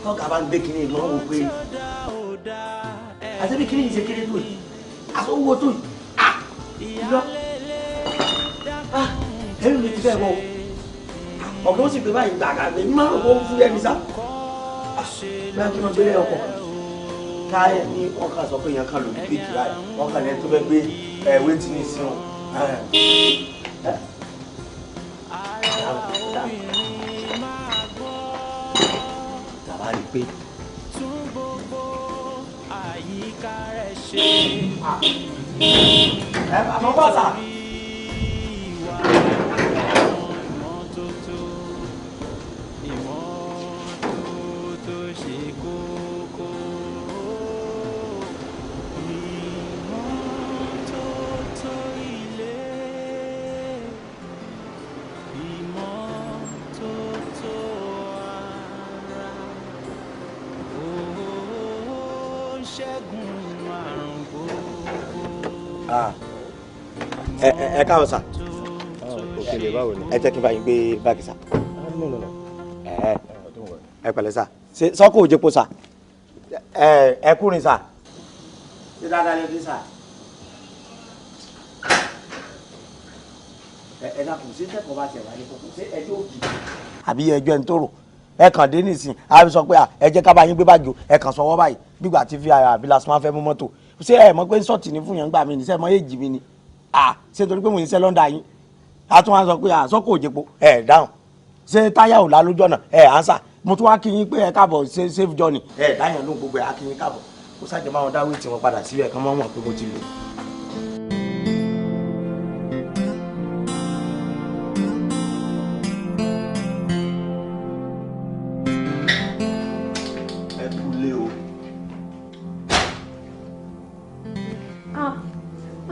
tọ́ka bá ń gbé kinní ìmọ̀ wò pé àti bí kinní yìí ṣe kéré tó yìí àsọwọ́ tó yìí lọ ẹ̀rù mi ti fẹ́ wọ̀ ọ̀gá ó sì gbé báyìí gbàgà gbé mímọ́ òkú fún ẹni sá bí wọ́n kí wọ́n gbélé ọkọ̀ káyẹ̀ ní wọ́n kà sọ pé èèyàn kan lò ní péjì báyìí wọ́n kà lẹ́nu tó fẹ́ gbé wéjì ní sí wọn. tàbá rí pé àmọ́ bá sà. ẹ káàbọ̀ sà. òkèlè báwo ni. ẹ jẹ́ kí n bá yín gbé báàgì sà. ẹ pẹ̀lẹ́ sà. sọ́kò òjèpo sà. ẹ kúrin sà. ṣé dáadáa lè dé sà. ẹ dákun sí tẹ́kọ̀ọ́ bá tẹ̀ wá ní kókó ṣé ẹjọ́ òkì. àbí ẹjọ́ ẹni tó rò ẹ kàn dé nísìn a sọ pé ẹ jẹ́ ká bá yín gbé báàgì o ẹ kàn sọwọ́ báyìí gbígbà tí fi àbí lasman fẹ́ mú mọ́tò ṣé ẹ mọ̀ pé sọ́ọ̀tì ní fún yẹn gbà mí ní sẹ́ mọ́ èjì mi ni ṣé torí pé mo ní sẹ́ lọ́ndà yín a tún wá sọ pé sọ́kò òjèpo ẹ dáhùn ṣé táyà ò lálójú ọ̀nà ẹ ànsà mo tún wá kí yín pé ẹ káàbọ̀ ṣe safe journey ẹ dáyàn ló gbogbo ẹ á kí yín káàbọ̀ kó sáàjẹ́ máa wọn dáwé tí wọ́n padà síbẹ̀ kán mọ́ mọ̀ pé mo ti lò.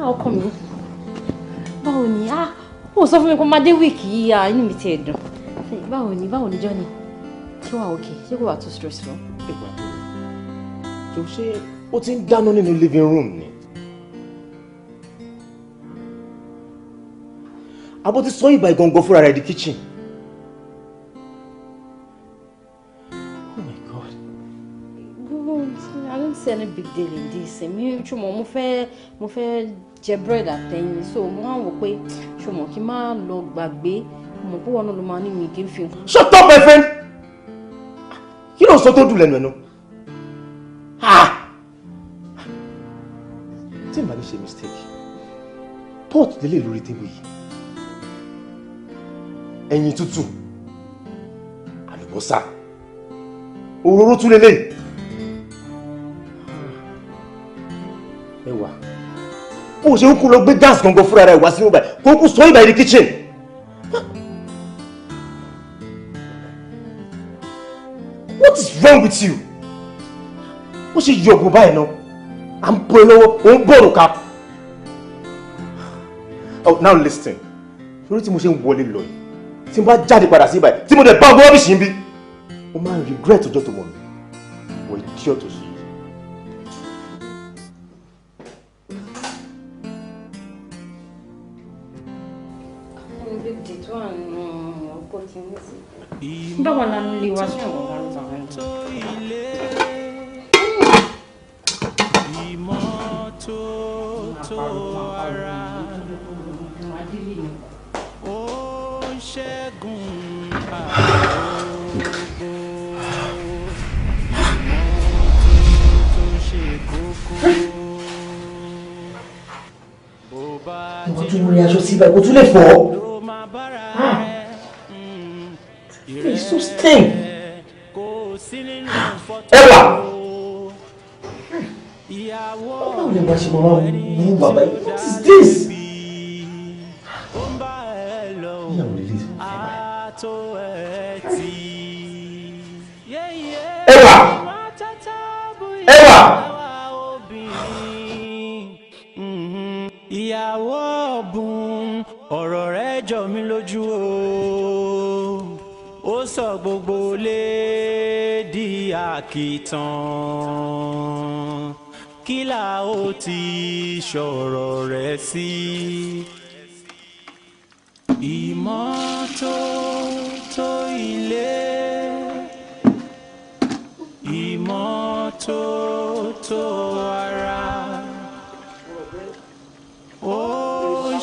ọkọ mi báwo ni ó sọ fún mi kó má dé wíìkì yìí inú mi ti ẹ̀ dùn báwo ni journey ṣé wàá okay ṣé kò wà too stressful. tó ṣe ó ti ń dáná nínú living room ni abó ti sọ ìgbà ìgangan fúnra rẹ̀ di kitchen. Oh my God. I don't see any big deal in this. Mi ṣùgbọ́n mo fẹ́ jẹ bread àtẹyin so mo wá wò pé ṣùgbọ́n kí n má lọ gbàgbé mo pé wọn náà ló máa ní mi kí n fi. Shut up my friend. Kí ló ń sọ tó dùn lẹ́nu ẹ̀ náà? Tí n bá ní ṣe mistake pot délé lórí tébù yìí ẹyin tútù àlùbọ́sà òróró tún lélẹ̀ ẹwà ó ṣe ń kú lọ gbé gas gangan fúnra rẹ̀ wá sínú báyìí kó kú sọ ìbàyí ní kitchen. What is wrong with you? Ó ṣe yọ̀gùn báyìí náà à ń bọ̀ lọ́wọ́ ó ń bọ̀rù ká. Oh, now listen lórí tí mo ṣe ń wọlé lọ yìí tí mo bá jáde padà sí ibàyí tí mo dẹ̀ bá ọgbọ́n ọ́bìsì ń bí mo máa ń regret ọjọ́ tó mọ̀ mi wọ ìdí ọ̀tọ̀ sí i. Báwo la ń lè wá sí àwọn ọmọ ọlọ́run àwọn ẹ̀rọ? Ìmọ́tótó ara ó ń ṣẹ́gun àrògbò ìmọ́tótó ṣe kókó. Wọ́n tún rí aṣọ síbẹ̀ kó tún lè fọ́. It's so stink. Ẹwà. Báwo ni wọ́n ṣe máa ń mú bàbá yìí? What is this? Ìyàwó lè lè sọ Ẹwà. Ẹwà. Ìyàwó ọ̀bùn ọ̀rọ̀ rẹ̀ jọ mí lójú o. Ó sọ gbogbo lé di àkìtàn. Kí la ó ti sọ̀rọ̀ rẹ̀ sí? Ìmọ́tótó ilé. ìmọ́tótó ara ó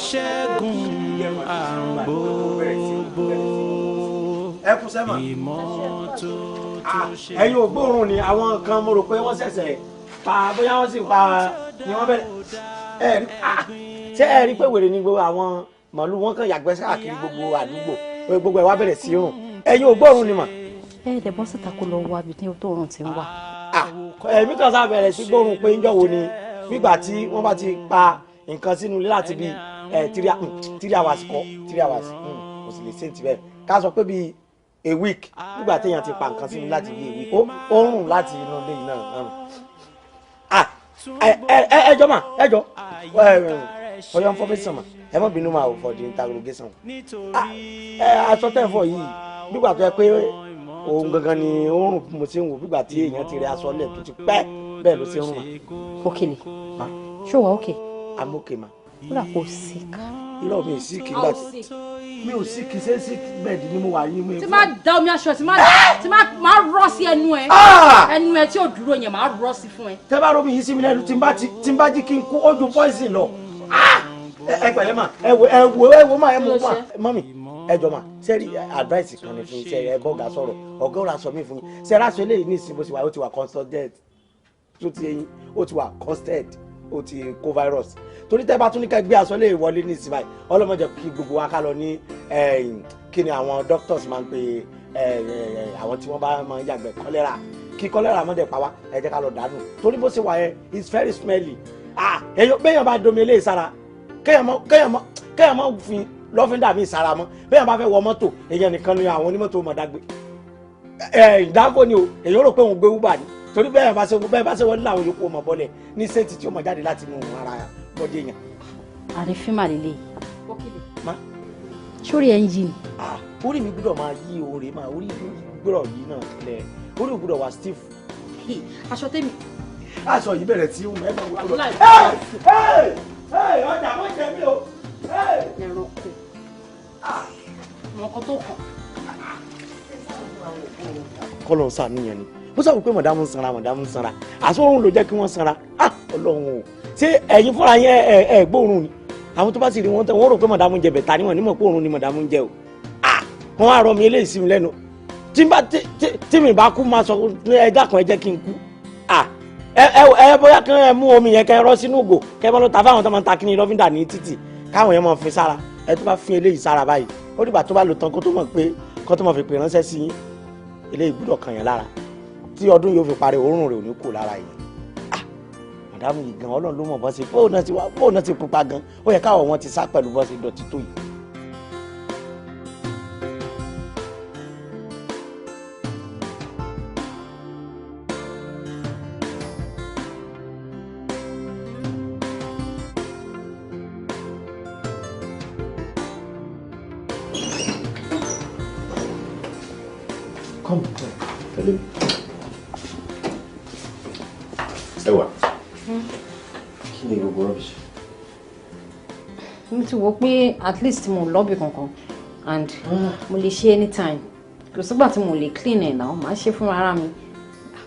ṣẹ́gun àrùn gbogbo ìmọ́tótó ṣe. ẹ̀yin ò gbóòórùn ni àwọn kan mo rò pé wọ́n ṣẹ̀ṣẹ̀ pa bóyá wọ́n sì pa ni wọ́n bẹ̀rẹ̀ ṣé ẹ rí pé wèrè ni gbogbo àwọn màálù wọn kàn yàgbẹ́ káàkiri gbogbo àdúgbò gbogbo ẹ̀ wá bẹ̀rẹ̀ sí rùn ẹ̀yin ò gbóòórùn ni mà. ẹ̀ẹ́dẹ̀ bọ́ síta kó lọ wá ibi tí tó rùn ti ń wá. ẹ̀mí kan sá bẹ̀rẹ̀ sí gbóòórùn pé ńjọ́ wo ni nígbà tí wọ́n bá ti pa nǹkan sínú ilé láti bíi 3 hours kọ́ 3 hours kò sì lè ṣe ti bẹ́ẹ̀ ká sọ pé bíi a week nígbà téèyàn ti pa nǹkan sínú láti bíi a week ó rùn láti inú ilé yìí náà ẹjọ́ mà ẹjọ́ for your information ma ẹ má bínú ma o for the interrogation aṣọ tẹ̀fọ̀ yìí nígbà tó yẹ pé òun gangan ni ó rùn mo ṣe ń wò nígbà tí èèyàn ti rẹ aṣọ lẹ̀ tó ti pẹ́ bẹ́ẹ̀ ló ṣe ń rùn ma. Òkèlè ṣó wà òkè. I'm okay ma. ó dà kó sick. irọ́ mi sick nígbà tí mi ò sick ṣé sick bẹ́ẹ̀ ni mo wà yín mi. tí máa da omi aṣọ tí máa rọ́ sí ẹnu ẹ tí ò dúró yẹn máa rọ́ sí fún ẹ. tẹ́ bá rómi yìí sí mi lẹ́nu tí n bá jí kí n kú ó ju poison lọ. ẹ pẹ̀lẹ́ ma ẹ wo ma ẹ mú ma mọ́mì ẹ jọ ma sẹ́rí advice kan ní fún yín sẹ́rí ẹ bọ́ọ̀gà sọ̀rọ̀ ọ̀gá ọ̀rọ̀ aṣọ mi fún yín sẹ́rí aṣọ eléyìí ní ìsìn bó ṣe wà ó ti wà constant tó ti yẹn ó ti wà constant ó ti kó virus torí tẹ́ bá tún ní ká gbé aṣọ lè wọlé ní ìsìn báyìí ọlọ́mọdé kí gbogbo wa ká lọ ní kí ni àwọn doctors máa ń pe àwọn tí wọ́n bá máa ń yàgbẹ́ kọ́lẹ́rà kí kọ́lẹ́rà mọ́dẹ̀ pa wá ẹ jẹ́ ká lọ dànù torí bó ṣe wà yẹn it's very smelly béèyàn bá domi eléyìí sára kéèyàn mọ́ fi lọ́fíńdà mi sára mọ́ béèyàn bá fẹ́ wọ mọ́tò èèyàn nìkan ni àwọn onímọ́tò mọ̀ dágbé ìdáńgó ni o èèyàn rò pé òun gbé uber ni torí bẹ́ẹ̀ bá ṣe wọlé làwọn yòókù ọmọ bọ́lẹ̀ ní sẹ́ẹ̀tì tí ó mọ̀ jáde láti inú ara bọ́dé yẹn. àrífín mà lélẹ̀ sórí ẹ̀ ń yí ni. orí mi gbọ́dọ̀ máa yí oore máa orí gbọ́dọ̀ yí náà lẹ̀ orí mi gbọ́dọ̀ wá stiff. aṣọ tèmi. aṣọ yìí bẹ̀rẹ̀ tí òun ẹ̀gbọ́n wò lọ. ọjà mọ̀ jẹ́ mi o. ẹ̀rọ kù ọkọ̀ tó kàn. kọ́lọ̀ ń sàníyàn ni mo sábà pé mọ̀dámù ń sanra àsọ̀run ló jẹ́ kí wọ́n sanra ọlọ́run o ṣé ẹ̀yin fúnra yẹn ẹ̀ gbóòórùn ni àwọn tó bá sì rí wọn wọ́n rò pé mọ̀dámù ń jẹ bẹ̀ta níwọ̀n nímọ̀ pé òórùn ni mọ̀dámù ń jẹ o wọ́n á rọ mi eléyìí sí mi lẹ́nu tí mi bá kú máa sọ ẹja kan ẹ jẹ́ kí n kú ẹ bóyá kí ẹ mú omi yẹn kẹ rọ sínú ògò kẹ mọ́ ló ta fáwọn tó máa ń ta kíní lọ́fíńdà ní títì káwọn yẹn máa fi sára ẹ tó bá fi eléyìí sára báyìí ó dìgbà tó bá lò tán kó tó mọ̀ pé kó tó mọ̀ fi pè ránṣẹ́ sí yín eléyìí gbúdọ̀ kàn yẹn lára tí ọdún yóò fi parí òórùn rẹ̀ ò ní kú lára yìí màdámù yìí gan ọlọ́run ló mọ̀ bọ́ sí fóònù náà ti pupa gan ó yẹ káwọ̀ wọn ti sá pẹ̀lú bọ́ sí dọ̀tí tó yìí. Come, tell him. Ẹwà. Kí ni gbogbo rubbish? mo ti wò pé at least mo lọ́bì kankan and mo lè ṣe anytime kò sígbà tí mo lè clean ẹ̀ náà màá ṣe fún ara mi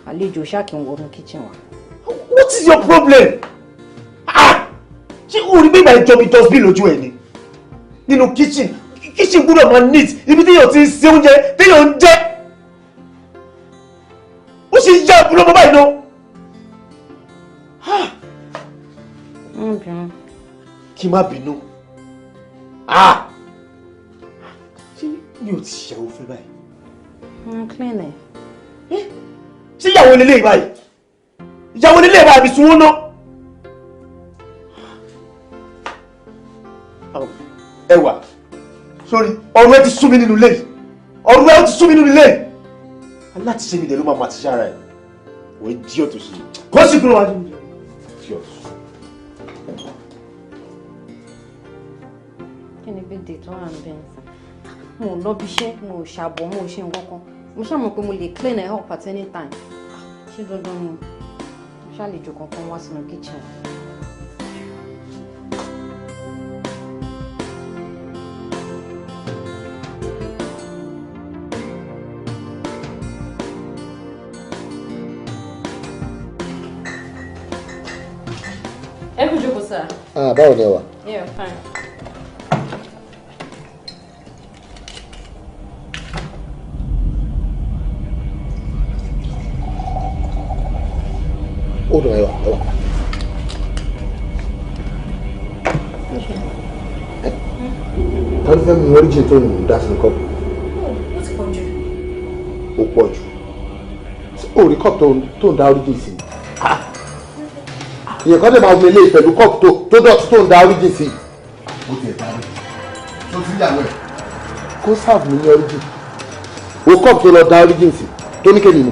àlejò ṣáà kí n wọnú kitchen wa. What is your problem? Ṣé o rí pé ìgbà ìjọba ìtọ́sí lójú ẹ̀ ni? Nínú kitchen gbúdọ̀ máa neat ibi téèyàn ti ń ṣe oúnjẹ téèyàn ń jẹ. Ó ṣe yá ìbúlọ́ mọ́ báyìí náà. Kí n má bínú. Ṣé mi ò ti ṣàwó fẹ́ báyìí? Clean ẹ̀. Ṣé ìyàwó lélẹ̀ báyìí? Ìyàwó lélẹ̀ báyìí àbí sunwó náà? Ẹwà, sorry, ọ̀rọ̀ ẹ ti sú mi nínú ilé yìí. Ọ̀rọ̀ ẹ ti sú mi nínú ilé yìí. Aláti ṣe mi dẹ̀ ló máa ti ṣára ẹ̀. Wọ́n jí ọ̀tọ̀ sí i. Kó sì kúrò wájú mi. Kí ni bíi dètò à ń bẹ̀ ń sìn? Mo lọ bí iṣẹ́, mo ṣàbọ̀, mo ṣe nǹkan kan. Mo ṣàmọ̀ pé mo lè clean ẹ̀ up at any time. Ṣé dandan ni? Mo ṣàlejò kankan wá sínú kitchen. Ẹ kú jókòó sir. Báwo ni ẹ wà? Yeah, fine. Ó dùn ẹ wà. Wọ́n fẹ́ mi oríjì tó ń dá sínú kọ́ọ̀pù. Ó ti pọ̀ jù. Ó pọ̀ jù. Ó rí kọ́ọ̀pù tó ń dá oríjì sí. Ìyẹn kan lè máa wọlé pẹ̀lú kọ́ọ̀pù tó dọ̀tí tó ń dá oríjì sí. Ó ti ẹ̀ dárí. Tó ti yàwó ẹ̀. Kó sáàbù mi ní oríjì. Ó kọ́ọ̀pù tó lọ dá oríjì sí. Tó ní kéde mu.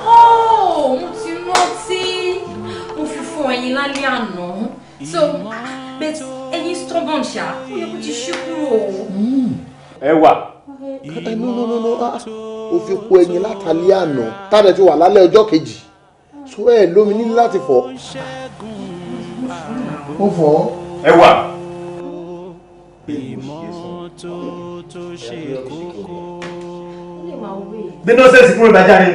Oh, mo ti rántí. Mo fi fún ẹyin lálẹ́ àná. So, but ẹyin stubborn ṣá. Ó yẹ kó ti ṣí kúrò. Ẹ wà. No. O fi po ẹyin látàlẹ́ àná. Tádẹ̀ ti wà lálẹ́ ọjọ́ kejì. So ẹ lómi ní láti fọ̀. Ó fọ̀. Ẹ wà. Bí nọ́ọ̀sẹ̀sì fún ìbàjá ni.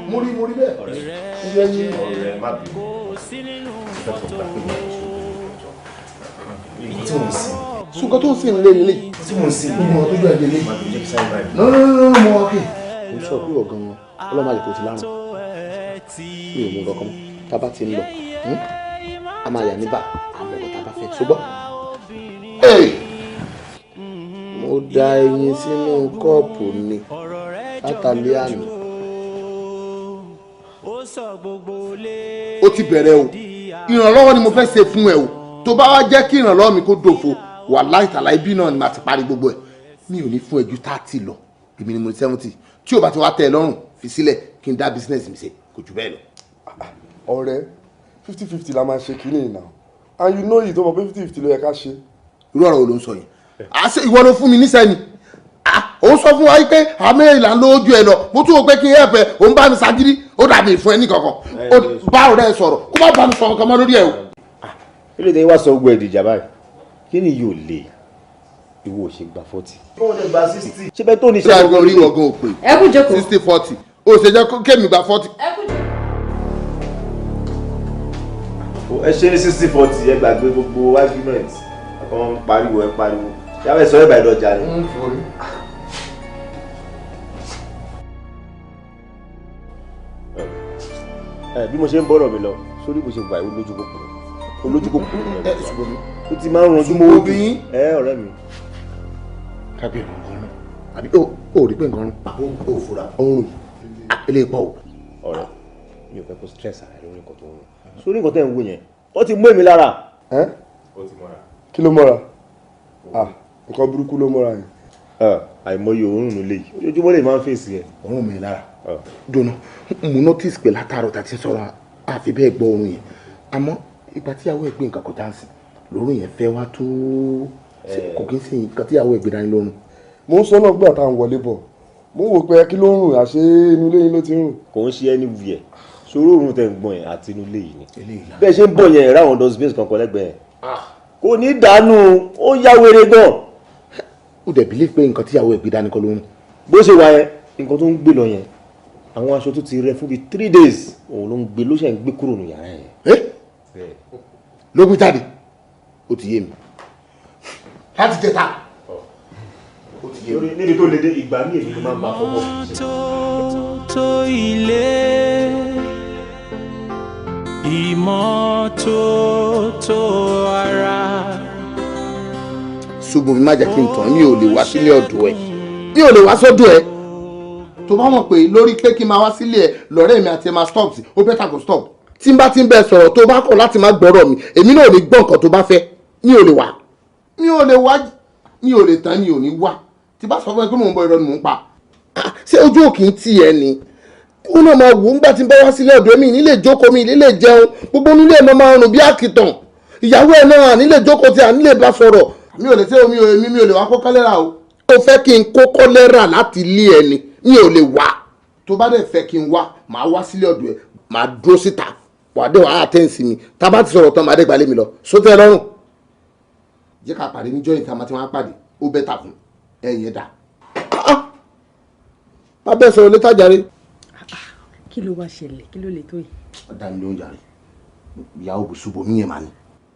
Mo rí bẹ́ẹ̀. Ọ̀rẹ́ má bí. Tí mo ń sin. Ṣùgbọ́n tó ń sin lé nílé. Tí mo ń sin. Gbogbo ọdún jẹ́ ìdílé. Má bí jẹ́ kí sáré báyìí. No, mo wá kí. Mo sọ pé ọ̀gán wọn, ọlọ́mọ àlè kò ti lárùn. Mi ò mú nǹkan kan mọ́. Tá a bá ti ń lọ, a máa yà níbà, àmọ́ ọ̀gá tá a bá fẹ́. Ṣùgbọ́n, mo da ẹyin sínú kọ́ọ̀pù ni látàlẹ́ àná. Ó ti bẹ̀rẹ̀ o. Ìrànlọ́wọ́ ni mo fẹ́ ṣe fún ẹ o. Tó bá wá jẹ́ kí ìrànlọ́wọ́ mi kó dòfo, wàláhì tàláhì ibi náà ni màá ti parí gbogbo ẹ̀. Mi ò ní fún ẹ ju 30 lọ. Èmi ni mo ní 70. Tí o bá ti wá tẹ́ ẹ lọ́rùn, fi sílẹ̀ kí n dá business mi ṣe. Kò jù bẹ́ẹ̀ lọ. Ọ̀rẹ́ 50-50 la máa ṣe kínní náà, and you know it, ọmọ pé 50-50 ló yẹ ká ṣe. Irú ọ̀rọ̀ wo ló ń sọ yẹn? Ìwọ ló fún mi níṣẹ́ ni. Òun sọ fún wa pé àmì ìlànà lójú ẹ lọ. Mo tún wò pé kí n yẹ fẹ́ òun bá mi ṣàgídí. Ó dàbí ìfún ẹ ní kankan. Bá ọ̀rẹ́ ẹ sọ̀rọ̀ kó má bá mi sọ̀rọ̀ kan mọ́ lórí ẹ o. Ilé ìdẹ́yìn wá sọ gbogbo ìdìjà báyìí. Kí ni yóò lè? Ìwọ ò ṣe gba 40. Ó lè gba 60. Ṣé bẹ́ẹ̀ tó ní iṣẹ́ ọgbọ́n orí wọ̀gán ò pè. Ẹ kú jókòó. 60-40. O ṣe jẹ́ kémi gba 40. Ẹ kú jókòó. Ẹ ṣe ní 60-40 ẹ gbàgbé gbogbo argument. Ọkọ̀ pariwo ẹ pariwo. Yàrá ẹ sọ ẹ bá ìdọ̀jà ni. Bí mo ṣe ń bọ́rọ̀ mi lọ sórí bó ṣe wà olójú kòkòrò ó ti máa ń ranjú mọ́ òbí ọ̀rẹ́ mi. Kábíyèsí nǹkan rún àbí ó rí pé nǹkan rún ó fura ọrùn ilé ìpọ̀ o. Ọ̀rẹ́ mi ò fẹ́ kó stress ara lórí nǹkan tó ń rún sórí nǹkan tẹ́ ń wò yẹn ó ti mú èmi lára. Kí ló mọ́ra? Nǹkan burúkú ló mọ́ra yẹn. Àìmọye òórùn nílé yìí ojoojúmọ́ lè máa ń fèsì ẹ̀. Ọrùn mi lára dùnú mo notice pé látàárọ̀ tàti sọ̀rọ̀ àfi bẹ́ẹ̀ gbọ́ orun yẹn àmọ́ ìgbà tíyàwó ẹ̀ gbé nǹkan kọjá sí lórun yẹn fẹ́ wá tó kò kí n sì nǹkan tíyàwó ẹ̀ gbé dání lórun. Mo ń sọ náà gbà tá à ń wọlé bọ̀ mo ń wò pé kí ló ń rùn àṣé inú ilé yín ló ti ń rùn. Kò ń ṣe ẹni wuyẹ̀ ṣòro òórùn tẹ̀ ń gbọ̀n yẹn àti inú ilé yìí ni bẹ́ẹ̀ ṣe ń bọ̀ yẹn ráwọn dustbins kankan lẹ́gbẹ̀ẹ́ kò ní dànù ó yá wèrè gan. Ó dẹ̀ believe pé nǹkan tíyàwó ẹ̀ gbé dání kọ́ lórun. Bó ṣe wà yẹn nǹkan tó ń gbé lọ yẹn àwọn aṣọ tó ti rẹ fún bíi 3 days òun ló ń gbé ló ṣe ń gbé kúrò ní yàrá yẹn. Ló gbé jáde ó ti yé mi láti jẹta ó ti yé mi. Níbi tó le dé ìgbà ní èmi ló máa ń bá fọwọ́. Ìmọ́tótó ilé ìmọ́tótó ara. Ṣùgbọ́n mi má jẹ́ kí n tàn mi ò lè wá sílé ọ̀dọ̀ ẹ̀ mi ò lè wá sọ́dọ̀ ẹ̀. Tó bá mọ̀ pé lórí pé kí n máa wá sílé ẹ̀ lọ́rẹ́ mi àti ẹ̀ máa stop sí ó bẹ́tà kó stop. Tí n bá ti ń bẹ sọ̀rọ̀ tó bá kọ̀ láti má gbọ́rọ̀ mi èmi náà ò ní gbọ́ nǹkan tó bá fẹ́ mi ò lè wá mi ò lè tán mi ò ní wá tí bá sọ fún ẹ pé mò ń bọ irọ́ ni mò ń pa. Ṣé ojú òkè ń tì ẹ ni ó náà máa wò ó ńgbà tí n bá wá sílé ọ̀dọ̀ mi nílé jókòó mi nílé jẹun gbogbo nílé ẹ̀ náà máa rùn bí àkìtàn ìyàwó ẹ̀ náà nílé jókòó tí à nílé bá sọ̀rọ̀ mi ò lè ṣe mi ò lè wá kó kọ́lẹ́rà o. Ó fẹ́ kí n kó kọ́lẹ́rà láti ilé ẹni mi ò lè wá tó bá dẹ̀ fẹ́ kí n wá màá wá sílé ọ̀dọ̀ ẹ̀ màá dúró síta wàá dé wàá àtẹ́ǹsì mi tá a bá ti sọ̀rọ̀ tán màá dé gbalẹ̀ mi lọ sótẹ́ lọ́rùn jẹ́ ká pàdé níjọ́ ìta máa ti wá pàdé ó bẹ́tà fún ẹ̀yìn ẹ̀dá. má bẹ́ẹ̀ sọ̀rọ̀ létà jàre. kí ló wá ṣẹlẹ̀ kí ló lè tó yìí. ọ̀dà mi ló ń jàre ìyàwó Ṣùbọ́mi yẹn mà ní.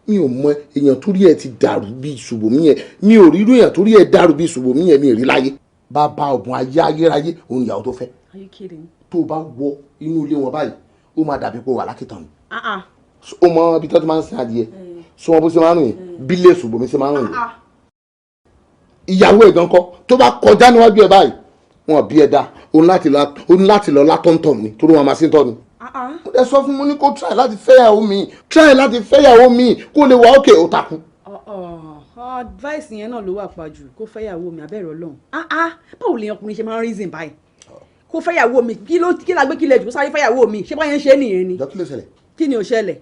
mi ò mọ èèyàn torí ẹ ti dàrú bí Ṣùbọ́mi yẹn mi ò rí irú èèyàn torí ẹ dàrú bí Ṣùbọ́mi yẹn mi ò rí láyé. bàbá ọ̀bùn ayé ayérayé òun ìyàwó tó fẹ́. Are you kidding? tó o bá wọ inú ilé wọn báyìí ó máa dàbí pé wà lákìtàn ni. ó mọ ibi tó ti máa ń sin adìyẹ sọ wọn bó ṣe máa ń rìn bílẹ̀ Ṣùbọ́mi ṣe máa ń rìn. ìyàwó ẹ̀ gan kọ́ tó bá kọjá níwájú ẹ̀ báyìí wọn bí ẹ dá o ní láti lọ látọ̀ntọ̀ ni torí wọn máa ṣe ń tọ́ ni. mo dẹ sọ fún mo ní kó try láti fẹ́yàwó mi kó lè wà ókè ó takú. advice yẹn náà ló wà pàjù kó fẹ́yàwó mi abẹ́rẹ́ ọlọ́run báwo lèèyàn ọkùnrin ṣe máa ń reason báyìí kó fẹ́yàwó mi kí la gbé kílẹ̀ jù kó sáré fẹ́yàwó mi ṣé báyẹn ṣe é nìyẹn ni. jọ kí ló ṣẹlẹ̀. kí ni ò ṣẹlẹ̀.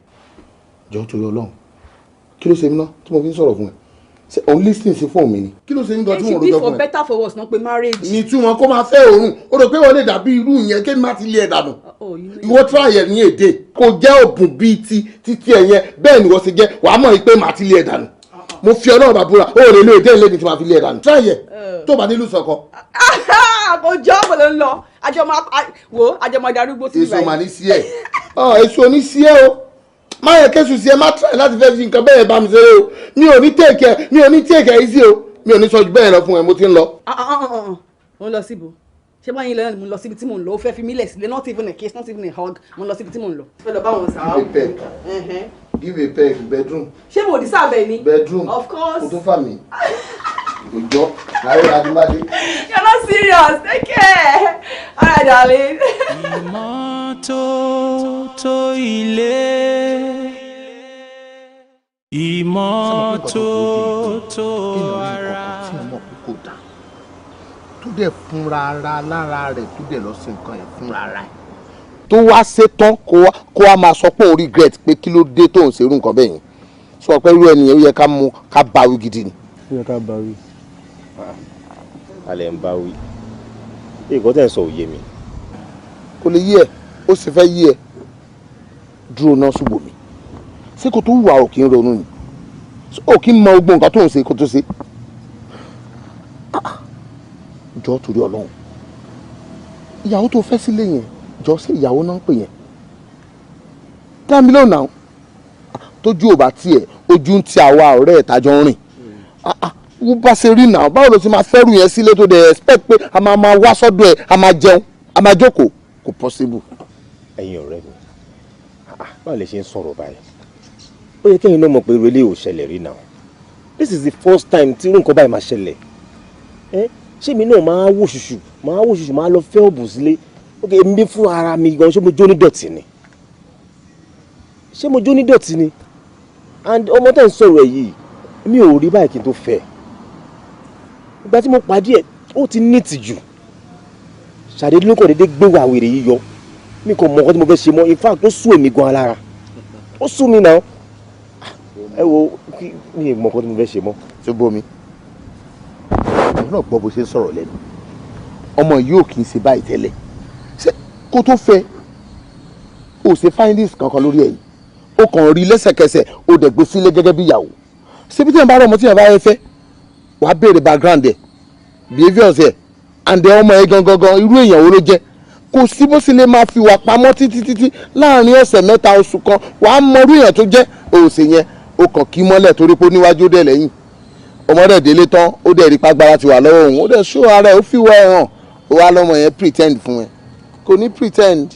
jọ torí ọlọ́run kí ló ṣe mí náà tí mo fi ń sọ̀rọ̀ fún ẹ ṣe òun listing sí fún mi ni. kí ló ṣe ń dọ̀tí wọn lójọ́ fún ẹ. for better for worse náà pé marriage. ní tí wọn kó máa fẹ́ òórùn ó rò pé wọn lè dàbí irú yẹn kí n má ti lé ẹ dànù. ìwọ tíráyẹ ní èdè kò jẹ́ òògùn bíi títí ẹ yẹn bẹ́ẹ̀ ni wọ́n ṣe jẹ́ wàá mọ̀ pé màá ti lé ẹ dànù. mo fi ọlọ́run bàbúrà ó lè lo èdè ìlébi tí màá fi lé ẹ dànù. tíráyẹ tó bá nílùú sọkọ. kò jọ ọ́ bọ̀lẹ̀ ń lọ àjọmọ̀ darúgbó sí ibà yìí. èso mà ní sí ẹ èso ní sí ẹ o má yẹ kẹ́sù sí ẹ má try láti fẹ́ fi nǹkan bẹ́ẹ̀ bá mi ṣeré o mi ò ní take ẹ easy o mi ò ní sọ ju bẹ́ẹ̀ lọ fún ẹ mo ti ń lọ. mo ń lọ síbo ṣé báyìí lẹ́yìn mo ń lọ síbi tí mo ń lọ ó fẹ́ fi mí lẹ̀ sílẹ̀ not even a kiss not even a hug mo ń lọ síbi tí mo ń lọ. fẹ́ lọ bá wọn sàá. give a peg bedroom. ṣé mo dì sábẹ́ ni. bedroom of course. kò tún fà mí. òjò láyé adúmádé. You're not serious. Take care. All right, darling. Ìmọ́tótó ilé, ìmọ́tótó ara. tó dẹ̀ fúnra ara lára rẹ̀ tó dẹ̀ lọ sí nǹkan yẹn fúnra ara ẹ̀. tó wá ṣetán kó wá máa sọ pé ó regret pé kí ló dé tó ń ṣerú nǹkan bẹ́ẹ̀ yẹn sọ pé irú ẹnìyẹn ó yẹ ká báwí gidi ni. ó yẹ ká báwí. alẹ́ ń báwí nǹkan tẹ̀ ń sọ òye mi. kò lè yí ẹ ó sì fẹ́ yí ẹ dúró náà Ṣùbọ́mi ṣé kò tó wà ò kí ń ronú ni ò kí ń mọ gbogbo nǹkan tó ń ṣe kó tó ṣe. jọ torí Ọlọ́run ìyàwó tó fẹ́ sílé yẹn jọ sí ìyàwó náà ń pè yẹn dá mi lóhùn náà tójú ò bá tiẹ̀ ojú ń ti àwa ọ̀rẹ́ ìtajọ́ ń rìn wọ́n bá ṣe rí náà báwo ló ti máa fẹ́rù yẹn sílé tó dẹ̀ expect pé a máa wá sọ́dọ̀ ẹ̀ a máa jẹun a máa jókòó kò possible. ẹ̀yin ọ̀rẹ́ mi báwo lè ṣe ń sọ̀rọ̀ báyìí ó yẹ kẹ́yìn náà mọ̀ pé relé ò ṣẹlẹ̀ rí náà this is the first time tí irú nǹkan báyìí máa ṣẹlẹ̀ ṣé mi náà máa wò ṣùṣù máa lọ fẹ́ òbò sílé ok èmi fún ara mi gan ṣé mo jó ní dọ̀tí ni and ọmọ tẹ̀ ń sọ̀rọ̀ ẹ̀ yìí mi ò rí báyìí kí n tó fẹ́ ìgbà tí mo pàdé ẹ̀ ó ti ní ìtìjú ṣàdédé ló kàn déédé gbé wà wèrè yìí yọ mi kò mọ nǹkan tí mo fẹ́ ṣe mọ́ in fact ó sú èmi gan alára ó sú mi náà ẹ wo mi ò mọ nǹkan tí mo fẹ́ ṣe mọ́. Ṣùbọ́mi ọ̀rọ̀ náà gbọ́ bó ṣe ń sọ̀rọ̀ lẹ́nu ọmọ yìí ò kì í ṣe báyìí tẹ́lẹ̀ ṣé kó tó fẹ́ ó ṣe findings kankan lórí ẹ̀yìn ó kàn rí lẹ́sẹ̀kẹsẹ̀ ó dẹ̀ gbé sílé gẹ́gẹ́ bí ìyàwó ṣebí tí yẹn bá rọ ọmọ tí yẹn bá yẹ fẹ́ wàá béèrè background ẹ̀ behaviours ẹ̀ and ẹ̀ ọmọ ẹ̀ gangan irú èèyàn wo ló jẹ́ kò sí bó sì lè máa fi wà pamọ́ títí láàrin ọ̀sẹ̀ mẹ́ta oṣù kan wàá mọ irú èèyàn tó jẹ́ òsè yẹn ó kàn kí mọ́lẹ̀ torí pé ó níwájú ó dẹ̀ lẹ́yìn ọmọdé délé tán ó dẹ̀ rí pàgbára ti wà lọ́wọ́ òun ó dẹ̀ ṣó ara ẹ̀ ó fi wọ́ ẹ̀ hàn ó wá lọ́mọ yẹn pretend fún ẹ kò ní pretend.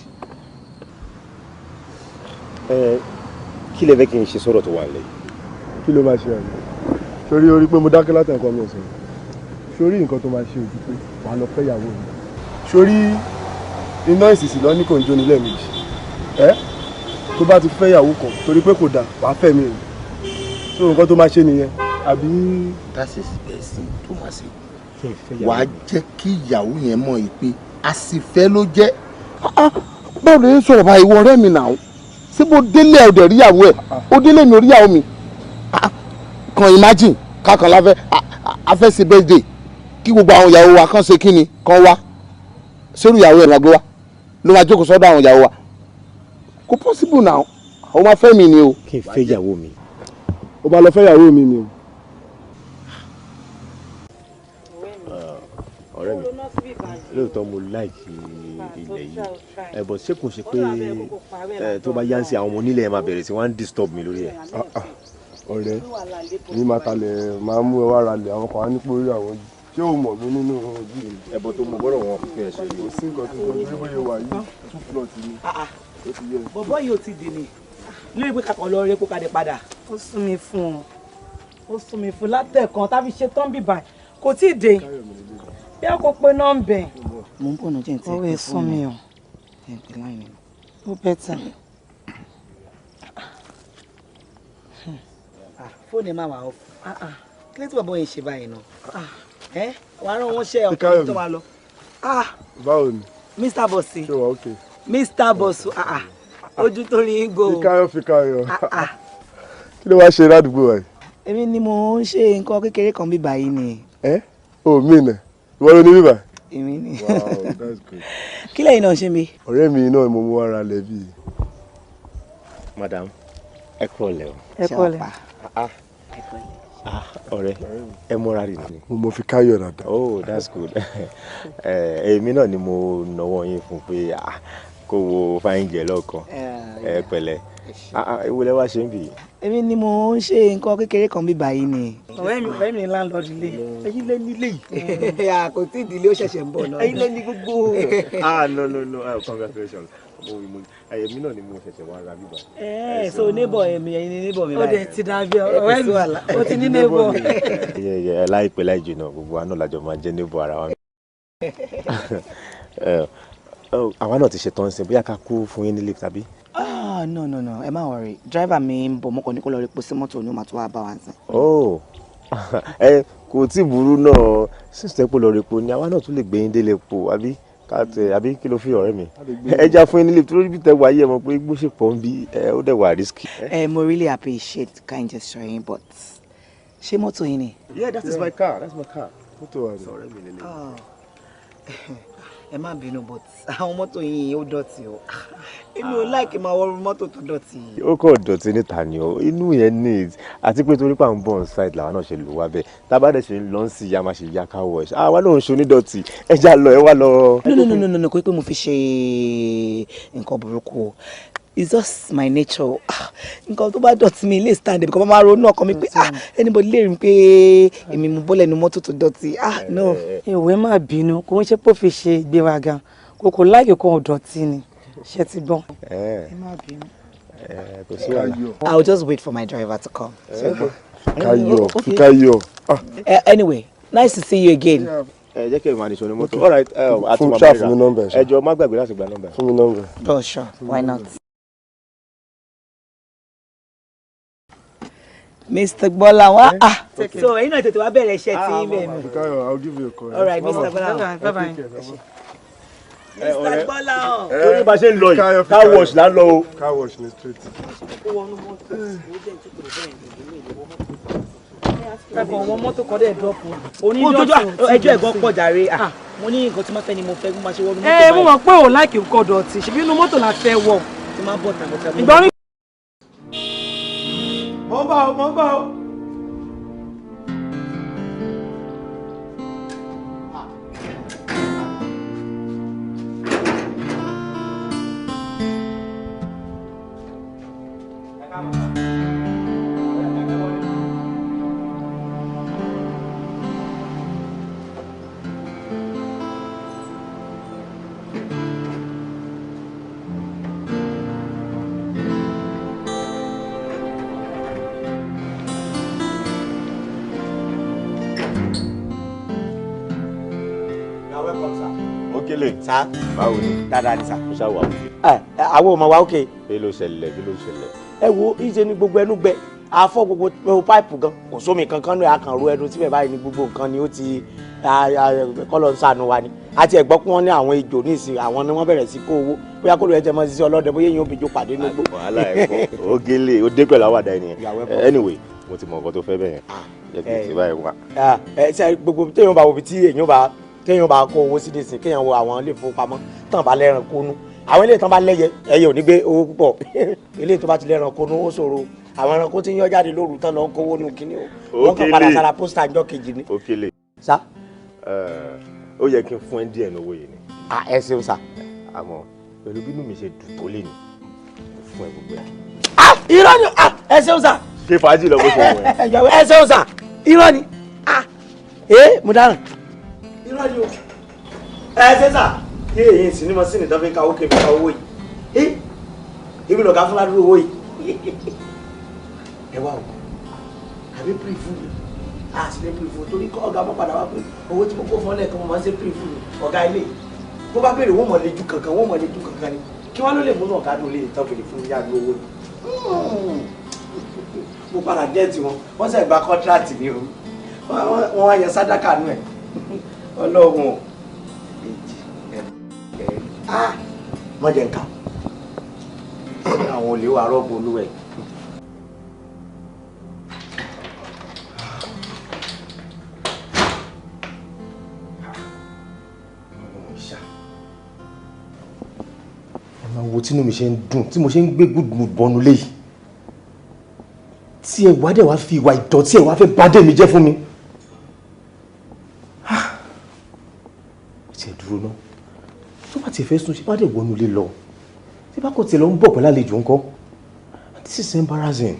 kí lè fẹ́ kí n ṣe sọ̀rọ̀ tó wà nílẹ̀ yìí. kí ló máa ṣe àná sórí orí pé mo dákẹ́ látàn nǹkan mi ò sọ̀rọ̀ sórí nǹkan tó máa ṣe ojú pé wàá lọ fẹ́ ìyàwó mi sórí iná ìsìsì lọ ní kò ń jóni lẹ́ẹ̀mejì tó bá ti fẹ́ ìyàwó kan torí pé kò dà wàá fẹ́ mi rè so nǹkan tó máa ṣe nìyẹn àbí. that is best thing tó máa ṣe wàá jẹ́ kí ìyàwó yẹn mọ̀ pé àsìfẹ́ ló jẹ́ báwo lè ń sọ̀rọ̀ báyìí ìwọ ọ̀rẹ́ mi náà ṣé bó délé ẹ̀ ọ̀dẹ̀ ríyàwó ẹ̀ ó délé mi ò ríyàwó mi kan imagine kákan láfẹ́ afẹ́ ṣe birthday kí gbogbo àwọn ìyàwó wa kàn ṣe kí ni kan wá sẹ́rù ìyàwó ẹ̀ lọ́gbé wa ló máa jókòó sọ́dọ̀ àwọn ìyàwó wa kò possible now àwọn máa fẹ́ mi ni o. kí n fẹ́ ìyàwó mi. ó máa lọ fẹ́ ìyàwó mi ni o. ọ̀rẹ́ mi lóòótọ́ mo láìkí ilẹ̀ yìí ẹ̀bọ̀ ṣé kò ṣe pé tó bá yá ń ṣe àwọn ọmọ onílẹ̀ máa bẹ̀rẹ̀ sí wọ́n ń disturb mi lórí ẹ̀. ọ̀rẹ́ ní máa talẹ̀ máa mú ẹ wá ra lẹ̀ àwọn kan á ní pé orí àwọn yìí ṣé o mọ̀ mí nínú ojú mi. ẹ̀bọ̀ tó mú gbọ́dọ̀ wọn fún ẹ̀ ṣe kò sí nǹkan tó ń gbé bóyá wà yìí 2 plot ni. bọ̀bọ́ yìí ò ti dì ní lórí pé kakọ̀ lọ rí epo kadì padà. ó sún mi fún látẹ̀kan tá a fi ṣe tán bíbá kò tí ì dé bí a kò pe nọ́mbẹ̀. mo ń bọ̀ náà jẹ́ ǹtẹ́ ọwọ́ ẹ̀ sún mi o ó bẹ́tà. fóònù ẹ̀ máa wà ọ́ kí ló tí bàbá yẹn ṣe báyìí náà wàá rán wọn ṣe ọkùnrin tó wà lọ. báwo ni. Mr. Bossi. ṣé wà ókè. Mr. Bossi ojú tó rí go. Fíkáyọ̀ kí ló wá ṣe ládùúgbò wa yìí. èmi ni mo ń ṣe nǹkan kékeré kan bíbá yìí ni. o mi nà ìwọ ló ní bíbá. èmi ni. Wow, that's good. kí lẹ́yìn náà ṣe mi. ọ̀rẹ́ mi náà mo mú ara lẹ̀ bí. madam ẹ kúrọ̀lẹ́ o. ẹ kúrọ̀lẹ́. ọ̀rẹ́ ẹ múra rí ni. mo fi káyọ̀ dáadáa. oh that's good. èmi náà ni mo nọwọ́ yín fún pé kó wo fáyín jẹ lọ́ọ̀kan ẹ pẹ̀lẹ́ ewu lẹ wá ṣe ń bì. èmi ni mo ń ṣe nǹkan kékeré kan bíbá yìí ni. ọ̀rẹ́ mi ni landlord ilé ẹ̀yin lé nílé yìí. kò tí ì dílé ó ṣẹ̀ṣẹ̀ ń bọ̀ náà. ẹ̀yin lé ní gbogbo. no congratulations èmi náà ni mo ṣẹ̀ṣẹ̀ wá ra bíbá. so neighbor mi ẹ̀yin ni neighbor mi báyìí. ó dẹ̀ ti dàbí ọ̀rẹ́ mi ó ti ní neighbor. láìpẹ́ láì jìnnà gbogbo àná làjọ máa jẹ́ neighbor ara wa. àwa náà ti ṣetán sí bóyá ká kú fún yín nílé tàbí. no ẹ má worry driver mi ń bọ̀ mọ́kàn ní kó lọ rí epo sí mọ́tò ní ó máa tó wá bá wa sìn. kò tí ì burú náà sísè pé lọ rí epo ni àwa náà tún lè gbé yín délé epo àbí kí ló fi ọ̀rẹ́ mi ẹja fún yín nílé tó bí tẹ wáyé ẹ mọ̀ pé gbóṣe pọ̀ ń bí ó dẹ̀ wà risky. mo really appreciate kind gesture yín but ṣé mọ́tò yín ni. yeah that is my car mọ́tò wa ni. ọ̀rẹ́ mi lélẹ̀. ẹ má bínú but àwọn mọ́tò yìí ó dọ̀tí o èmi ò láìkí máa wọ mọ́tò tó dọ̀tí. ó kọ̀ dọ̀tí níta ni o inú yẹn neat àti pé torí pé à ń bọ̀ on site làwọn náà ṣe lò wá bẹ́ẹ̀ tábà dẹ̀ ṣe ń lọ sí ya máa ṣe ya car wash àwa náà ń ṣe onídọ̀tí ẹja lọ ẹ wá lọ. no kò pé mo fi ṣe nǹkan burúkú o it's just my nature nǹkan tó bá dọ̀tí mi lè stand because máa ronú ọkàn mi pé anybody lè rí pé èmi mo bọ́lẹ̀ nu mọ́tò tó dọ̀tí no. ìwé má bínú kò ń ṣe pé ó fi ṣe ìgbéraga kò láìkè kan ọ̀dọ̀tí ni ṣe ti gbọ́n. ẹ má bínú. kò sí wàhálà. I will just wait for my driver to come. Fíkáyọ̀. Anyway nice to see you again. jẹ́ kí ẹ máa nìṣó ní mọ́tò all right fún ṣáà fún mi nọ́mbà ẹ̀. ẹjọ́ má gbàgbé láti gba nọ́mbà. fún mi nọ́mbà. oh sure why not. Mr. Gbola wa so ẹ̀yin náà tètè wá bẹ̀rẹ̀ iṣẹ́ tí bẹ́ẹ̀ mi. Fíkáyọ̀ I'll give you a call. all right Mr. Gbola. bye bye. Mr. Gbola o. torí bá ṣe ń lọ yìí car wash là ń lọ o. car wash ni straight. ẹ̀gbọ́n wọn mọ́tò kan dẹ̀ dọ́pù. ẹjọ́ ẹ̀gbọ́n pọ̀ jàre mo ní nǹkan tí máa fẹ́ ni mo fẹ́ bí máa ṣe wọ́n mọ́tò báyìí. mo mọ̀ pé ò láìkì nǹkan dọ̀tí ṣebí inú mọ́tò la fẹ́ wọ̀. tí máa bọ̀ tàbí tàbí. ìgbọ́n mo ń bọ̀ o. Okele. Sá. Báwo ni? Dáadáa ni sá. Mo ṣá wà òkè. Àwọn ọmọ wa òkè. Kí ló ṣẹlẹ̀? Ẹ wo ìṣe ni gbogbo ẹnu gbẹ. Afọ gbogbo páìpù gan. Kò sómi kankan ní àkànrò ẹnu síbẹ̀ báyìí ni gbogbo nǹkan ni ó ti kọ́lọ̀ ń sànù wa ni. Àti ẹ̀gbọ́n pé wọ́n ní àwọn ejò ní ìsìn àwọn ni wọ́n bẹ̀rẹ̀ sí kó owó. Bóyá kó ló yẹ jẹ́ mọ́ sí ọlọ́dẹ bóyá èèyàn òbíjó pàdé nígbò. Wàhálà ẹ̀kọ́ Ogele ó dé pẹ̀lú àwàdà ẹnìyẹn. Anyway mo ti mọ nǹkan tó fẹ́ bẹ́ẹ̀ yẹn. Jẹ́ kí n ti báyìí wá. Ṣé gbogbo téèyàn bá wo ibi tí kéèyàn bá kó owó sí nísìn kéèyàn wo àwọn ilé ìfowópamọ́ tán bá lẹ́ran kónú àwọn ilé ìtàn bá lẹ́yẹ ẹyẹ ò ní gbé owó púpọ̀ ilé tó bá ti lẹ́ran kónú ó ṣòro àwọn ẹranko tí ń yọ jáde lóru tán lọ ń kówó nù kíní o wọ́n kàn padà sára pósítà ọjọ́ kejì ni. Okele. Sá. ó yẹ kí n fún ẹ díẹ̀ lówó yìí ni. ẹ ṣeun sà. àmọ́ pẹ̀lú bínú mi ṣe dùn tó lé ní fún ẹ gbogbo ẹ. irọ́ ni ẹ ṣeun sà. ṣé fàájì lọ bó ṣe wọ ẹ. ẹ ṣeun sà irọ́ ni mo dáràn irọ́ ni o ẹ ṣe sà yé èyí sì ni mo sì ní tán fi ń ka owó kébí ka owó yìí èmi lọ̀gá fúnra dúró owó yìí ẹ wá o àbí pírí fún mi sì lè pírí fún mi torí kọ́ ọ̀gá mọ́ padà wá pé owó tí mo kó fún ọ lẹ́ẹ̀kan mo máa ń ṣe pírí fún mi ọ̀gá ilé bó bá béèrè wọ́n mọ̀ lè ju kankan wọ́n mọ̀ lè ju kankan ni kí wọ́n ló lè múnú ọ̀gá ló lè tán fi lè fún mi yá ní owó yìí mo padà gẹ́ẹ̀tì wọn wọ́n sẹ̀ gba kọ́ńtíráàtì mi o wọ́n wá yẹ sádàkà nù ẹ̀ ọlọ́run o mọ̀jẹ̀ nǹkan àwọn olè wa rọ́ọ̀bù olúwẹ̀. ẹ máa wo tínú mi ṣe ń dùn tí mo ṣe ń gbé good mood bọ́nu léyìí tí ẹ wá dẹ̀ wá fi ìwà ìdọ̀tí ẹ wá fẹ́ bá dé mi jẹ́ fún mi. ṣe dúró náà tó bá tiẹ̀ fẹ́ sùn ṣe bá dẹ̀ wọnú ilé lọ tí bá kò tiẹ̀ lọ ń bọ̀ pẹ̀lú àlejò ńkọ́ this is embarrassing.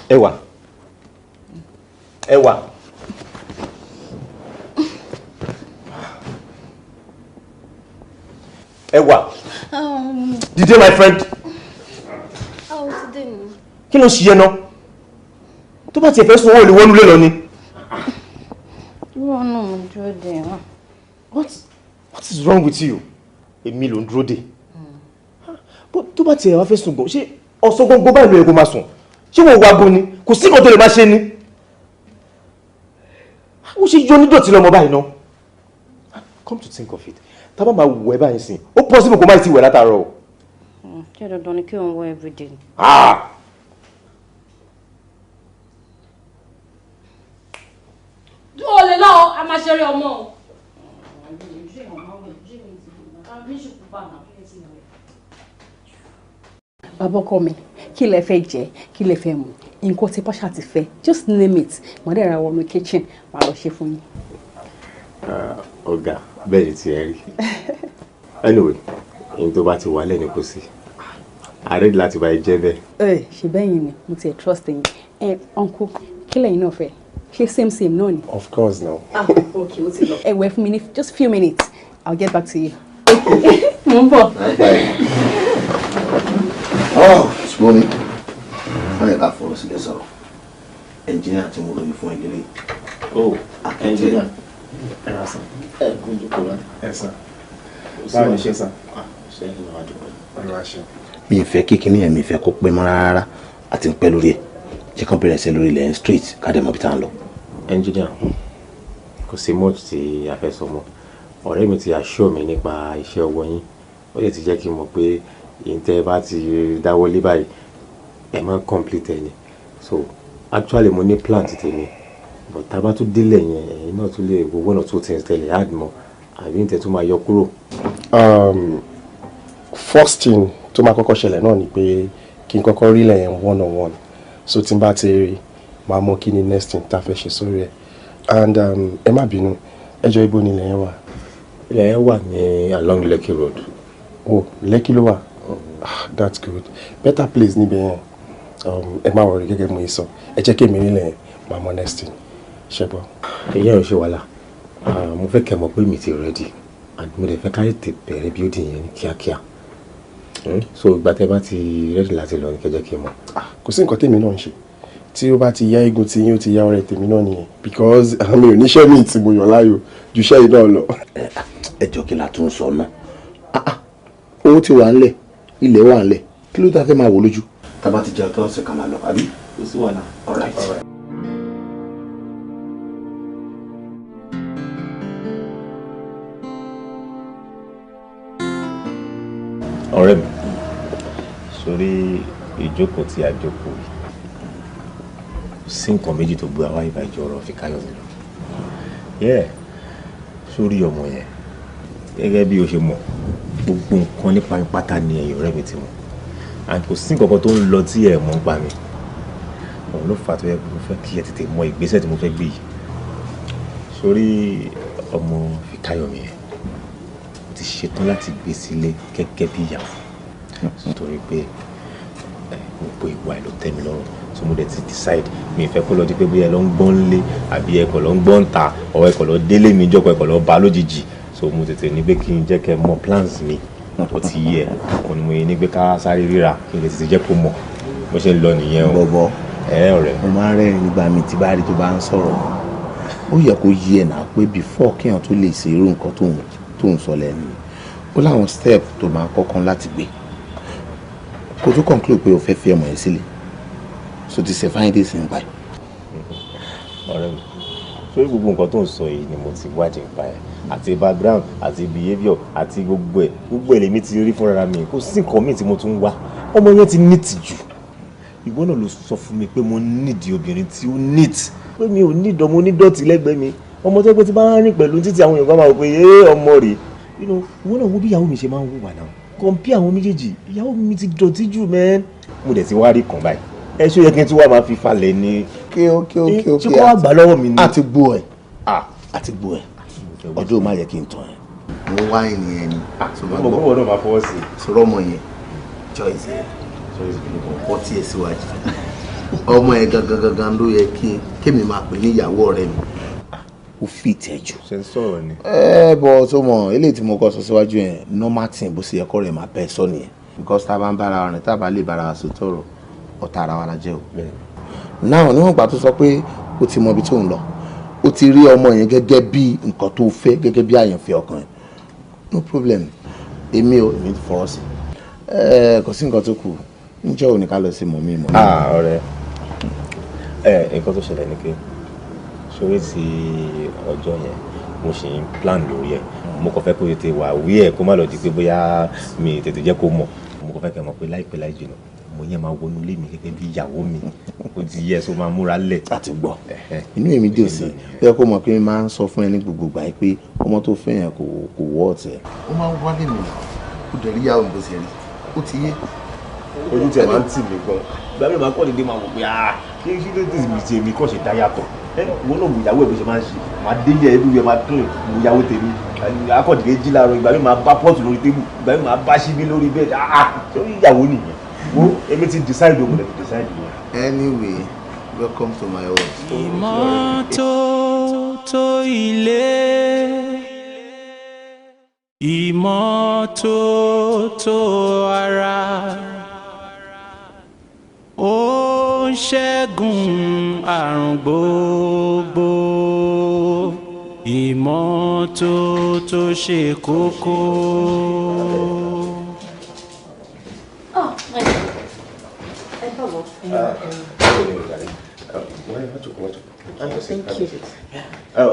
Ẹwà dìde my friend. kí ló ń ṣiyẹ náà tó bá tiẹ̀ fẹ́ sùn owó lè wọnú ilé lọ ni. wọ́n náà mo dúró dè wọ́n. What is wrong with you? Èmi ló ń dúró dè. tó bá tiẹ̀ wá fẹ́ sùn gan ṣé ọ̀sán gbogbo báyìí ló yẹ kó máa sùn ṣé wọ́n wá gan ni kò sí nǹkan tó lè máa ṣe ni. ó ṣe yọ nídọ̀tí lọ́mọ báyìí náà. Come to think of it tá a bá máa wọ ẹ báyìí sìn ó possible kó má ti wẹ̀ látàárọ̀ o. ṣé dandan ni kí òun wọ everyday. ó lè lọ a máa ṣeré ọmọ o. bàbá ọkọ mi kí lẹ fẹ́ jẹ kí lẹ fẹ́ mu nǹkan tí pàṣẹ àti fẹ́ just name it mọdẹ ra wọnú kitchen wà lọ ṣe fún yín. ọ̀gá bẹ́ẹ̀ ni tiẹ̀ rí anyway èyí tó bá ti wà lẹ́nu kò sí àárẹ̀ láti bá ẹ jẹ́ bẹ́ẹ̀. ṣe bẹ́ẹ̀ yìí ni mo ti trust yín uncle kí lẹ́yìn náà fẹ́ ṣe same náà ni. Of course now. Okay o ti lọ. ẹ wẹ fún mi ní just few minutes I'll get back to you. mo ń bọ̀. ṣùgbọ́n mi wọ́n yẹ ká fọ̀rọ̀ sílẹ̀ sọ̀rọ̀ ẹnjìnìá tí mo lóye fún ẹgbẹ́lẹ́. ẹnjìnìá ẹ rà sàn ẹ kún jùkọ́ rẹ. ẹ sàn báwo ni ṣe sàn. ṣe é lọ́wọ́ àjọpọ̀ ọ̀rọ̀ àṣẹ. mi ì fẹ́ kékeré yẹn mi ì fẹ́ kó pẹ́ mọ́ rárá àti ń pẹ́ lórí ẹ̀ jẹ́ kán bẹ̀rẹ̀ sí lórí ilẹ̀ street ká dẹ̀ mọ̀ bí tá à ń lọ. Engineer kò sí much tí a fẹ́ sọ mọ́ ọ̀rẹ́ mi ti assure mi nípa iṣẹ́ ọwọ́ yín ó lè ti jẹ́ kí n mọ̀ pé ìyẹn tẹ́ ẹ bá ti dáwọ́lé báyìí ẹ máa complete ẹ ni so actually mo ní plan ti tèmi but tá a bá tún délẹ̀ yẹn ẹ̀yin náà tún lè wo one or two things tẹ́lẹ̀ add mọ́ àbí ní tẹ́ tún máa yọ kúrò. First thing tó máa kọ́kọ́ ṣẹlẹ̀ náà ni pé kí n kọ́kọ́ rí lẹ́yìn one on one so tí n bá ti rí máa mọ kí ni next thing tá a fẹ́ ṣe sórí ẹ̀ and ẹ má bínú ẹjọ́ ibo ni ilẹ̀ yẹn wà. ilẹ̀ yẹn wà ní along Lekki road. Oh, Lekki ló wà. That's good. Better place níbẹ̀ yẹn. Ẹ má wọrí gẹ́gẹ́ mo yẹ sọ ẹ jẹ́ kí èmi rí lẹ́yìn máa mọ next thing ṣe gbọ́. èyí ò ṣe wàhálà mo fẹ́ kẹ́ mọ̀ pé mi ti ready and mo lè fẹ́ ká tètè bẹ̀rẹ̀ building yẹn ní kíákíá so ìgbà tẹ́ bá ti ready láti lọ ní kẹjẹ kí n mọ̀. kò sí nǹkan tèmi náà ń ṣe tí ó bá ti yá eégún tí yín ó ti yá ọ̀rẹ́ tèmi náà nìyẹn because àmì oníṣẹ́ mi tí mo yàn láàyò ju iṣẹ́ yìí náà lọ. ẹ jọ kí la tún sọ náà owó ti wà ńlẹ̀ ilẹ̀ wà ńlẹ̀ kí ló dá fẹ́ máa wò lójú. tá a bá ti jẹun tó ọ̀sẹ̀ kan máa lọ àbí. kò sí wàhálà. all right. ọ̀rẹ́ mi sórí ìjókòó tí a jókòó yìí sí nǹkan méjì tó gbé àwa ìbàjẹ́ ọ̀rọ̀ fi káyọ̀ mi lọ. sórí ọmọ yẹn gẹ́gẹ́ bí o ṣe mọ̀ gbogbo nǹkan nípa pátá ni ẹ̀yin ọ̀rẹ́ mi ti mọ̀ and kò sí nǹkan kan tó ń lọ tí ẹ̀ mọ̀ ń pa mi òun ló fà á tó yẹ kó mo fẹ́ kí ẹ tètè mọ ìgbésẹ̀ tí mo fẹ́ gbé yìí. Sórí ọmọ Fíkáyọ̀mí yẹn mo ti ṣetán láti gbé sílé gẹ́gẹ́ bí ìyàwó nítorí pé gbogbo ìwà ẹ̀ ló tẹ́ mi lọ́rùn, so mo dẹ̀ ti decide mi ì fẹ́ kó lọ di pé bóyá ẹ lọ ń gbọ́n lé àbí ẹ kọ̀ lọ ń gbọ́n ta ọ̀ ẹ kọ̀ lọ délé mi jọ́pọ̀ ẹ kọ̀ lọ bá lójijì, so mo tètè ní pé kí n jẹ́ kẹ́ mọ plans mi ó ti yẹ kò ní mo yẹ ní pé ká sáré ríra kí n lè tètè jẹ́ kó mọ̀ bó ṣe ń lọ nìyẹn o. bọ̀bọ̀ ọ̀rẹ́ mo máa ń rẹ́rìn nígbà mi tí bá rí tó bá ń sọ̀rọ̀ ó yẹ kó yí ẹ̀ náà pé before kéèyàn tó lè ṣe irú nǹkan tó ń sọ lẹ́nu ó láwọn step tó máa kọ́kọ́ láti gbé kó tó conclude pé o fẹ́ fi ọmọ yẹn sílẹ̀ so ti ṣe fáyín dé sí nípa ẹ̀. ọ̀rẹ́ mi sórí gbogbo nǹkan tó ń sọ yìí ni mo ti wádìí nípa ẹ̀ àti background àti behaviour àti gbogbo ẹ̀ lèmi ti rí fúnra mi kò sí nǹkan míì tí mo tún wá ọmọ yẹn ti neat jù ìwọ náà ló sọ fún mi pé mo nídìí obìnrin tí ó neat pé mi ò ní ìdánmọ́ onídọ̀tí lẹ́gbẹ̀ẹ́ mi ọmọ tó pé tí bá ń rìn pẹ̀lú títí àwọn èèyàn bá máa wò pé ọmọ rẹ̀ ìwọ náà wo bí ìyàwó mi ṣe máa ń wùwà náà kọ̀ǹpí àwọn méjèèjì ìyàwó mi ti dọ̀tí jù mẹ́ẹ́n mo dẹ̀ ti wá rí kàn báyìí ẹ ṣó yẹ kí n tún wá máa fi falẹ̀ ni. kí ṣé kó wá gbà lọ́wọ́ mi ni. àti gbó ẹ̀ àti gbó ẹ̀ ọdún má yẹ kí n tàn ẹ́ mo wá ènìyàn ni mo gbọ́ ọdún máa fọwọ́ sí i. sọ̀rọ̀ ọmọ yẹn choice ẹ̀ ọkọ tí ẹ síwájú ọmọ ẹ gangan ló yẹ kí kémi máa pè ní ìyàwó ọ̀rẹ́ mi ó fi tẹ̀ jù. ṣe ń sọ̀rọ̀ ni. bọ̀ tó mọ̀ eléyìí tí mo kọ́ sọ síwájú yẹn normal thing bó ṣe yẹ kọ́ rẹ̀ máa bẹ́ẹ̀ sọ nìyẹn because tá a bá ń bára wa rìn tá a bá lè bára wa sọ tọrọ ọ̀tá ara wa la jẹ́ o. náà níwọ̀n gbà tó sọ pé ó ti mọ ibi tó ń lọ ó ti rí ọmọ yẹn gẹ́gẹ́ bí nǹkan tó fẹ́ gẹ́gẹ́ bí àyànfẹ́ ọkàn yẹn no problem èmi fọwọ́ sí kò sí nǹkan tó kù níjọ́ òní ká lọ sí mọ̀ mí mọ̀. ọ̀rẹ́ nǹkan tó ṣẹlẹ̀ ni pé sórí ti ọjọ́ yẹn mo ṣe ń plan lórí ẹ̀ mo kàn fẹ́ kó tètè wà wí ẹ̀ kó má lọ di pé bóyá mi tètè jẹ́ kó mọ̀ mo kàn fẹ́ kẹ́ mọ̀ pé láìpẹ́ láì jìnnà mo yẹn máa wọnú ilé mi gẹ́gẹ́ bí ìyàwó mi ó ti yẹ so máa múra lẹ̀. àti gbọ́ inú èmi dùn sí bẹ́ẹ̀ kó mọ̀ pé mi máa ń sọ fún ẹ ní gbogbo ìgbà pé ọmọ tó fẹ́ yẹn kò wọ́ ọ̀tẹ̀. ó máa ń wálé mi kó dẹ̀ rí yàwó bó ṣe rí ó ti yé. ojú tí ẹ máa ń tì mí gan ìgbà mi máa kọ́ dédé máa wò pé kí ló dé mi ṣe mi kọ́ ṣe dá yàtọ̀ wọn náà mú ìyàwó ẹ̀ bó ṣe máa ń ṣe máa délé ẹ̀ lórí ẹ̀ máa tún mú ìyàwó tèmi akọ̀dìgẹ́ jí láàárọ̀ ìgbà mi máa bá pọ́ọ̀tù lórí tébù ìgbà mi máa bá ṣíbí lórí bẹ́ẹ̀ sórí ìyàwó nìyẹn wo èmi ti decide òun lè fi decide yẹn. Anyway, welcome to my house. Ìmọ́tótó ilé, ìmọ́tótó ara, ó ń ṣẹ́gun àrùn gbogbo. Ìmọ́tótó ṣe kókó. Thank you.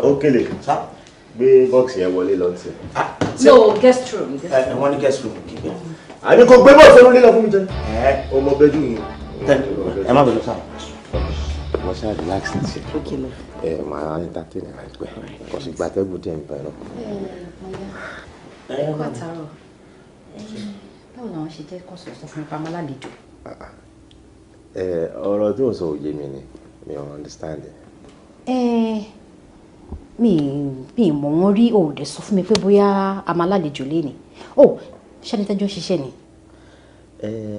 Okele, gbé bọ́ọ̀sì yẹn wọlé lọ sí. No, guest room. Wọ́n ní guest room kí bẹ́ẹ̀. Àní kò gbé bọ́ọ̀sì lórí lọ fún mi jẹ. Ọmọ bẹ́ẹ̀ dùn yìí. Ẹ má bẹ̀rẹ̀ sáà. Wọ́n ṣáà relax ní ti. Màá entertain ẹ̀ láìpẹ́. Kò sì gba tẹ́gùn díẹ̀ nípa ẹ̀rọ. Pàtàrọ̀. Báwo làwọn ṣe jẹ́ kó sọ̀tọ̀ fún ipa alálejò? Ọ̀rọ̀ tí ò ń sọ òye mi ni mi ò understand it. Mi mọ̀ wọ́n rí òòdẹ̀ sọ fún mi pé bóyá a máa lálejò lé ni. Ṣẹ́ni tẹ́jọ́ ṣiṣẹ́ ni.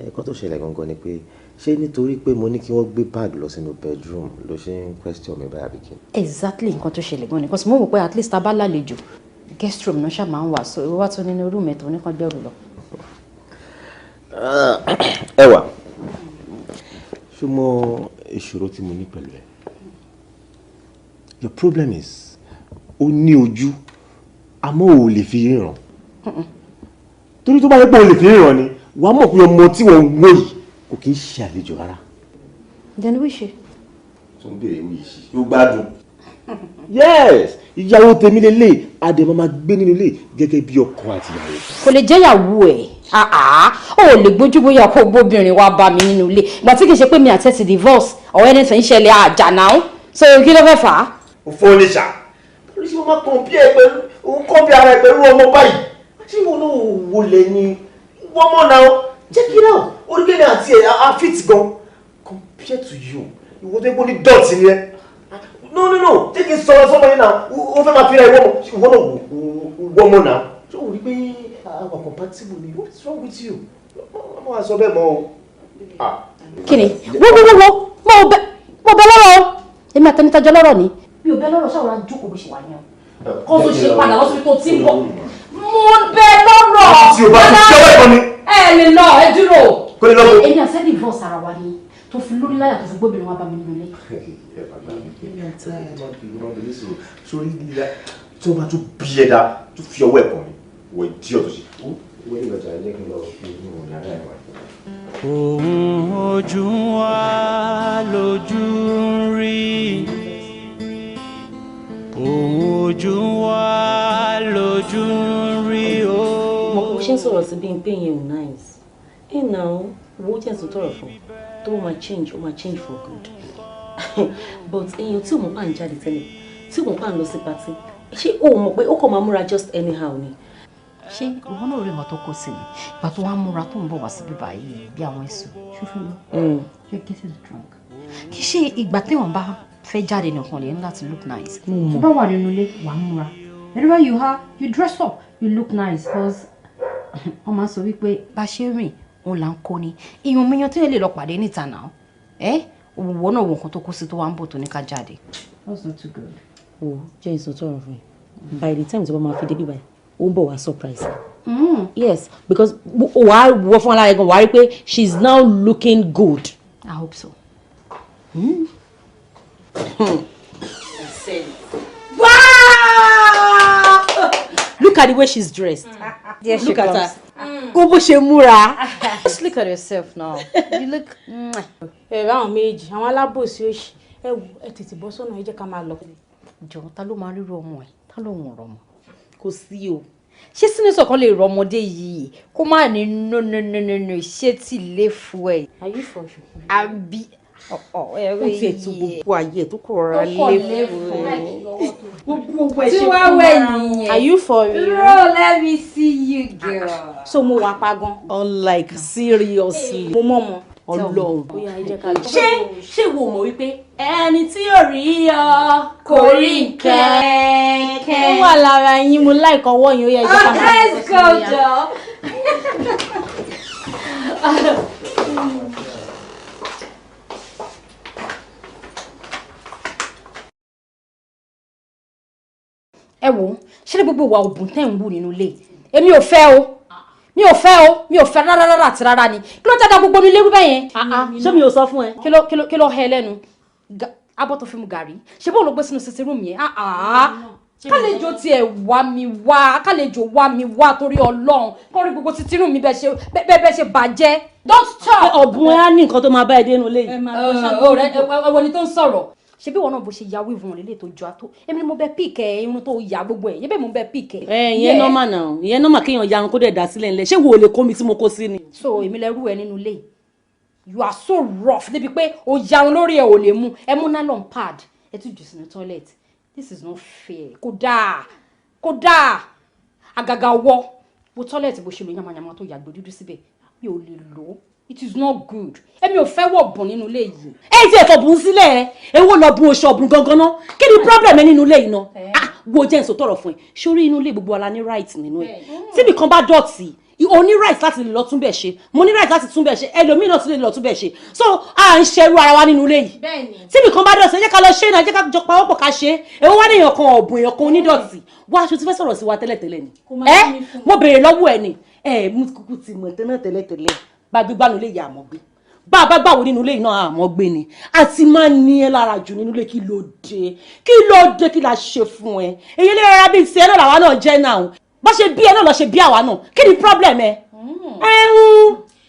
Ẹ̀kọ́ tó ṣẹlẹ̀ gangan ni pé ṣé nítorí pé mo ní kí wọ́n gbé bag lọ sínú bedroom ló ṣe ń question mi báyà bí kí. Exactly nǹkan tó ṣẹlẹ̀ gan ni because mo wò pé at least a bá lálejò guest room náà ṣáà máa ń wà so ìwọ wá tún nínú room ẹ̀ tó ní kan gbẹ́rù lọ. Ẹwà ṣé mo ìṣòro tí mo ní pẹ̀lú ẹ your problem is ó ní ojú àmọ́ ò lè fi ríran torí tó bá yẹ pé ò lè fi ríran ni wàá mọ̀ pé ọmọ tí wọ́n ń wò yìí kò kì í ṣe àlejò rárá. then we ṣe. tó ń béèrè wí yìí ó gbádùn. Yes ìyàwó tèmi lélẹ̀ adé máa gbé nínú ilé gẹ́gẹ́ bí ọkọ àti ìyàwó. Kò lè jẹ́ ìyàwó ẹ̀ ó lè gbójú bóyá kó gbóbìnrin wá bá mi nínú ilé ìgbà tí kì í ṣe pé mi àti ẹ ti divorce ọ̀rẹ́ ẹni tẹ̀ ń ṣẹlẹ̀ àjà náà so kí ló fẹ́ fà á. ó fọ́ ní ṣá polisi wọn máa kàn bí ẹ pẹ̀lú òun kàn bí ara ẹ pẹ̀lú ọmọ báyìí àti ìwọ náà wò lẹ ní wọ́n mọ̀ náà check it out orílẹ̀-èdè àti ẹ̀ are fit gan compared to you ìwọ tó gbóni dọ̀tí ni ẹ. No jẹ́ kí n sọ̀rọ̀ sọ́mọ yẹn náà ó fẹ́ máa fi ra ìwọ náà wọ́ mọ́ náà. ṣé o rí pé àwọn compatible ni what's wrong with you? ọmọ wa sọ bẹ́ẹ̀ mọ́ o. kí ni wo mo bẹ lọ́rọ̀ o èmi àtẹnitajọ lọ́rọ̀ ni mi ò bẹ lọ́rọ̀ ṣáà wọ́n á jókòó bó ṣe wà yẹn o kó tó ṣe padà lọ́sibí tó ti ń bọ̀ mo bẹ lọ́rọ̀ tí o bá ti ṣe ọwọ́ ìkànnì. ẹ lè lọ ẹ dúró kó lè lọ́wọ́. èmi àṣẹ divorce ara wa ni tó fi lórí láyà tó fi gbóbìnrin wa bá mi nínú ilé. sórí lílá tí wọ́n bá tún bí ẹ̀dá tó fi ọwọ́ ẹ̀kọ́ mi wọ ìdí ọ̀tọ̀ sí. wọ́n ní ìgbàjà ẹ̀jẹ̀ kí n lọ fi inú yàrá ẹ̀ wá. Ohun ojú wa lójú ń rí. Ohun ojú wa lójú ń rí o. Mo ṣe ń sọ̀rọ̀ sí bí n pé yẹn ò nice. Ẹ náà wo jẹ́ ẹ̀sùn tọrọ fún tó máa change for good. But èèyàn tí ò mọ̀ pà ń jáde tẹ́lẹ̀ tí ò mọ̀ pà ń lọ sí party ṣé o mọ̀ pé ó kàn máa múra just anyhow ni. ṣé ìwọ náà rí nǹkan tó kó sí ni ìgbà tó wá múra tó ń bọ̀ wá síbí báyìí bí àwọn èso ṣúfún mi you're getting drunk kì í ṣe ìgbà téèyàn bá fẹ́ jáde nìkan lè ní láti look nice tó bá wà nínú ilé wà á múra wherever you are you dress up you look nice because wọ́n máa ń sọ wípé bá ṣe rìn òun là ń kó ni ìyọ̀n mìíràn tó yẹ lè lọ pàdé níta náà òwò náà wo nǹkan tó kó sí tó wá ń bọ̀ tó ní ká jáde. That's not too good. o jẹ́ ìsọ̀tọ̀rọ̀ fún ẹ by the time tí wọ́n máa fi débí báyìí ó ń bọ̀ wá surprise. Yes, because wàá wọ fún aláya gan wàá rí pé she is now looking good. I hope so. Wow! Look at the way she's dressed. There she Look at comes. her. Ó bó ṣe múra. Just look at yourself now. You look. Àwọn méjì àwọn alábòsí òṣì ẹ tètè bọ́ sọ́nà ẹ jẹ́ ká máa lọ. Jọ̀ọ́ ta ló máa rírọ ọmọ ẹ̀ ta ló ń rọmọ. Kò sí o. Ṣé sínúsọ̀ kan lè rọ ọmọdé yìí kó má ní no ṣé tí lè fún ẹ. Are you for sure? Àbí ó tiẹ̀ tún gbogbo ayé ẹ̀ tó kọ̀ rọra lé fún ẹ. Gbogbo ẹ̀ ṣe tí wàá wẹ̀ nìyẹn. Are you for real? Bro, let me see you girl. So mo wà pa gan. Unlike seriously. Mo mọ̀ mọ́. Ọlọ́run. Ṣé wo mọ̀ wípé ẹni tí ò rí ọ kò rí kẹ́kẹ́. Ó wà lára yín mo láìkọ́ ọwọ́ yín ó yẹ ẹjọ́ ká máa lọ. Let's go jọ. Ẹ wo ṣé gbogbo wa òbùn tẹ́ ń wù nínú ilé èmi ò fẹ́ o mi ò fẹ́ rárá àti rárá ni kí ló tẹ́ta gbogbo nílé rúbẹ̀ yẹn. Ṣé mi ò sọ fún ẹ. kí ló hẹ lẹ́nu abọ́ tó fi mu gàrí ṣé bóun ló gbé sínú sisi rúùmù yẹn kálejò tiẹ̀ wá mi wá torí Ọlọ́run kọ́rí gbogbo títí rúùmù mi bẹ́ẹ̀ ṣe bàjẹ́ don't talk. ọ̀bùn ẹ á ní nǹkan tó máa bá ẹ dénú lé yìí. ẹ̀wọ̀n ni tó ń sọ̀rọ̀ ṣe bí wọn náà bó ṣe ya wíìvù wọn lélẹ̀ tó jọ àtó èmi ni mo bẹ píìkẹ irun tó ya gbogbo ẹ yẹbẹ mo bẹ píìkẹ. ìyẹn nọ́mà náà ìyẹn nọ́mà kéèyàn yarun kó dẹ̀ dá sílẹ̀ ńlẹ̀ ṣé wo ò lè kó mi tí mo kó sí ni. so èmi lẹ rú ẹ nínú ilé you are so rough débi pé o yarun lórí ẹ ò lè mú ẹ mú nylon pad ẹ tún jù sínú toilet this is not fair kódà àgàgà wo toilet bó ṣe lè yamayama tó yàgbé dúdú síbẹ̀ mi ò lè lò ó. It is not good. Èmi ò fẹ́ wọ̀ bùn nínú ilé yìí. Ẹ ti ẹ̀fọ̀ bùn sílẹ̀ èwo lọ bùn oṣù ọ̀bùn gangan náà kí ni problem ẹ nínú ilé yìí náà. Wo jẹ́ èso tọrọ fún ẹ sórí inú ilé gbogbo ala ní right nínú ẹ tíbi kan bá dọ̀tí o ní right láti lè lọ tún bẹ̀ ṣe mo ní right láti tún bẹ̀ ṣe ẹlòmíì náà tún lè lọ tún bẹ̀ ṣe so à ń ṣerú ara wa nínú ilé yìí tíbi kan bá dọ̀tí ẹ jẹ́ ká lọ ṣe é náà ẹ jẹ́ ká jọ pawọ́pọ̀ ká ṣe é èwo wá ní èèyàn kan ọ̀bùn èèyàn kan onídọ̀tí wá aṣọ tí fẹ́ sọ̀rọ̀ sí wa tẹ́lẹ̀tẹ́lẹ̀ ni mo béèrè lọ́wọ́ ẹ ni mú kúkú ti mọ̀ tẹ́lẹ̀tẹ́lẹ̀ bá gbígbánu lè yà àmọ́ gbé bá a bá gbàwó nínú ilé iná àmọ́ gbé ni a ti máa ní ẹ lára jù nínú ilé kí ló dé kí la ṣe fún ẹ èyí lè rárá bíi ti ẹ náà làwa náà jẹ́ náà bá ṣe bí ẹ náà lọ ṣe bí àwa náà kí ni problem ẹ.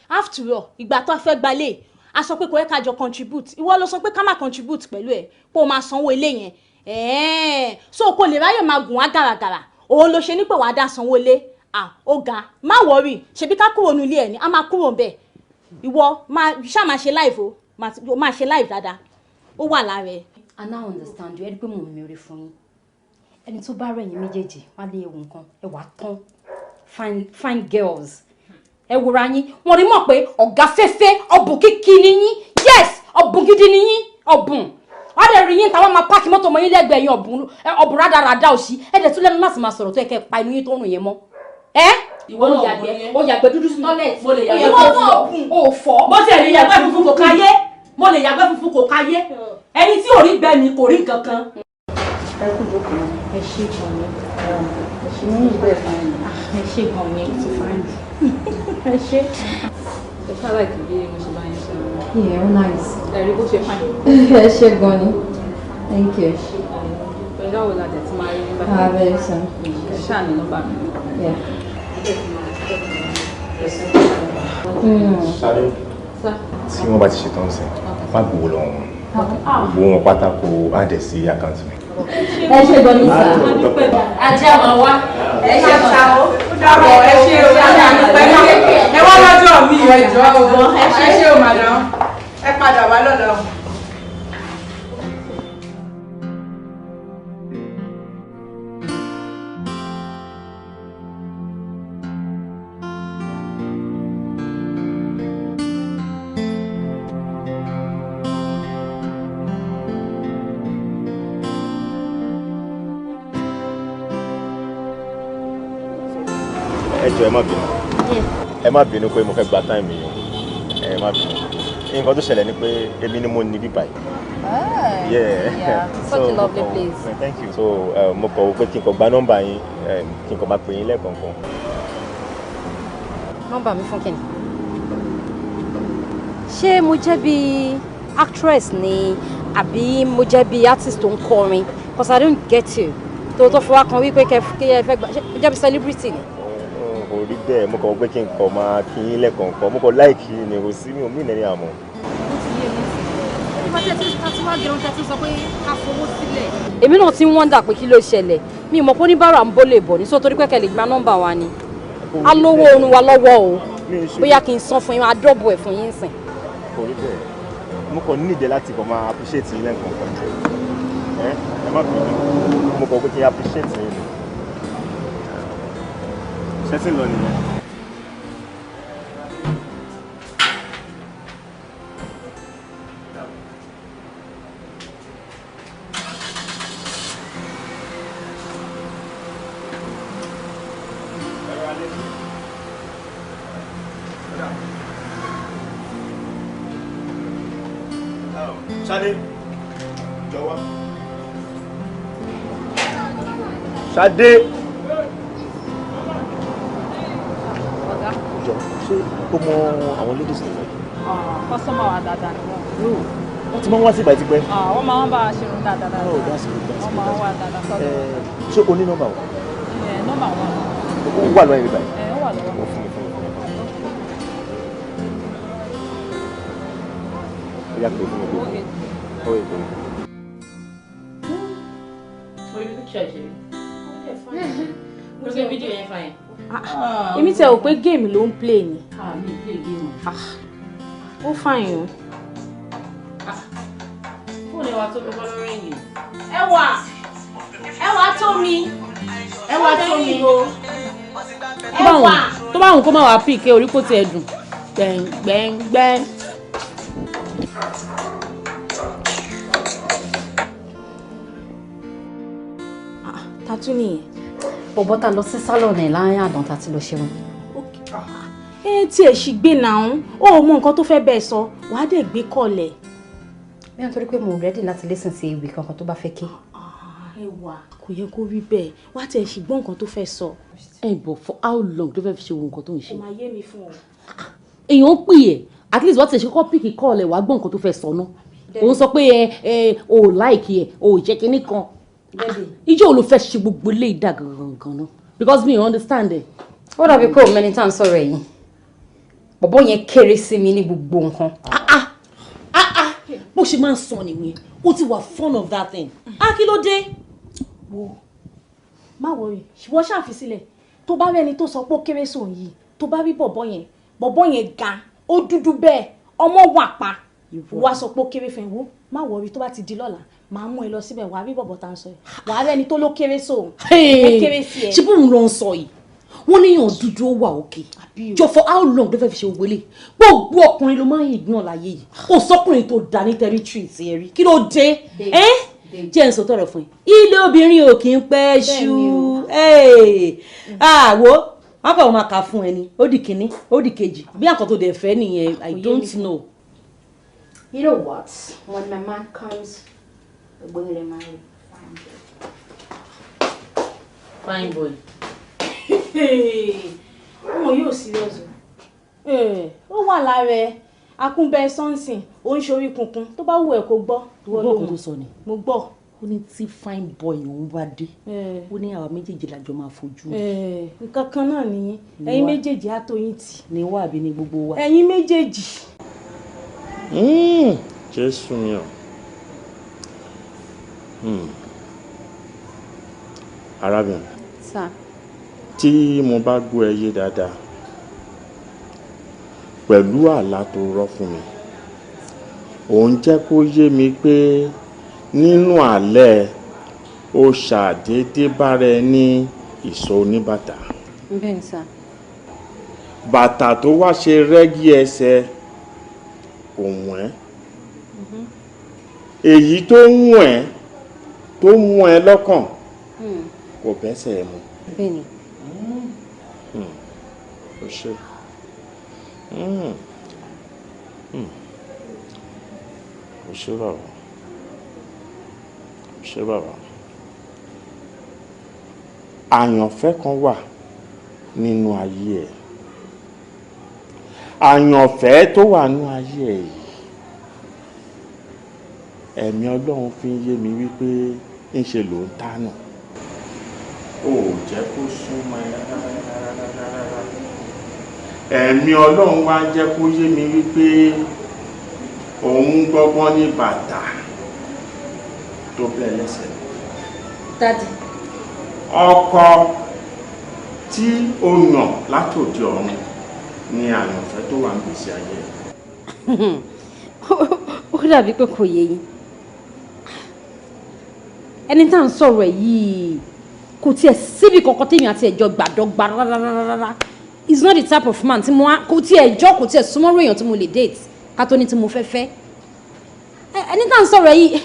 After all ìgbà tó a fẹ́ gbalẹ̀ a sọ pé kò yẹ ká jọ contribute ìwọ ló sọ pé ká má contribute pẹ̀lú ẹ pé o máa sanwó ilé yẹn so kò lè ráyè máa gùn wá gàràgàrà òun ló ṣe ní pé wàá dá sanwó ilé ó ga má wọrí ṣebí ká kúrò nílé ẹ ní a máa kúrò bẹ́ẹ̀ ìwọ ṣáà máa ṣe live o máa ṣe live dáadáa ó wà lára ẹ. I now understand you ẹni pé mo mèrè fún yín ẹni tó bá rẹ̀yìn méjèèjì wá lé ewu nǹkan ẹ wà tán fine girls ẹ wòra yín wọn rí mọ̀ pé ọ̀gá fẹ́fẹ́ ọ̀bùn kíkì ni yín yes ọ̀bùn gidi ni yín ọ̀bùn wọ́n lè rí yín táwọn máa páàkì mọ́tò mọ́ yín lẹ́gbẹ̀ẹ́ yín ọ̀bùn rádaràdà òsì ẹ̀dẹ̀ tún lẹ́nu láti máa sọ̀rọ̀ tó yẹ kẹ́ pa inú yín tó rùn yẹn mọ́ ìwọ ó yàgbẹ́ dúdú sí tọ́lẹ̀tì mo lè yàgbẹ́ funfun ò fọ́ mo sì lè yàgbẹ́ funfun kò káyé mo lè yàgbẹ́ funfun kò káyé ẹni tí ò rí gbẹ mi kò rí nǹkan kan. ẹ kú jókòó ẹ ṣe gan ni ẹ ṣe mú ìgbẹ́ fáìn ẹ ṣe gan ni ti fáìn ẹ ṣe. ẹ ṣáà kì í bí mo ṣe bá yẹn ṣe rẹ. yeah oh nice. ẹ rí bó ṣe fáìn. ẹ ṣe gan ni thank you. pẹ̀lú àwọn ìlàjẹ̀ tí máa rí nígbà tí abẹ́rẹ́ sàn. ẹ ṣáà ní nọ́mbà mi. Ṣadé tí wọ́n bá ti ṣetán sí má gbowó lọ́wọ́ wọn gbogbo wọn pátákó àdẹ̀ sí àkáǹtì mi. ẹ ṣe gan ni sà. ajá máa wá. ẹ ṣe ta o dábọ̀ ẹ ṣe o ẹ wá lọ́jọ́ mi ẹ jọ o ẹ ṣe o madam ẹ padà wá lọ́dọ̀. Ẹ má bínú pé mo fẹ́ gba táìmì yìí ẹ má bínú nǹkan tó ṣẹlẹ̀ ni pé èmi ni mo ní bíbá yìí. Yeah, such a lovely place. Thank you. So mo kọ̀ pé kí n kọ̀ gba nọ́mbà yín kí n kọ̀ máa pè yín lẹ́ẹ̀kọ̀ọ̀kan. Nọ́mbà mi fún kíni? Ṣé mo jẹ́ bí actress ni àbí mo jẹ́ bí artist tó ń kọrin? Because I don't get you. Tó fi wá kan wípé kí ẹ fẹ́ gbà ṣé mo jẹ́ bí celebrity ni? Kò rí bẹ́ẹ̀ mo kọ̀ pé kí n kọ̀ máa kí yín lẹ́ẹ̀kọ̀ọ̀kan mo kọ̀ láìkí ni kò sí mi ò mí ìnẹ́ni àmọ́. Èmi náà ti ń wọ́ndà pé kí ló ṣẹlẹ̀ mi mọ̀ pé oníbàárà ń bó lè bọ̀ ní sọ torí pé kẹ́ lè gba nọ́mbà wa ni a lówó oorun wa lọ́wọ́ o bóyá kí n san fún yín máa dọ́bù ẹ̀ fún yín sìn. Kò rí bẹ́ẹ̀ mo kọ̀ nídìí láti kọ̀ máa appreciate yín lẹ́ẹ̀kọ̀ọ̀kan ẹ má bínú mo kọ̀ pé kí n appreciate yín ni ṣé tí ń lọ nìyẹn. Ṣadé jọ̀wọ́. Ṣadé. Jọ ṣé o mọ àwọn ladies nìyẹn? Kọ́sọ́mà wa dáadáa ni wọ́n. Wọ́n ti máa ń wá sí ìgbà tipẹ́. Wọ́n máa ń bá a ṣerun dáadáa. Oh, that's good, that's Wọ́n good. máa ń wá dáadáa sọ́dọ̀. Ṣé o ní nọ́mbà wọn? Nọ́mbà wọn. Ó wà lọ́wọ́ ẹ̀rí báyìí. Ó wà lọ́wọ́. Wọ́n fún mi. Ó yà pé fún mi. Ó yẹ pé. Orí picture ìṣeré. Mo ṣe fídíò yẹn fine. Èmi tẹ̀ ò pé géèmù ló ń play ni. Mi ì play game. Ó fine o. Fóònù ẹwà tó mi kọ́ lórí ẹ̀yìn. Ẹwà tó mi. Ẹwà tó mi o. Tó bá wùn kó má wàá pìkẹ́ orí kò tiẹ̀ dùn. Gbẹ̀ngbẹ̀ngbẹ̀. Tatu nìyẹn. Bọ̀bọ́ ta lọ sí sálọ̀nù ẹ̀ láàrin àdán ta ti lọ ṣerun. Tí ẹ ṣì gbé náà ó mọ nǹkan tó fẹ́ bẹ́ẹ̀ sọ wàá dẹ̀ gbé kọ̀lẹ̀. Bí wọ́n torí pé mo rẹ́dì láti listen sí ìwé kankan tó bá fẹ́ ké. Ẹwà kò yẹ kó rí bẹ́ẹ̀ wá tẹ̀ ṣì gbọ́ nǹkan tó fẹ́ sọ. But for how long ló fẹ́ fi ṣe wo nǹkan tó ń ṣe? Ó máa yé mi fún ọ. Èèyàn ń pè ẹ́ at least wọ́n ti ṣe kọ́ píkì kọ́ọ̀lẹ̀ wàá gbọ́ nǹkan tó fẹ́ sọ náà. Òun sọ pé o ò láìkì ẹ̀ o ò jẹ́ kinní kan. Ijó ló fẹ́ ṣe gbogbo ilé ìdá gangan náà because me understand ẹ̀. Ó dàbí pé òun mẹ́ni tá à ń sọ̀rọ̀ ẹ̀yìn. Bọ̀bọ́ yẹn kéré sí mi ní gbogbo nǹkan. Bó ṣe máa ń sọ nìyẹn ó ti wà fun of that thing. Kí ló dé? Wo má wọrí wọ́n ṣàfi sílẹ̀ tó bá rí ẹni tó sọ pé ó kéré sóun yìí tó bá rí bọ̀bọ́ yẹn ga ó dúdú bẹ́ẹ̀ ọmọ wà pa wá sọ pé ó kéré fẹ́ wo má wọrí tó bá ti di lọ́la màá mú ẹ lọ síbẹ̀ wàá rí bọ̀bọ̀ tá à ń sọ yìí wàá rí ẹni tó ló kéré sóun ó kéré sí ẹ. Ṣé bóun ló ń sọ yìí wọ́n níyàn dúdú ó wà òkè jọ for how long ló fẹ́ fi ṣe ògbélé gbogbo ọkùnrin ló máa ń ignore láyé yìí kò sọkùnrin tó dá ní territory ti ẹ rí kí ló dé jẹ́ ń sọ tọrọ fún yín ilé obìnrin ò kì í pẹ́ ṣú àwo wọn kàn máa kà fún ẹni ó di kìíní ó di kejì bí àkọ́ tó dẹ̀ fẹ́ nìyẹn I don't know. You know what? When my man comes, we're going to marry. Fine boy. Ọmọ yóò serious o. Ó wà lára ẹ akúnbẹ sọ́nsìn ó ń ṣorí kunkun tó bá wù ẹ́ kó gbọ́. Gbọ́ kó tó sọ ni. Mo gbọ́. Ó ní tí fine boy òun bá dé ó ní àwa méjèèjì lájọ máa fojú. Nǹkan kan náà nìyẹn ẹ̀yin méjèèjì á tó yín tì. Ní wà àbí ní gbogbo wa. Ẹ̀yin méjèèjì. Jésù mi o. Arábìnrin. Sir. Tí mo bá gbọ́ ẹ yé dáadáa pẹ̀lú àlá tó rọ́ fún mi òun jẹ́ kó yé mi pé nínú àlẹ́ ó ṣàdédé bára ẹ ní ìsọ̀ oníbàtà. Bẹ́ẹ̀ni sir. Bàtà tó wá ṣe rẹ́gí ẹsẹ̀ kò wọ́n ẹ́ èyí tó ń wọ́n ẹ́ tó mú ẹ lọ́kàn kò bẹ́sẹ̀ ẹ mu. Bẹ́ẹ̀ni. Ó ṣe. Ó ṣe bàbá. Ó ṣe bàbá. Àyànfẹ́ kan wà nínú ayé ẹ̀. Àyànfẹ́ tó wà nínú ayé ẹ̀ yìí. Ẹ̀mí Ọlọ́run fi ń yé mi wípé ń ṣe ló ń tánà. Ó jẹ́ kó súnmọ́ ẹ rárá. Ẹ̀mí Ọlọ́run wá jẹ́ kó yé mi wípé òun gbọ́gbọ́n ní bàtà tó bẹ́ lẹ́sẹ̀. Daddy. Ọkọ tí ó yàn látòdì ọ̀run ni àyànfẹ́ tó wà ń gbèsè ayé. Ó dàbí pé kò yé yín. Ẹni tá à ń sọ̀rọ̀ ẹ̀ yìí kò tiẹ̀ síbi kankan téèyàn àti ẹ̀jọ̀ gbàdọ́gba rárá. He's not the type of man tí mo á kò tiẹ̀ jọ́ kò tiẹ̀ súnmọ́rú èèyàn tí mo lè date ká tó ní tí mo fẹ́ fẹ́. Ẹni tá à ń sọ̀rọ̀ ẹ̀ yìí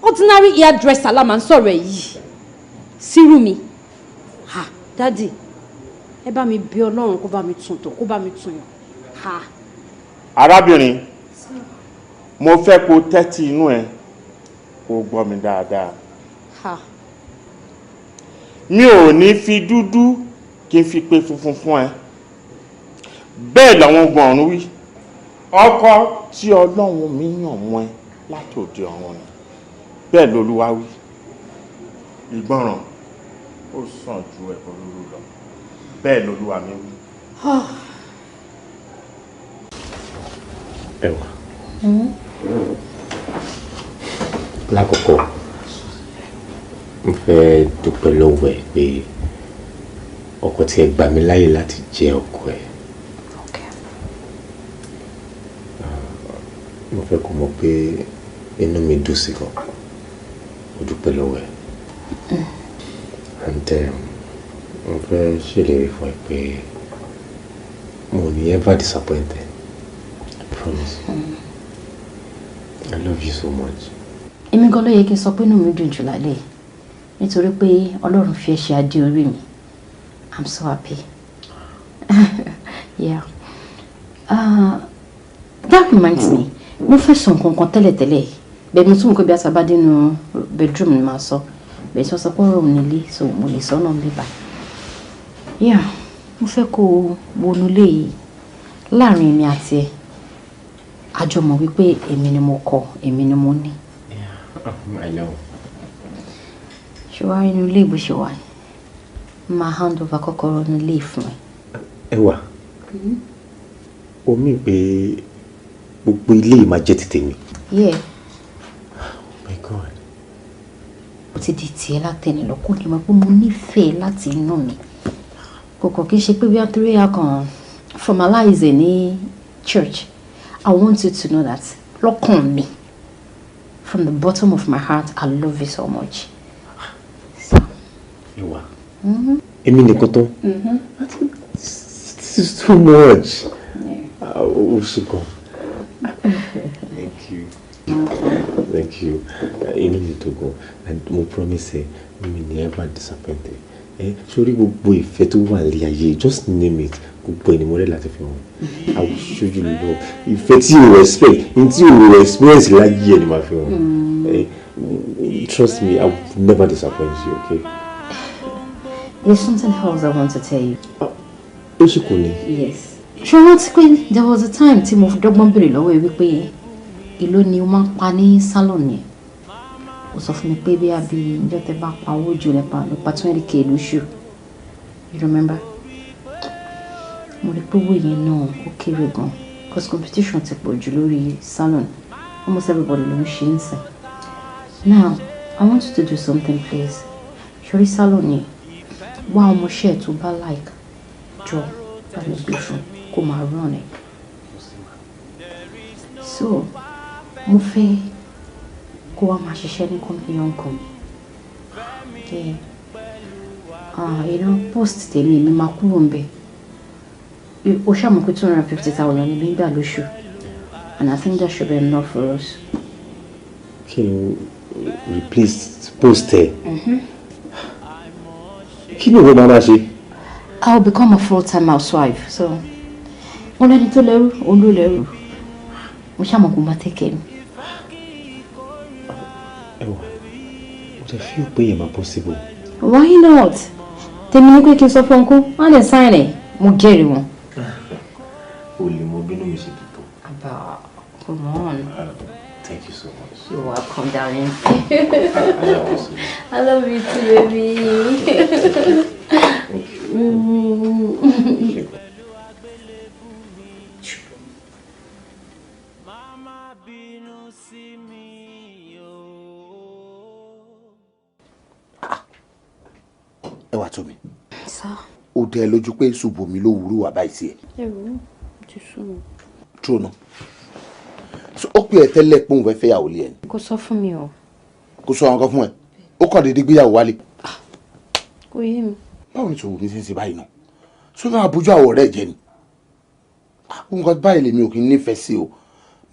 ordinary hairdresser la máa ń sọ̀rọ̀ ẹ̀ yìí sírù mi. Daddy ẹ bá mi bí Ọlọ́run kó bá mi tún tò kó bá mi tún yàn. Arábìnrin mo fẹ́ kó tẹ́tí inú ẹ kó gbọ́ mi dáadáa. Mi ò ní fi dúdú kí n fi pe funfun fún ẹ. Bẹ́ẹ̀ làwọn ogun ọ̀run wí. Ọkọ tí Ọlọ́run mi yàn mọ́ ẹ látòdì ọ̀run ni. Bẹ́ẹ̀ l'Olúwa wí. Ìgbọràn ó sàn ju ẹbọ rúrú lọ. Bẹ́ẹ̀ l'Olúwa mi wí. Ẹwà. Lákòókò mo fẹ́ dúpẹ́ lọ́wọ́ ẹ pé ọkọ tí ẹ gbà mí láyè láti jẹ́ ọkọ ẹ. Mo fẹ́ kó mọ̀ pé inú mi dùn sí gan. Mo dúpẹ́ lọ́wọ́ ẹ. And mo fẹ́ ṣèlérí fún ẹ pé mo ní ever disappointed. I promise. I love you so much. Èmi gan ló yẹ kí n sọ pé inú mi dùn jù lálẹ́ nítorí pé Ọlọ́run fi ẹ́ ṣe adé orí mi. I'm so happy. Yeah. That reminds me. Mo fẹ́ sọ nǹkan kan tẹ́lẹ̀tẹ́lẹ̀ bẹ́ẹ̀ mo tún mọ̀ pé bí a sábà dé nínú bedroom ni màá sọ bẹ́ẹ̀ sọ pé ọ̀rọ̀ nílé so mo lè sọ náà bíbá. Yeah. Mo fẹ́ kó wọnú lé yìí láàrin èmi àti ẹ. A jọ mọ̀ wípé èmi ni mo kọ èmi ni mo ní. I know. Ṣé wàá inú ilé ìbò ṣe wà ní? Máa hand over kọ́kọ́rọ́ ní ilé fún ẹ. Ẹwà. Omi pé gbogbo ilé yìí máa jẹ́ ti tèmi. Yeah. Oh my God. Ó ti di tiẹ̀ látẹni lọ kó ní mọ̀ pé mo nífẹ̀ẹ́ láti inú mi. Kòkò kìí ṣe pé bí a torí a kàn formalize ní church. I want you to know that lọ́kàn mi, from the bottom of my heart, I love you so much. So. Ẹwà. èmi nìkan tán. This is too much. Oh, Shiko. Thank you. Thank you. Inú mi tó gan. And mo promise ẹ, mi never disappoint ẹ. Sórí gbogbo ìfẹ́ tó wà ní ayé, just name it. Gbogbo ẹni mo rẹ̀ láti fi hàn. I will show you love. Ìfẹ́ tí o respect, ní tí o experience láyé ẹni máa fi hàn. Trust me, I will never disappoint you, okay? There's something else I want to tell you. Yes. Ṣé there was a time tí mo dọ́gbọ́n béèrè lọ́wọ́ ẹ wípé èló ni o máa ń pa ní salon yẹn. Ó sọ fún mi pé bí àbí ìjọ tẹ bá pa owó jù nípa 20k lóṣù. You remember? Mo rí pé owó yẹn náà ó kéré gan because competition ti pọ̀ jù lórí salon. Almost everybody ló ń ṣe ń sìn. Now, I want you to do something, please. Ṣorí salon yẹn, wá ọmọọṣẹ́ tó bá like jọ láti gbé fún kó máa run ẹ̀. So, mo fẹ́ kó wá máa ṣiṣẹ́ ní company ọ̀kan. Post tèmi mi máa kúrò ń bẹ̀. Ó ṣàmù pé 250,000 ní gbígbà lóṣù. And I think that should be enough for us. Can you replace post ẹ? Kí ni ìwọ máa máa ṣe? I'll become a full-time housewife, so wọ́n lẹ́ni tó lẹ́rù, òun ló lẹ́rù. Mo ṣàmọ̀ kó máa take care. Ẹwà, mo ti feel pé yẹn máa possible. Why not? Tèmi ní pé kí n sọ fún ọkọ, wọ́n lè sign ẹ̀, mo jẹ́rìí wọn. O lè mọ bínú mi ṣe tó. Abba, come on. Thank you so much. You're welcome, darling. I love you too, baby. Ẹwà tó mi. Sir. Ó dẹ lójú pé Ṣùbọ́mi ló wúrú wà báyìí sí ẹ. Ẹ̀rù ti sún mi. True no. So ó pè ẹ́ tẹ́lẹ̀ pé òun fẹ́ fẹ́yàwó lé ẹ ni. Kò sọ fún mi o. Kò sọ àwọn kan fún ẹ. Ó kàn déédéé gbéyàwó wálé. Kò yé mi. Báwo ni Ṣùbọ́mi ṣe ń ṣe báyìí náà? Ṣé ó fẹ́ máa bójú àwọ̀ rẹ̀ jẹ ni? Nǹkan báyìí lèmi ò kì í nífẹ̀ẹ́ sí o.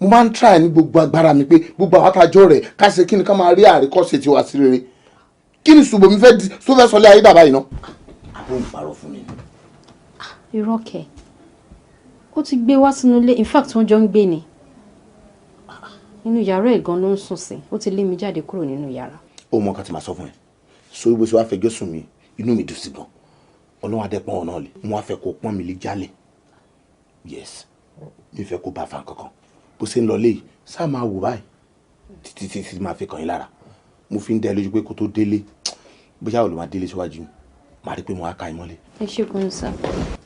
Mo máa ń try ní gbogbo agbára mi pé gbogbo àwọn àtàjọ rẹ̀ ká ṣe kí ni ká máa rí àríkọ́ṣe tiwa sí rere. Kí ni Ṣùbọ́mi fẹ́ sọlé ayé dà báyìí náà? Àbó ń parọ́ fún mi. Irọ́ kẹ̀. Ó ti gbé wá sínú ilé, in fact wọ́n jọ ń gbé ni. Inú yàrá ẹ̀ gan ló ń sùn sí. Ó ti lé mi jáde kúrò nínú yàrá. Ó mọ nǹkan tí màá sọ fún ẹ. Sórí bó ṣe wá fẹjọ́ sùn mi, inú mi dùn sí gan. Ọlọ́run adẹ́pọ̀n ọ̀nà lè. Mo wá fẹ́ kó pọ́n mi lé jálẹ̀. Yes. Mi fẹ́ kó bá fa nǹkan kan. Bó ṣe ń lọ léyìí, sáà máa wò báyìí. Títí máa fi kàn yín lára. Mo fi ń dẹ lójú pé kó tó délé. Bóyá ò lè máa délé síwájú mi. Màá rí pé mo wá ka ìmọ́lẹ̀. Ẹ ṣe kún sá.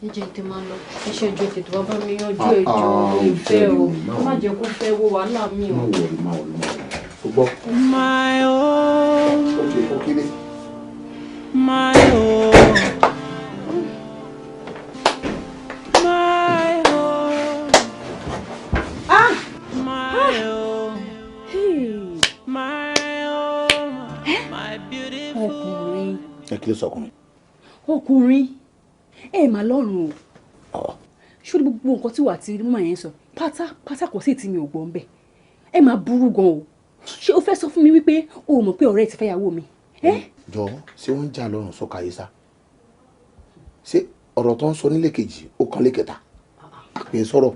Ẹ jẹ́ tẹ máa lọ. Ẹ ṣe ojú ètò tó bá mi yanjú ẹjọ́ ìfẹ́ o. Má jẹ́ kó fẹ́ wo wàhálà mi o. My own. My own. My own. My own. My own. My beautiful. Ọkùnrin. Ẹ kí ló sọ ọkùnrin? Ọkùnrin ẹ mà lọ́rùn o ṣó ní gbogbo nǹkan tí wà á ti rí mọ́ yẹn sọ pátápátá kò sí tí mi ò gbọ́ ń bẹ̀ ẹ máa burú gan o ṣé o fẹ́ sọ fún mi wípé o mọ̀ pé ọ̀rẹ́ ti fẹ́ yàwó mi. Jọ ṣé wọ́n ń jà lọ́rùn sọ́ka yìí sá ṣé ọ̀rọ̀ tó ń sọ nílé kejì ó kan lé kẹta àpè sọ̀rọ̀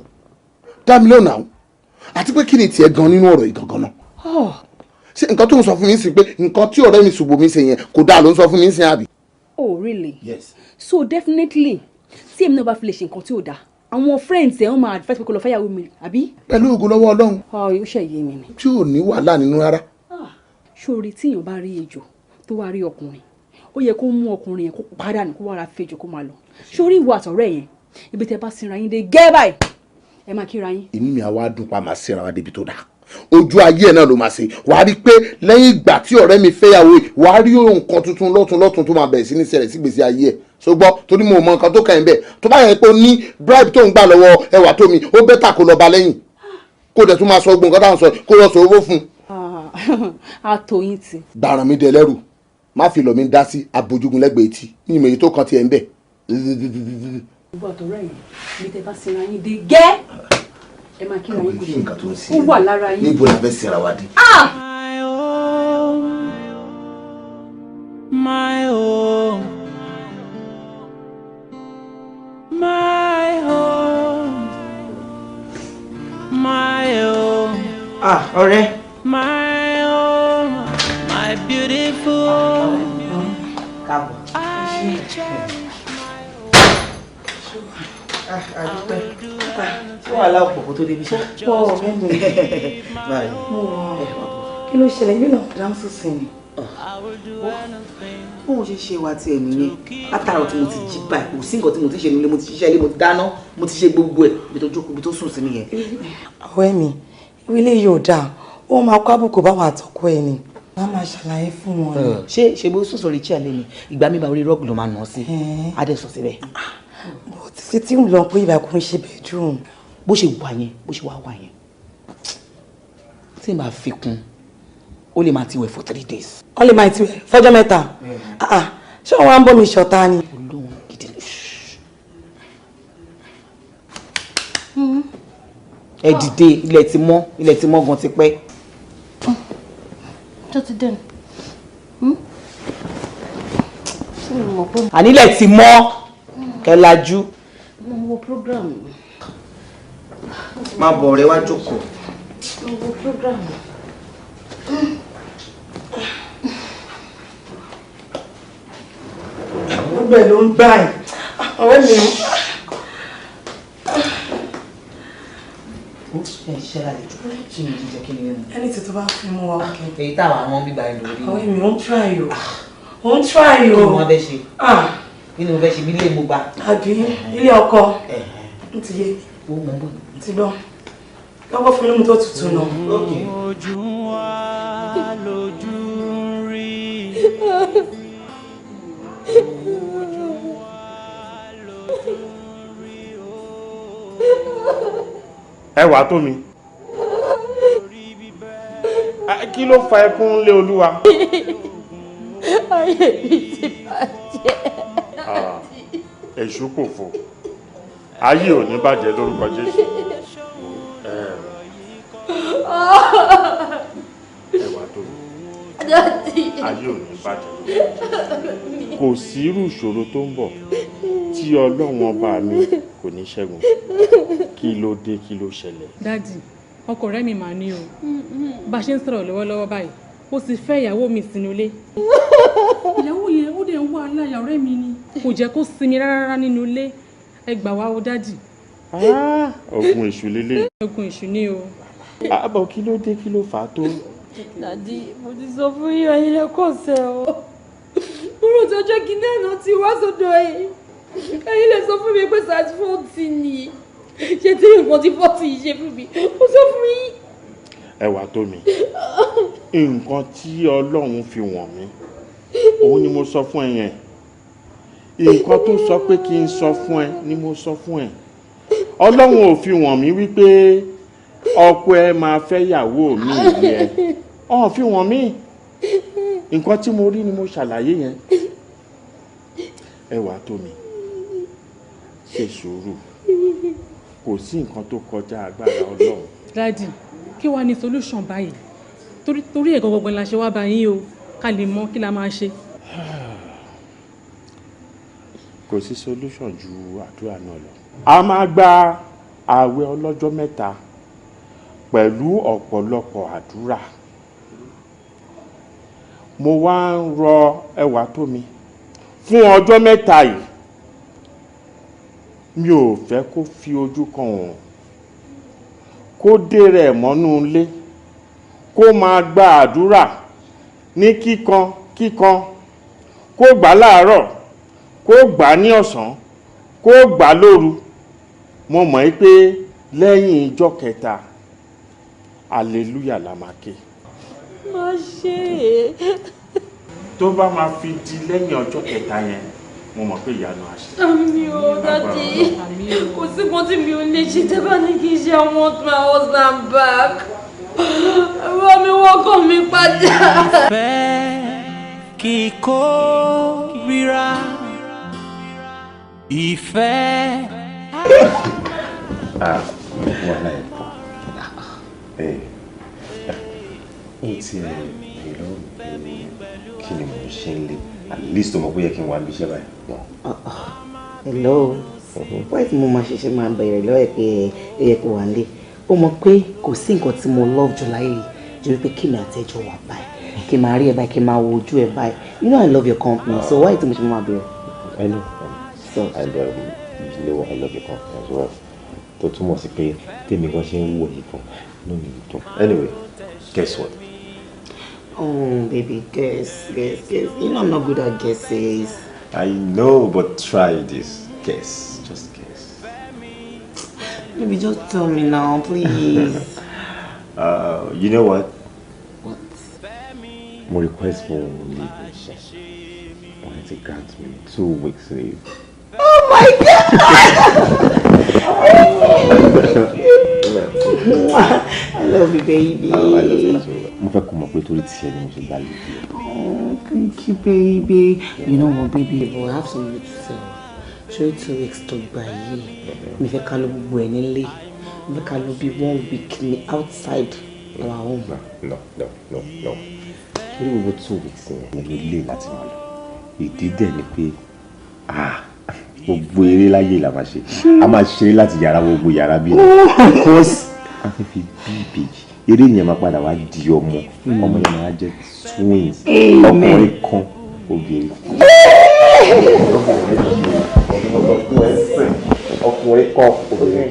dá mi lóhùn náà àti pé kí ni tiẹ̀ gan nínú ọ̀rọ̀ ìgangan náà ṣé nǹkan tó ń sọ fún mi sí pé nǹkan tí ọ̀rẹ́ mi Ṣùbọ́mi ṣe yẹn kò dáa ló ń sọ fún mi sí àbí. Oh really? Yes. So definitely tí èmi náà bá fi lè ṣe nǹkan tí ò dáa àwọn friends ẹ̀ wọ́n máa advice pé kó lọ fẹ́yàwó mi àbí. pẹ̀lú ògo lọ́wọ́ Ọlọ́run. ó ṣe yé mi ni. tí ò ní wàhálà nínú rárá. sórí tí èèyàn bá rí ejò tó wá rí ọkùnrin ó yẹ kó mú ọkùnrin yẹn kó padà ní kó wá ra fẹjọ kó máa lọ sórí ìwà àtọ̀rẹ́ yẹn ibi tẹ bá sinra yín dé gẹ́ báyìí ẹ máa kíra yín. inú mi àwa dùn pa máa sinra wa débi tó dáa ojú ayé ẹ̀ náà ló máa ṣe wàá rí i pé lẹ́yìn ìgbà tí ọ̀rẹ́ mi fẹ́yàwó yìí wàá rí nǹkan tuntun lọ́tun tó máa bẹ̀rẹ̀ sí ní ṣẹlẹ̀ sí gbèsè ayé ẹ̀ ṣùgbọ́n torí mo mọ nǹkan tó kàn ń bẹ̀ tó bá yẹn pé ó ní bribe tó ń gbà lọ́wọ́ ẹwà tó mi ó bẹ́tà kó lọ bá lẹ́yìn kó dẹ̀ tún máa sọ gbogbo nǹkan táwọn sọ kó lọ sọ owó fún. àtòyìn ti. gbàràn mi dẹ lẹ́rù má fi lọ mi dá sí abojúgun lẹ́gbẹ̀ẹ́ etí ní ìmọ̀ èyí tó kàn tiẹ̀ ń bẹ̀. gbogbo àtọ̀rẹ́ yìí bí tẹ bá sinra yín dé gẹ́ ẹ máa kí wọn kú ó wà lára yín. níbo la fẹ́ sinra wa dé. My home, my home, my home. Ọ̀rẹ́. My home, my beautiful. Káàbọ̀. Ṣé wàhálà ọ̀pọ̀ kó tó débi ṣá? Pọ̀ mẹ́rin. Kí ló ṣẹlẹ̀ yìí náà? Dáńsù sí ni. Bóun ṣe ṣe wa tiẹ̀ nìyẹn látàrọ̀ tí mo ti jí báyìí kò sí nǹkan tí mo ti ṣe nílé mo ti ṣiṣẹ́ ilé mo ti dáná mo ti ṣe gbogbo ẹ̀ ibi tó jókòó ibi tó sùn sí nìyẹn. Ọ̀rẹ́ mi ilé yóò dáa ó máa kó àbùkù bá wà àtọ́kọ ẹ̀ ni wọ́n máa ṣàlàyé fún wọn ni. ṣé bó sùn sórí chair lé ni ìgbà mi bá orí rọ́ọ̀gì ló máa nà sí adé sọ síbẹ̀. títí tí ń lọ pé ìbá kò ń ṣe bedroom. bó ṣe wà yẹn bó ṣe wà yẹn tí n bá fi kún ó lè máa ti wẹ̀ for 3 days. ó lè máa ti wẹ̀ fọ́jọ́ mẹ́ta ṣé wọ́n wá ń bọ́ mi ṣọ̀tá ni. olóhùn gidi ẹ dìde ilẹ̀ ti mọ́ gan ti pẹ́. tó ti dẹnu. ànílẹ̀ ti mọ́ kẹlájú. mo wo program. má bọ̀ ọ̀rẹ́ wá jókòó. mo wo program. gbogbo ẹ̀ ló ń gbà ẹ̀ ọ̀rẹ́ mi. ẹni tí tó bá fi mú wa kẹ. èyí táwọn àwọn bíbá ẹ lórí. ọ̀rẹ́ mi ó ń try o ó ń try o. kí ni wọ́n fẹ́ ṣe kí ni mo fẹ́ ṣe bí ilé mo gbà. àbí ilé ọkọ ń ti yé ti lọ lọ́kọ́ fún mímú tó tutù náà. ojú wa lójú rí. ẹ wàá tó mi kí ló fa ẹkún lé olúwa. ayé mi ti bàjẹ́. èṣù kò fò ayé ò ní bàjẹ́ lórúkọ Jésù. ẹ wàá tó mi ayé ò ní bàjẹ́ kò sí irú ìṣòro tó ń bọ̀ tí ọlọ́run ọba mi kò ní ṣẹ́gun kí ló dé kí ló ṣẹlẹ̀. dádì ọkọ rẹ̀ mi máa ní o bá a ṣe ń sọ̀rọ̀ lọ́wọ́lọ́wọ́ báyìí ó sì fẹ́ ìyàwó mi sínú ilé. ìyàwó yẹn ó dẹ̀ ń wá aláya ọ̀rẹ́ mi ni kò jẹ́ kó sinmi rárá nínú ilé ẹ gbà wá o dádì. ogun èṣù lélẹ̀. ogun èṣù ni o. àbọ̀ kí ló dé kí ló fà á tó. dádì mo ti sọ fún yín ẹ̀yin lẹ́kọ̀ọ́ sẹ́ o kúrò tó jẹ́ kí náà ti wá sọ́dọ̀ ẹ̀yin lè sọ fún mi pé size 40 ni ṣé tí nǹkan tí 40 yìí ṣe fún mi ó sọ fún yín. ẹ wàá tó mi nǹkan tí ọlọ́run fi wọ̀n mí òun ni mo sọ fún ẹ yẹn nǹkan tó sọ pé kí n sọ fún ẹ ni mo sọ fún ẹ ọlọ́run ò fi wọ̀n mí wípé ọkọ ẹ máa fẹ́ yàwó mi yẹ ọ̀hún fi wọ̀n mí nǹkan tí mo rí ni mo ṣàlàyé yẹn ẹ wàá tó mi ṣe sùúrù kò sí nǹkan tó kọjá agbára ọlọ́run. dádì kí wàá ní solution báyìí torí ẹ̀kọ́ gbọ̀ngbọ̀n la ṣe wá bá yín o ká lè mọ kí la máa ṣe. kò sí solution ju àdúrà náà lọ. a máa gba ààwẹ̀ ọlọ́jọ́ mẹ́ta pẹ̀lú ọ̀pọ̀lọpọ̀ àdúrà. mo wá ń rọ ẹwà tó mi fún ọjọ́ mẹ́ta yìí mi ò fẹ́ kó fi ojú kan òun kó dé rẹ̀ mọ́nú ilé kó máa gba àdúrà ní kíkan kó gbà láàárọ̀ kó gbà ní ọ̀sán kó gbà lóru mo mọ̀ pé lẹ́yìn ijọ́ kẹta hallelujah la máa ké. má ṣe é. tó bá máa fi di lẹ́yìn ọjọ́ kẹta yẹn mo mọ̀ pé ìyanu àṣẹ. àmì ò dájú kò sí kan tí mi ò lè ṣe tẹ́ bá ní kí n ṣe I want my husband back. ẹ̀rọ mi wọ́kọ̀ mi padà. kíkórira ìfẹ́. Wàhálà ẹ̀ pọ̀. Ó ti ẹ̀ lọ́rùn pé kí ni mo ṣe ń lé at least ọmọ bóyá kí n wá bí iṣẹ́ báyìí. Hello. Why tí mo máa ṣẹ̀ṣẹ̀ máa bẹ̀rẹ̀ lọ́wọ́ ẹ̀ pé ẹ yẹ kó wà nílé? Ó mọ̀ pé kò sí nǹkan tí mo love jù láyé yìí ju wípé kí mi àtẹ́jọ́ wà báyìí, kí n máa rí ẹ báyìí, kí n máa wo ojú ẹ báyìí. You know I love your company, so why tí mo ṣe máa bẹ̀rẹ̀? I know. So and you know I love your company as well. Tó túmọ̀ sí pé tèmi gan ṣe ń wò yìí gan ló ní ìtàn. Anyway, guess what? Oh baby, guess. You know I'm not good at guesses. I know, but try this. Guess. Just guess. Baby, just tell me now, please. You know what? What? My request for leave. Wanted to grant me 2 weeks leave. Oh my God! I love you, baby. I love you too. Mo fẹ́ kó mọ̀ pé torí tí ẹni mo ṣe gbà lè fi. Oh, thank you, baby. You know what, baby? But I have something to say. Show 2 weeks to buy you. Me fẹ́ ká lọ gbogbo ẹ̀ nílé. Me fẹ́ ká lọ bí 1 week ni outside our home. No. Torí gbogbo 2 weeks yẹn ló lè láti máa lọ. Ìdí dẹ̀ ni pé gbogbo eré láyé la máa ṣe. A máa ṣeré láti yàrá gbogbo yàrá bí because a fẹ́ fi bí ìbejì. Eré yẹn máa padà wá di ọmọ yẹn máa jẹ́ twins. Ọkùnrin kan obìnrin. Ọkùnrin kan obìnrin.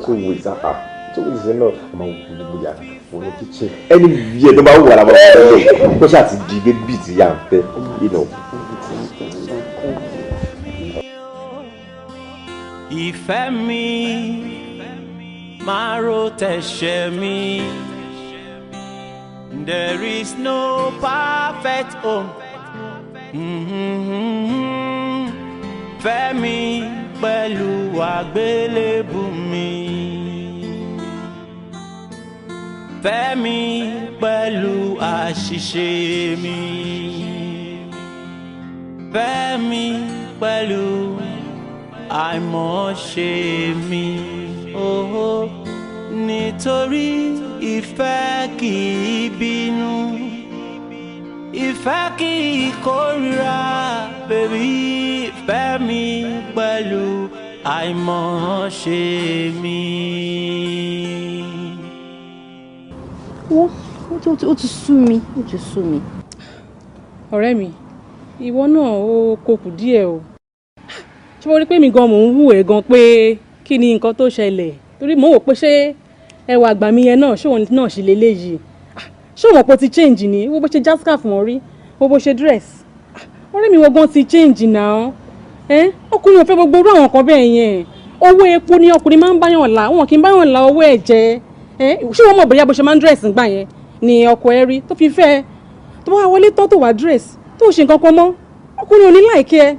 2 weeks after. 2 weeks náà a máa wù gbogbo yàrá fún ní kitchen. Ẹni bí ẹ tó bá wù wà lábọ́ ọ̀rẹ́ kó ṣáà ti di bébí tí yà ń fẹ́. Ìfẹ́ mi máa ro tẹ̀ṣẹ̀ mi. There is no perfect home. Fẹ́ mi pẹ̀lú àgbélébù mi. Fẹ́ mi pẹ̀lú àṣìṣe mi. Fẹ́ mi pẹ̀lú àìmọ̀ṣe mi. Oh, nítorí ìfẹ́ kì í bínú, ìfẹ́ kì í kórìíra, bèbí ìfẹ́ mi pẹ̀lú àìmọ̀ṣe mi. Ó ti sú mi. Ọ̀rẹ́ mi, ìwọ náà ó kokù díẹ̀ o. Ṣé mo rí pé mi gan mò ń wù ẹ́ gan pé kí ni nǹkan tó ṣẹlẹ̀? Torí mò ń wò pé ṣé ẹwà àgbà mi yẹn náà ṣé òun náà ṣe leléyìí. Ṣé òun pọ̀ ti change ni? Wo bó ṣe já scarf mọ́ rí, wo bó ṣe dress. Ọ̀rẹ́ mi wo gan ti change now. Ọkùnrin ò fẹ́ gbogbo irú àwọn nǹkan bẹ́ẹ̀ yẹn. Owó epo ni ọkùnrin máa ń báyàn là, wọn kì í báyàn là owó ẹ̀jẹ̀. Ṣé wọ́n mọ̀ bóyá bó ṣe máa ń dress ńgbà yẹn ni ọkọ ẹ rí tó fi fẹ́ tó bá wọlé tán tó wá dress tó ṣe nǹkan kan mọ́ ọkùnrin ò ní like ẹ.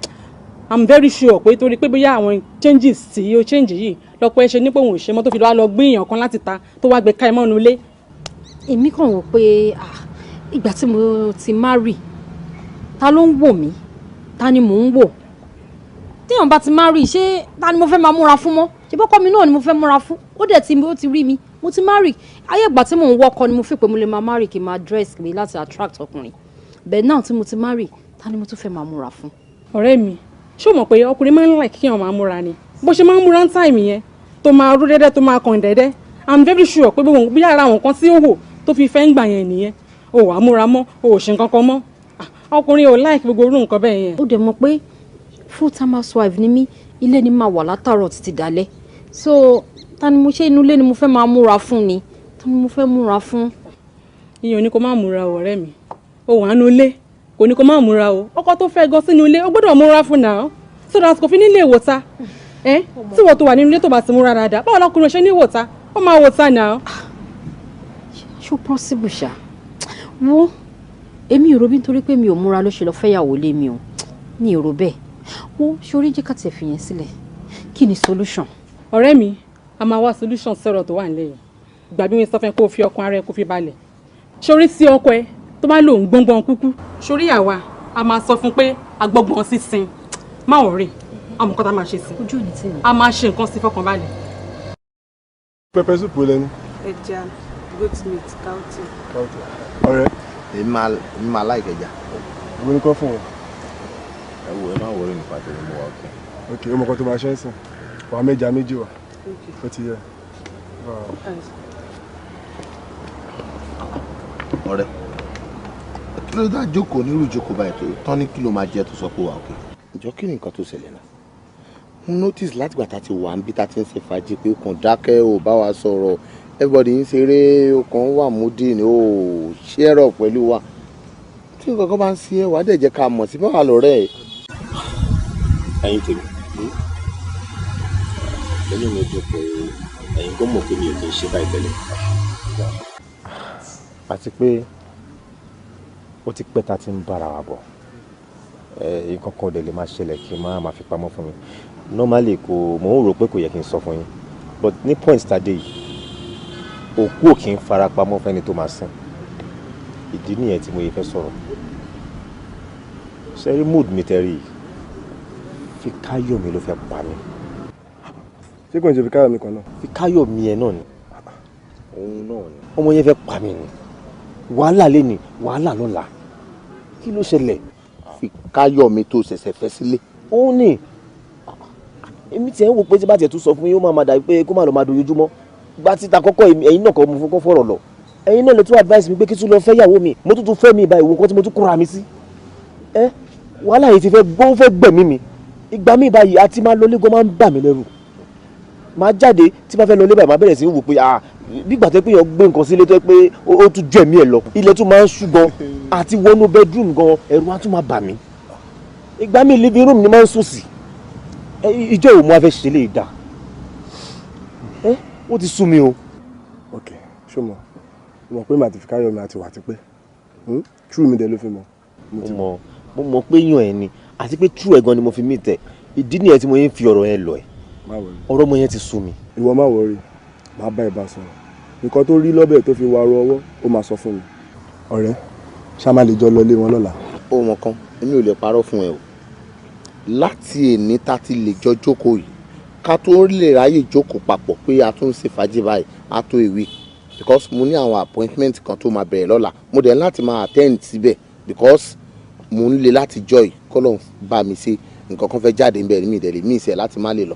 I'm very sure pé torí pé bóyá àwọn changes tí ó change yìí lọ́pọ̀ ẹ ṣe ní pé òun ò ṣe mọ́ tó fi lọ gbé èèyàn kan láti ta tó wá gbé ká ẹ mọ́nu ilé. Èmi kàn wò pé ìgbà tí mo ti marry ta ló ń wò mí ta ni mò ń wò téèyàn bá ti marry ṣé ta ni mo fẹ́ máa múra fún mọ́ ṣé bọ́kọ mi náà ni mo fẹ́ múra fún ó dẹ̀ tí ó ti rí mi mo ti marry ayé ìgbà tí mò ń wọ́kọ ni mo fi pé mo lè máa marry kí n máa dress mi láti attract ọkùnrin bẹ́ẹ̀ náà tí mo ti marry ta ni mo tún fẹ́ máa múra fún. Ọ̀rẹ́ mi ṣé o mọ̀ pé ọkùnrin máa ń like kí èèyàn máa múra ni bó ṣe máa ń múra ń táìmì yẹn tó máa rú dẹ́dẹ́ tó máa kàn dẹ́dẹ́ I'm very sure pé bí ara àwọn kan tí ó wò tó fi fẹ́ ń gbà yẹn nìyẹn o wà á múra mọ́ o ò ṣe nǹkan kan mọ́ ọkùnrin ò like gbogbo irú nǹkan bẹ́ẹ̀ yẹn. ó dẹ̀ mọ̀ pé full time housewife ni mí ilé ni máa wà látàárọ̀ títí dalẹ́ so ta ni mo ṣe inú ilé ni mo fẹ́ máa múra fún ni ta ni mo fẹ́ múra fún. ìyẹn ò ní kó má múra o ọ̀rẹ́ mi o wà nínú ilé kò ní kó má múra o ọkọ tó fẹ́ gan sínú ilé ó gbọ́dọ̀ múra fún náà so that kò fi nílé ìwòta tí wọ́n tó wà nínú ilé tó bá ti múra dáadáa báwo lọkùnrin ṣe ní ìwòta ó máa wòta náà. ṣó possible ṣá wo èmi ò rò bí nítorí pé mi ò múra ló ṣe lọ fẹ́yàwó lé mi o mi ò rò bẹ́ẹ̀ wo ṣorí jẹ́ ká tẹ̀ fi yẹn sílẹ̀ kí ni solution. ọ̀rẹ́ mi a máa wá solution sọ̀rọ̀ tó wà nílẹ̀ yìí ìgbà bí wọ́n sọ fẹ́ kó o fi ọkàn ara ẹ kó fi balẹ̀ ṣorí sí ọkọ ẹ tó bá lòun gbọ́ngbọ́n kúkú sórí àwa a máa sọ fún pé agbọ́gbọ́n sísìn má wọ̀rẹ́ àmọ́ nǹkan tá a máa ṣe sí ojú òní tí a máa ṣe nǹkan sí fọkànbalẹ̀. pẹpẹ súpù lẹni. ẹja goat meat káùtì. ọ̀rẹ́. èmi máa láìka ẹja. ìwé ni kọ́ fún wọn. ẹ wo ẹ má wọrí nípa tẹ̀lé mọ́ wa ọkẹ́. ok ó mọ ọkọ tó máa ṣe é sìn wàá mẹ́ja méjì wà ó ti yẹ. ọ̀rẹ́ kí ló dá jókòó nírú ìjókòó báyìí tó tán ní kí ló máa jẹ tó sọ pé wà òkè. ìjọ kí ni nǹkan tó ṣẹlẹ̀ náà mo notice látìgbà tá a ti wà ń bí tá a ti ń ṣe fàájì pé kàn dákẹ́ ò bá wa sọ̀rọ̀ everybody ń ṣeré ọkàn wà múdì ní ò share up pẹ̀lú wa tí nǹkan kan bá ń ṣe ẹ́ wàá dẹ̀ jẹ́ ká mọ̀ sí báwa lọ́rẹ́ ẹ̀. ẹ̀yin tèmi lẹ́yìn mi dùn pé ẹ̀yin kò mọ̀ pé mi ò kì í ṣe báyìí tẹ́lẹ̀. àti pé ó ti pẹ́ tá a ti ń bára wa bọ̀ nǹkan kan ò dẹ̀ lè máa ṣẹlẹ̀ kí n máa fi pamọ́ fún mi normally kò mò ń rò pé kò yẹ kí n sọ fún yín but ní point tàdé yìí òkú ò kí ń fara pamọ́ fẹ́ni tó máa sìn ìdí nìyẹn tí mo yẹ fẹ́ sọ̀rọ̀ ṣẹ́rí mood mi tẹ́rí fi káyọ̀ mi ló fẹ́ pa mi. ṣé kò ń ṣe fi káyọ̀ mi kan náà. fi káyọ̀ mi ẹ̀ náà ni òun náà ni ọmọ yẹn fẹ́ pa mi ni wàhálà lé ní wàhálà lọ́la kí ló ṣẹlẹ̀. fi káyọ̀ mi tó ṣẹ̀ṣẹ̀ fẹ́ sílé. ó ní èmi tiẹ̀ ń wò pé tí bá tiẹ̀ tún sọ fún yín ó máa dàbí pé kó má lọ máa dojoojúmọ́ gba títa kọ́kọ́ ẹ̀yin náà kọ́ mo fún kọ́ fọ̀rọ̀ lọ ẹ̀yin náà lè tún advice mi pé kí tún lọ fẹ́ yàwó mi mo tún fẹ́ mi ìbá ìwò nǹkan tí mo tún kóra mi sí wàhálà yìí ti fẹ́ gbẹ̀mí mi ìgbà mi báyìí àti máa lọlé gan máa ń bà mí lẹ́rù máa jáde tí bá fẹ́ lọlé báyìí máa bẹ̀rẹ̀ sí í wò pé bígbà tó pé yàn gbé nǹkan sílé tó pé ó tún jọ ẹ̀mí ẹ̀ lọ ilẹ̀ tún máa ń ṣú gan àti wọnú bedroom gan ẹ̀rù á tún máa bà mí ìgbà mi living room ni máa ń sùn sí ìjọ ìwò mo wá fẹ́ ṣe lè dà ó ti sú mi o. ok ṣó mọ̀ pé màá ti fi káyọ̀ mi àti wà ti pé true mi dẹ̀ ló fi mọ̀. mo mọ̀ pé yàn ẹ́ ni àti pé true ẹ̀ gan ni mo fi mí tẹ̀ ìdí nìyẹn tí mo yẹn fi ọ̀rọ̀ yẹn lọ ẹ̀ ọ̀rọ̀ mo yẹn ti sú mi. ìwọ má wọrí màá bá ẹ bá sọ̀rọ̀ nǹkan tó rí lọ́bẹ̀ tó fi wá ro ọwọ́ ó máa sọ fún mi. ọ̀rẹ́ ṣá máa lè jọ lọ lé wọn lọ́la. ó mọ kan èmi ò lè parọ́ fún ẹ o láti èní tá ti lè jọ jókòó yìí ká tó lè ráyè jókòó papọ̀ pé a tún ń ṣe fàájì báyìí á tó a week because mo ní àwọn appointment kan tó máa bẹ̀rẹ̀ lọ́la mo dẹ̀ láti máa attend síbẹ̀ because mo ń le láti joy kọ́lọ̀ bá mi ṣe nǹkan kan fẹ́ jáde ń bẹ̀rẹ̀ mi ìdẹ̀lẹ̀ mi ìṣẹ̀ láti má lè lọ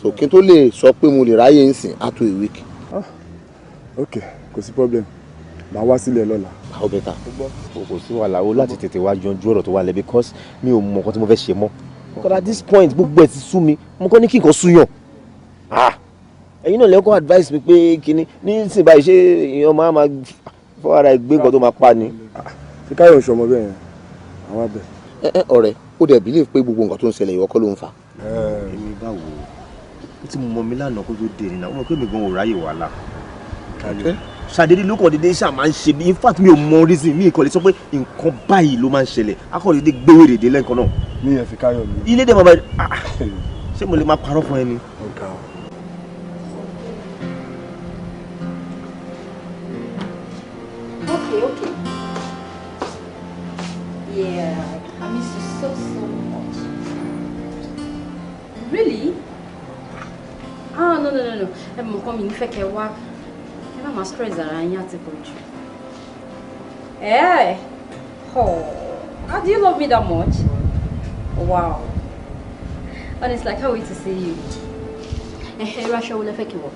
so kí n tó lè sọ pé mo lè ráyè ń sìn á tó a week. ok kò sí problem màá wá sílẹ̀ lọ́la. how better kò sí wàhálà o láti tètè wá yanjú ọ̀rọ̀ tó wà lẹ́ because mi ò mọ nǹkan tí mo fẹ́ ṣe mọ́ because at this point gbogbo ẹ̀ ti sú mi mo kọ́ ní kí nǹkan súyàn ẹ̀yin náà lẹ́kọ̀ọ́ advice mi pé kíní ní ìsìn báyìí ṣé èèyàn máa fọ́ ara ẹ̀ gbé nǹkan tó máa pa ni. fi káyọ̀ ṣọmọ bẹ́ẹ̀ yẹn àwọn abẹ. ọ̀rẹ́ ó dẹ̀ believe pé gbogbo nǹkan tó ń ṣẹlẹ̀ ìwọ kọ́ ló ń fà. èmi báwo ó ti mọ mi lánàá kó tó dé nínú àwọn ọmọ mi gan ò ráyè wàhálà ṣàdédé ló kàn dédé ṣáà máa ń ṣe bí in fact mi ò mọ reason mi kàn lè sọ pé nǹkan báyìí ló máa ń ṣẹlẹ̀ akọ̀dédé gbéwé dèdè lẹ́ǹkan náà. ní ẹ̀ fi káyọ̀ mi. ilé dẹ̀ máa bá ṣé mo lè máa parọ́ fún ẹ ni. Okay. Yeah, I miss you so much. Really? No. I'm coming. If I can work, I'm not stressed that I'm not able to. Hey, how do you love me that much? Wow. Honestly, I can't wait to see you. Hey, Russia will affect you.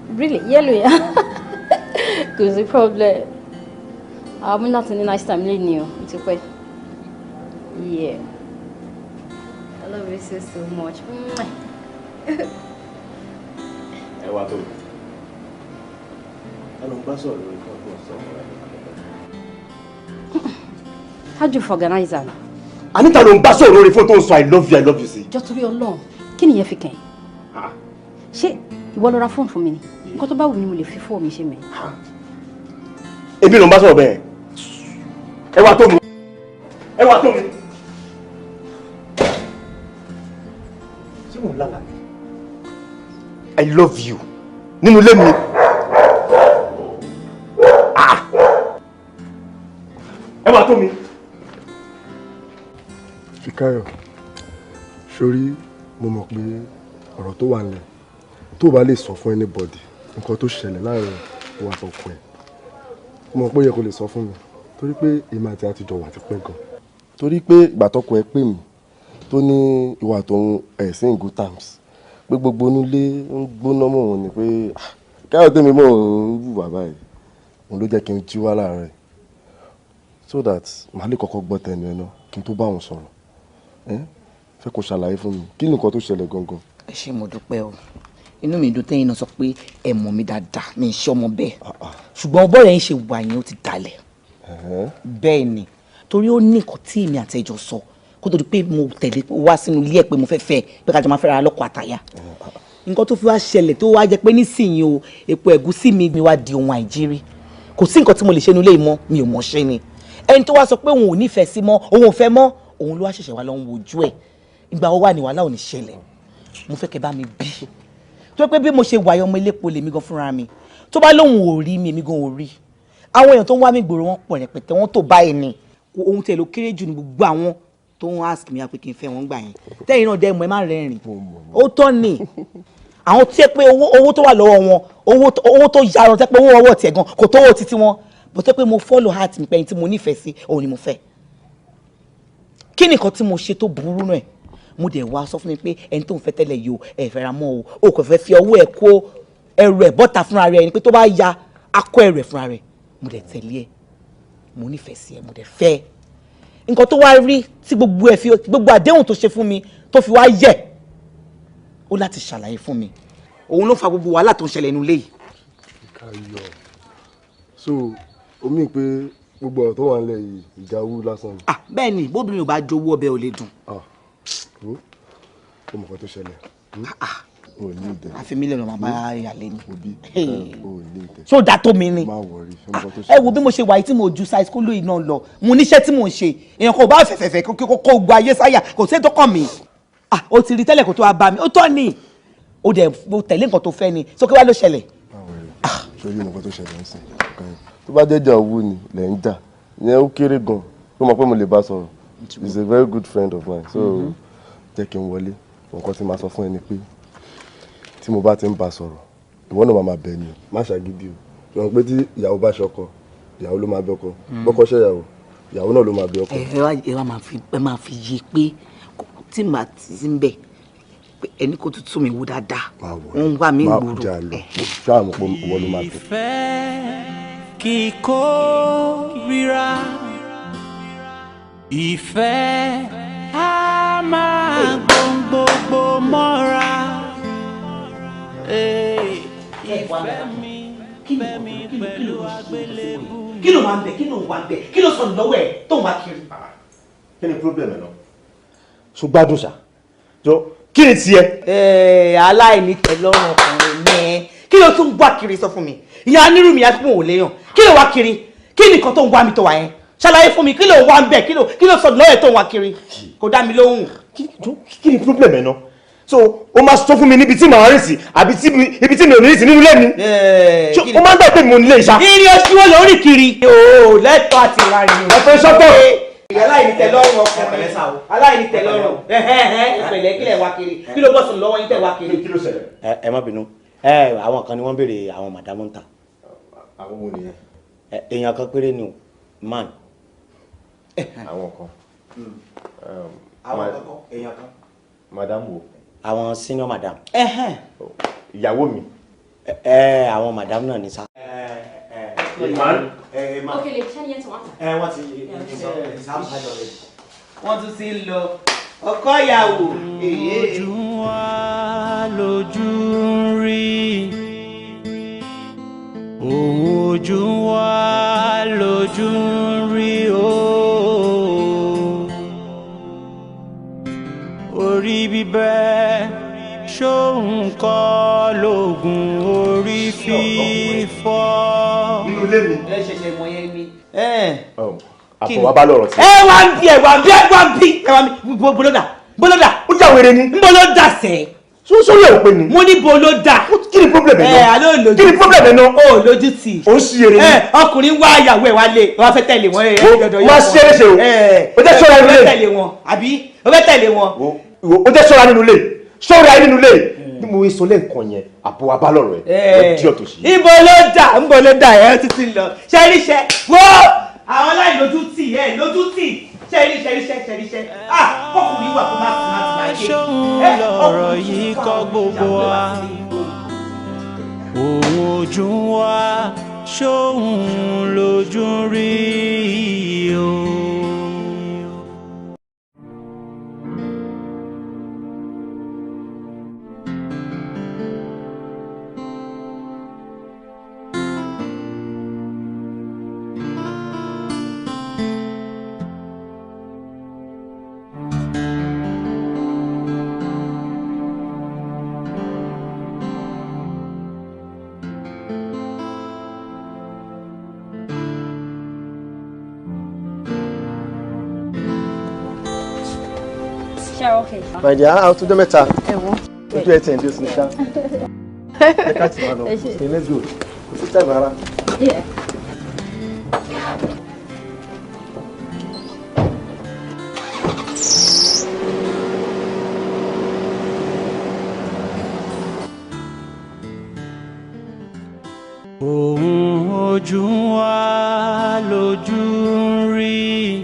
Really? Yellow, yeah. Because the problem, I'm not in a nice time leaving you. It's okay. Yeah. I love you so much. Ẹ wá tó. Ẹ lọ bá sọ̀rọ̀ lórí kan tó sọ ọ̀rọ̀. How do you organize that? Anita ló ń bá sọ̀rọ̀ lórí fóònù tó ń sọ I love you sí. Jọ̀ọ́ torí Ọlọ́run, kí nìyẹn fi kàn yín? Ṣé ìwọ ló ra fóònù fún mi ni? Nǹkan tó bá wù mí mo lè fi fóònù mi ṣe mẹ́. Èmi ló ń bá sọ̀rọ̀ bẹ́ẹ̀. Ẹ wá tó mi. Ṣé mo ń lálàá ni? I love you. Nínú ilé mi. máa tó mi. Fikayo sórí mo mọ̀ pé ọ̀rọ̀ tó wà nílẹ̀ tó bá lè sọ fún anybody nǹkan tó ṣẹlẹ̀ láàrin ìwà àtọkọ ẹ̀ mo mọ̀ pé ó yẹ kó lè sọ fún mi torí pé èmi àti àtijọ́ wà ti pẹ́ gan torí pé ìgbà tọkọ ẹ pè mí tó ní ìwà tóun ẹ̀ sí in good terms pé gbogbo onílé ń gbóná mọ́ òun ni pé káyọ̀ tèmi mọ́ òun ń wùwà báyìí òun ló jẹ́ kí n jí wá láàárọ̀ so that màá lè kọ́kọ́ gbọ́ tẹnu ẹ náà kí n tó bá òun sọ̀rọ̀ fẹ́ kó ṣàlàyé fún mi kí ni nǹkan tó ṣẹlẹ̀ gangan. ẹ ṣé mo dúpẹ́ o inú mi dùn tẹ́yìn náà sọ pé ẹ mọ̀ mi dáadáa mi ń ṣe ọmọ bẹ́ẹ̀ ṣùgbọ́n bọ́ọ̀rọ̀ yẹn ṣe wà yẹn ó ti dalẹ̀ bẹ́ẹ̀ ni torí ó ní nǹkan tí èmi àtẹ̀jọ́ sọ kó tó di pé mo tẹ̀lé wá sínú ilé ẹ̀ pé mo fẹ́ fẹ́ pé kájọ máa fẹ́ra lọ́kọ àtàyà nǹkan tó fi wá ṣẹlẹ̀ tó wá jẹ́ pé nísìnyí o epo ẹ̀gúsí mi wá di ohun àìjírí kò sí nǹkan tí mo lè ṣe nílé mọ́ mi ò mọ̀ ṣe ni ẹni tó wá sọ pé òun ò nífẹ̀ẹ́ sí mọ́ òun ò fẹ́ mọ́ òun ló wá ṣẹ̀ṣẹ̀ wá lọ ń wojú ẹ̀ ìgbà wo wà ní wàhálà ò ní ṣẹlẹ̀ mo fẹ́ kẹ́ bá mi bí tó pé bí mo ṣe wáyé ọmọ elépo lèmi gan fúnra mi tó bá lóun ò rí mi èmi gan ò rí àwọn èèyàn tó ń wá mi gbòòrò wọn pọ̀ rẹpẹtẹ wọn tó báyìí ni ohun tẹ̀ ló kéré jù ní gbogbo àwọn tó ń ask mi pé kí n fẹ́ wọn gbà yẹn tẹ́yìn náà dẹ́mu ẹ má rẹ́rìn ó tọ́ ni àwọn tí ẹ pé owó tó wà lọ́wọ́ wọn owó tó yára tẹ́ pé owó ọwọ́ tiẹ̀ gan kò tó owó títí wọn bó tẹ́ pé mo follow heart mi pẹ́yìn tí mo nífẹ̀ẹ́ sí òun ni mo fẹ́ kí nìkan tí mo ṣe tó burú náà mo dẹ̀ wá sọ fún mi pé ẹni tó ń fẹ́ tẹ́lẹ̀ yìí o ẹ fẹ́ra mọ́ o kò fẹ́ fi ọwọ́ ẹ̀ kó ẹrù ẹ̀ bọ́ta fúnra rẹ̀ ni pé tó bá ya akọ ẹrù ẹ̀ fúnra rẹ̀ mo dẹ̀ tẹ̀lé ẹ̀ mo nífẹ̀ẹ́ sí ẹ̀ mo dẹ̀ fẹ́ nǹkan tó wá rí tí gbogbo àdéhùn tó ṣe fún mi tó fi wá yẹ̀ ó láti ṣàlàyé fún mi òun ló fa gbogbo wàhálà tó ń ṣẹlẹ̀ nínú ilé yìí. Fikayo so omi pé gbogbo ọ̀rọ̀ tó wà nílẹ̀ yìí ìjà owó lásán ni. bẹ́ẹ̀ ni bóbìnrin ò bá jowó ọbẹ̀ ò lè dùn. ó mọ̀ kan tó ṣẹlẹ̀ o ní ìdẹ. àfi mílíọ̀nù máa bá ìyàlẹ́ ni. o ní ìdẹ. so dá tó mi ni. má wọrí ṣé nǹkan tó ṣẹlẹ̀. ẹ wo bí mo ṣe wà yìí tí mo ju size kóló iná lọ mo níṣẹ́ tí mo ń ṣe èèyàn kò bá fẹ̀fẹ̀fẹ̀ kó gba ayé sáyà kò sí ètò kàn mí. o ti rí tẹ́lẹ̀ kó tó wá bá mi ó tọ́ ni o dẹ̀ mo tẹ̀lé nǹkan tó fẹ́ ni so kí wá ló ṣẹlẹ̀. má wọrí ṣé nǹkan tó ṣẹlẹ̀ ń sìn tó bá jẹ́jà owó ni lẹ́ ń jà ìyẹn ó kéré gan ó mọ̀ pé mo lè bá sọ̀rọ̀ he is a very good friend of mine so jẹ́ kí n wọlé nǹkan tí màá sọ fún ẹ ni pé tí mo bá ti ń bá sọ̀rọ̀ ìwọ náà máa bẹ̀ ni má ṣàgídí o ìwọ̀n pé tí ìyàwó bá ṣọkọ ìyàwó ló máa bẹ ọkọ bọ́kọ ṣẹ̀yàwó ìyàwó náà ló máa bẹ ọkọ. ẹ máa fi yé pé tí màá ti ń bẹ̀ ẹni kò tutù mi wú dáadáa ń wá mi gbòòrò. ṣáà mo pé ìwọ ló máa bẹ. ìfẹ́ kíkó ríra ìfẹ́ a máa gbogbo mọ́ra ìfẹ́ mi fẹ́ mi pẹ̀lú àgbélébù. kí ló máa ń bẹ kí ló ń wá ń bẹ kí ló sọ lọ́wọ́ ẹ̀ tó ń wá kiri. kí ni problem ẹ lọ so gbádùn ṣá jọ kí ni tiẹ̀. aláìní tẹ́lọ́rùn ọkùnrin ní ẹ kí ló tún wá kiri sọ fún mi ìyá nírú mi àti pé òun ò léèyàn kí ló wá kiri kí ni nǹkan tó ń wá mi tó wà yẹn ṣàlàyé fún mi kí ló wá ń bẹ kí ló sọ lọ́wọ́ ẹ̀ tó ń wá kiri kò dá mi lóhùn. kí ni problem ẹ náà so o máa sọ fún mi níbi tí màá rìn sí àbí ibi tí mi ò ní rìn sí nínú ilé mi o máa ń gbà pé mo nílé ìṣá. kiri oṣù wo ló ń rìn kiri. ooo lẹ́tọ̀ àti ìrìn. ọ̀fẹ́ sọ́tọ̀. aláìní tẹ́lọ́rùn ọkùnrin aláìní tẹ́lọ́rùn ìpẹ̀lẹ́ kílẹ̀ wá kiri kí ló bọ́sùn lọ́wọ́ yín tẹ̀ wá kiri. kí ló ṣẹlẹ̀. ẹ má bínú àwọn kan ni wọ́n béèrè àwọn màdámù ń ta. àwọn wo nìyẹn. èèyàn kan péré ni o man. àwọn kan. àwọn kan èèyàn kan. madam wo. àwọn senior madam. ìyàwó mi. àwọn madam náà ní sá. Okele, ṣé ni ẹ ti wá? Wọ́n ti ìsàmùsájọ rẹ̀. Wọ́n tún ti ń lọ ọkọ ìyàwó. Ojú wa lójú ń rí. Ojú wa lójú ń rí o. Orí bíbẹ́ ṣóhun kọ́ lóògùn orí fífọ́. Nínú ilé mi. Ẹ ṣẹ̀ṣẹ̀ mọ̀ yẹn ni. Àfọwọ́ bá lọ̀rọ̀ sí. Wá ń bí ẹ wá ń bí bólódà. Ó jà wèrè ni. Bólódà sẹ̀. sórí ẹ̀ ò pé ni. mo ní bo ló dà. kí ni problem ẹ̀ náà. àlọ́ lójú kí ni problem ẹ̀ náà. o lójú tì. ó ń ṣí eré ni. ọkùnrin wá ìyàwó ẹ̀ wálé wọ́n fẹ́ tẹ̀lé wọn. má ṣe é ṣe o. o jẹ́ ṣọ́ra nínú ilé. o fẹ́ tẹ̀lé wọn àbí o fẹ́ tẹ̀lé wọn. o jẹ́ ṣọ́ra nínú ilé ṣọ́ra ayé nínú ilé. bí mo sọ lẹ́ǹkan yẹn àbò abálọ̀rọ̀ ẹ̀ di ọ̀tọ̀ sí. ibo ló dà ẹ̀ títí lọ ṣẹ́ríṣẹ́ wo àwọn aláìlójútì ẹ̀ lójútì ṣẹ́ríṣẹ́ ọkùnrin wà kó má sì má ti máa ṣe. lọ̀rọ̀ yìí kọ́ gbogbo wa òun ojú wa ṣóhun lójú rí o. Okay. My dear, how to do better? Ewo. Ojú ẹ tẹ̀ ń bí o sì ní ká. Ẹ ká ti máa lọ. Okay, let's go. Kò sí time rárá. Yeah. Ohun ojú wa lójú rí.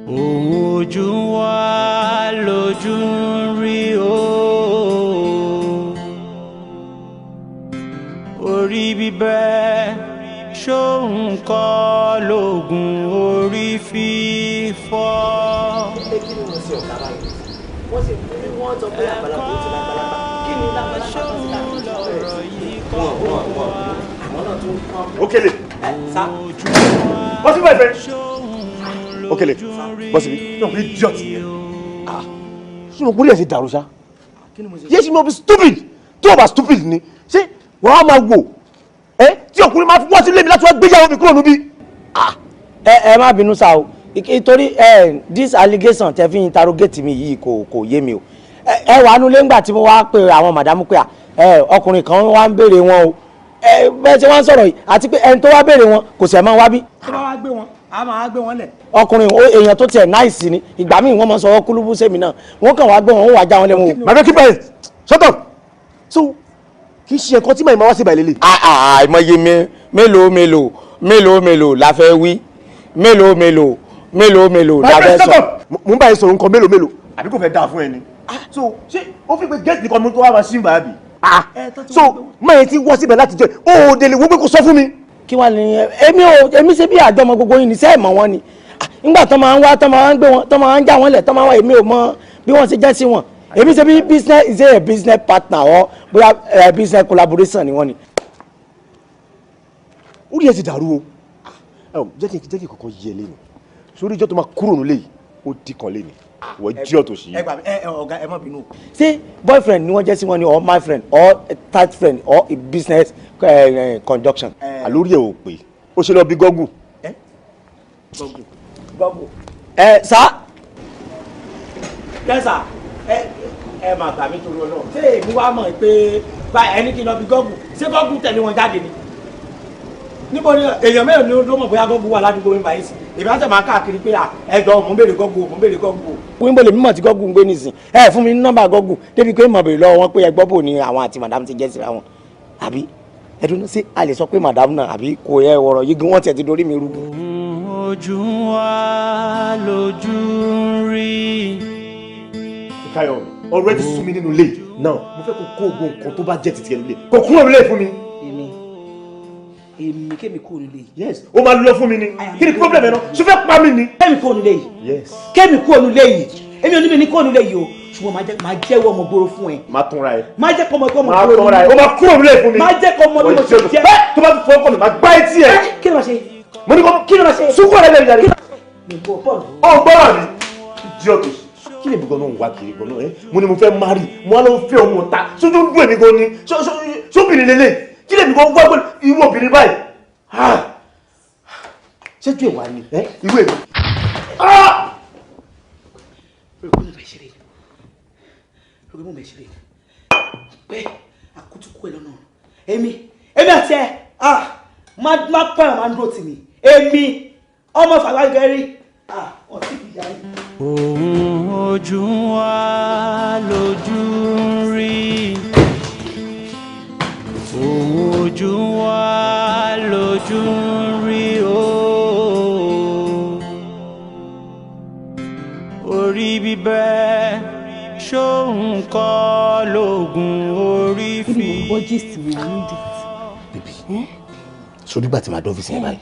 Ohun ojú wa lójú rí o. Orí bíbẹ́ ṣóhun kọ́ lóògùn orí fífọ́. Okele. What's my friend? Okele. Boss mi. No, idiot. Ṣé mo kúrò ẹ̀ sí dàrú ṣá? Yes, you must be stupid. Tó o bá stupid ni. Ṣé wàá máa wò? Tí ọkùnrin máa wọ́n sí lé mi láti wá gbéyàwó mi kúrò níbí. Ẹ má bínú sá o. Nítorí this allegation tẹ fi interrogate mi yìí kò yé mi o. Ẹ wà nulẹ̀ ńgbà tí mo wá pe àwọn màdámù pé ọkùnrin kan wá ń béèrè wọn o. Bẹ́ẹ̀ ṣe wá ń sọ̀rọ̀ yìí àti pé ẹni tó wá béèrè wọn kò sẹ̀ máa wá bí. tó bá wá gbé wọn a máa gbé wọn lẹ̀. ọkùnrin èèyàn tó tiẹ̀ náìsì ni ìgbà míì wọ́n máa sọ kúlúbú sẹ́mi náà wọ́n kàn wá gbé wọn wọ́n wá já wọn lẹ́wọ̀n. màdé keep quiet shut up. So kì í ṣe nǹkan tí màá wá sí ìbàlẹ̀ lè. àìmọye mélòó la fẹ́ wí mélòó la fẹ́ sọ. mo ń bá yín sọ̀rọ̀ nǹkan mélòó àbí kò fẹ́ dáa fún ẹ ni. So ṣé ó fi pé gẹ́ẹ̀tì nìkan mo tó wá máa ṣí ìbàlẹ̀ bì. So máa ti wọ́ síbẹ̀ láti jẹ́ ó délé wọ́n pé kò sọ fún mi. kí wàá ní èmi ṣe bí àjọmọ gbogbo yìí ní sẹ́ẹ̀ mọ̀ wọn ni nígbà tó máa ń wá tó máa ń gbé wọn tó máa ń já wọn lẹ̀ tó máa ń wá èmi ò mọ bí wọ́n ṣe jẹ́ sí wọn èmi ṣe bí business is a business partner or bóyá business collaboration ni wọ́n ni. ó rí ẹ ti dàrú o jẹ́ kí kọ̀ọ̀kan yẹ lé ni sórí ìjọ tó máa kúrò nílé yìí ó di kan lé ni wọ́n jí ọ̀tọ̀ sí. ọ̀gá ẹ má bínú. ṣé boyfriend ni wọ́n jẹ́ sí wọn ni or my friend or tight friend or a business conjunction. àlórí ẹ̀ ò pé ó ṣe lọ bí gọ́gù. gọ́gù. sá. kẹsà ẹ máa gbà mí torí Ọlọ́run ṣé èmi wá mọ̀ pé ẹni kí n lọ bí gọ́gù ṣé gọ́gù tẹ̀lé wọn jáde ni níbo ni èèyàn mẹ́rin ló mọ̀ bóyá gọ́gù wà ládùúgbò mi báyìí sí èmi á tẹ̀ máa káàkiri pé ẹjọ́ mò ń béèrè gọ́gù. wíńbó lèmi mọ̀ tí gọ́gù ń gbé nìsín fún mi ní nọ́mbà gọ́gù débi pé mọ̀ bèrè lọ́wọ́ wọn pé ẹgbọ́ bò ní àwọn àti màdàmú ti jẹ́ síra wọn àbí ẹdun sí a lè sọ pé màdàmú náà àbí kò yẹ ọ̀rọ̀ yìí gan wọ́n tiẹ̀ ti dorí mi rú. ojú wa lójú rí. Káyọ̀ ọ̀rọ̀ ẹ ti sún mi nínú ilé náà mo fẹ́ kó kó ogun nǹkan tó bá jẹ́ títí ẹ̀ nílé kó kúrò nílé fún mi. èmi kémi kúrò nílé yìí. Yes ó máa lọ fún mi ni kí ni problem ẹ náà ṣó fẹ́ pa mí ni. kémi kúrò nílé yìí. Yes kémi kúrò nílé yìí èmi ò ní mi ní kúrò nílé yìí o ṣùgbọ́n máa jẹ́wọ́ ọmọ gbòòrò fún ẹ. máa tún ra ẹ. máa jẹ́ kọ́ ọmọ gbòòrò máa tún ra ẹ ó máa kúrò nílé fún mi. máa jẹ́ kọ́ ọmọ bí mo ṣe jẹ́. tó bá fi fọwọ́ kọ́ mi máa gbá etí ẹ. kí ló máa ṣe. mo ní kó kí ló máa ṣe. sunkún rẹ lẹ́yìn jáde. ó gbọ́dọ̀ ni ìdí ọ̀tọ̀ kí lè bí gan-an wá kiri gan-an ẹ mo ní mo fẹ́ marry mo wá lọ fẹ́ ọmọ ta sójú ń dún èmi gan ni sóbìnrin lélẹ̀ kí lè bí gan-an wá pẹ̀lú irú obìnrin báyìí ṣẹ́jú ẹ̀ wá ni irú èmi. òbí mo bẹ̀ ṣeré pé àkútúkú ẹ̀ lọ́nà èmi àti ẹ̀ má pẹ́ ọ̀ máa ń dúró tì mí èmi ọmọ fàgbàgẹ́rì wọ́n ti fi yára. ohun ojú wa lójú rí ohun ojú wa lójú rí orí bíbẹ́ ṣóhun kọ́ lóògùn orí fi. ibi mo gbọ́ gist mi àwọn ìdí. bíbí so nígbà tí màá dé ọ́fíìsì yẹn báyìí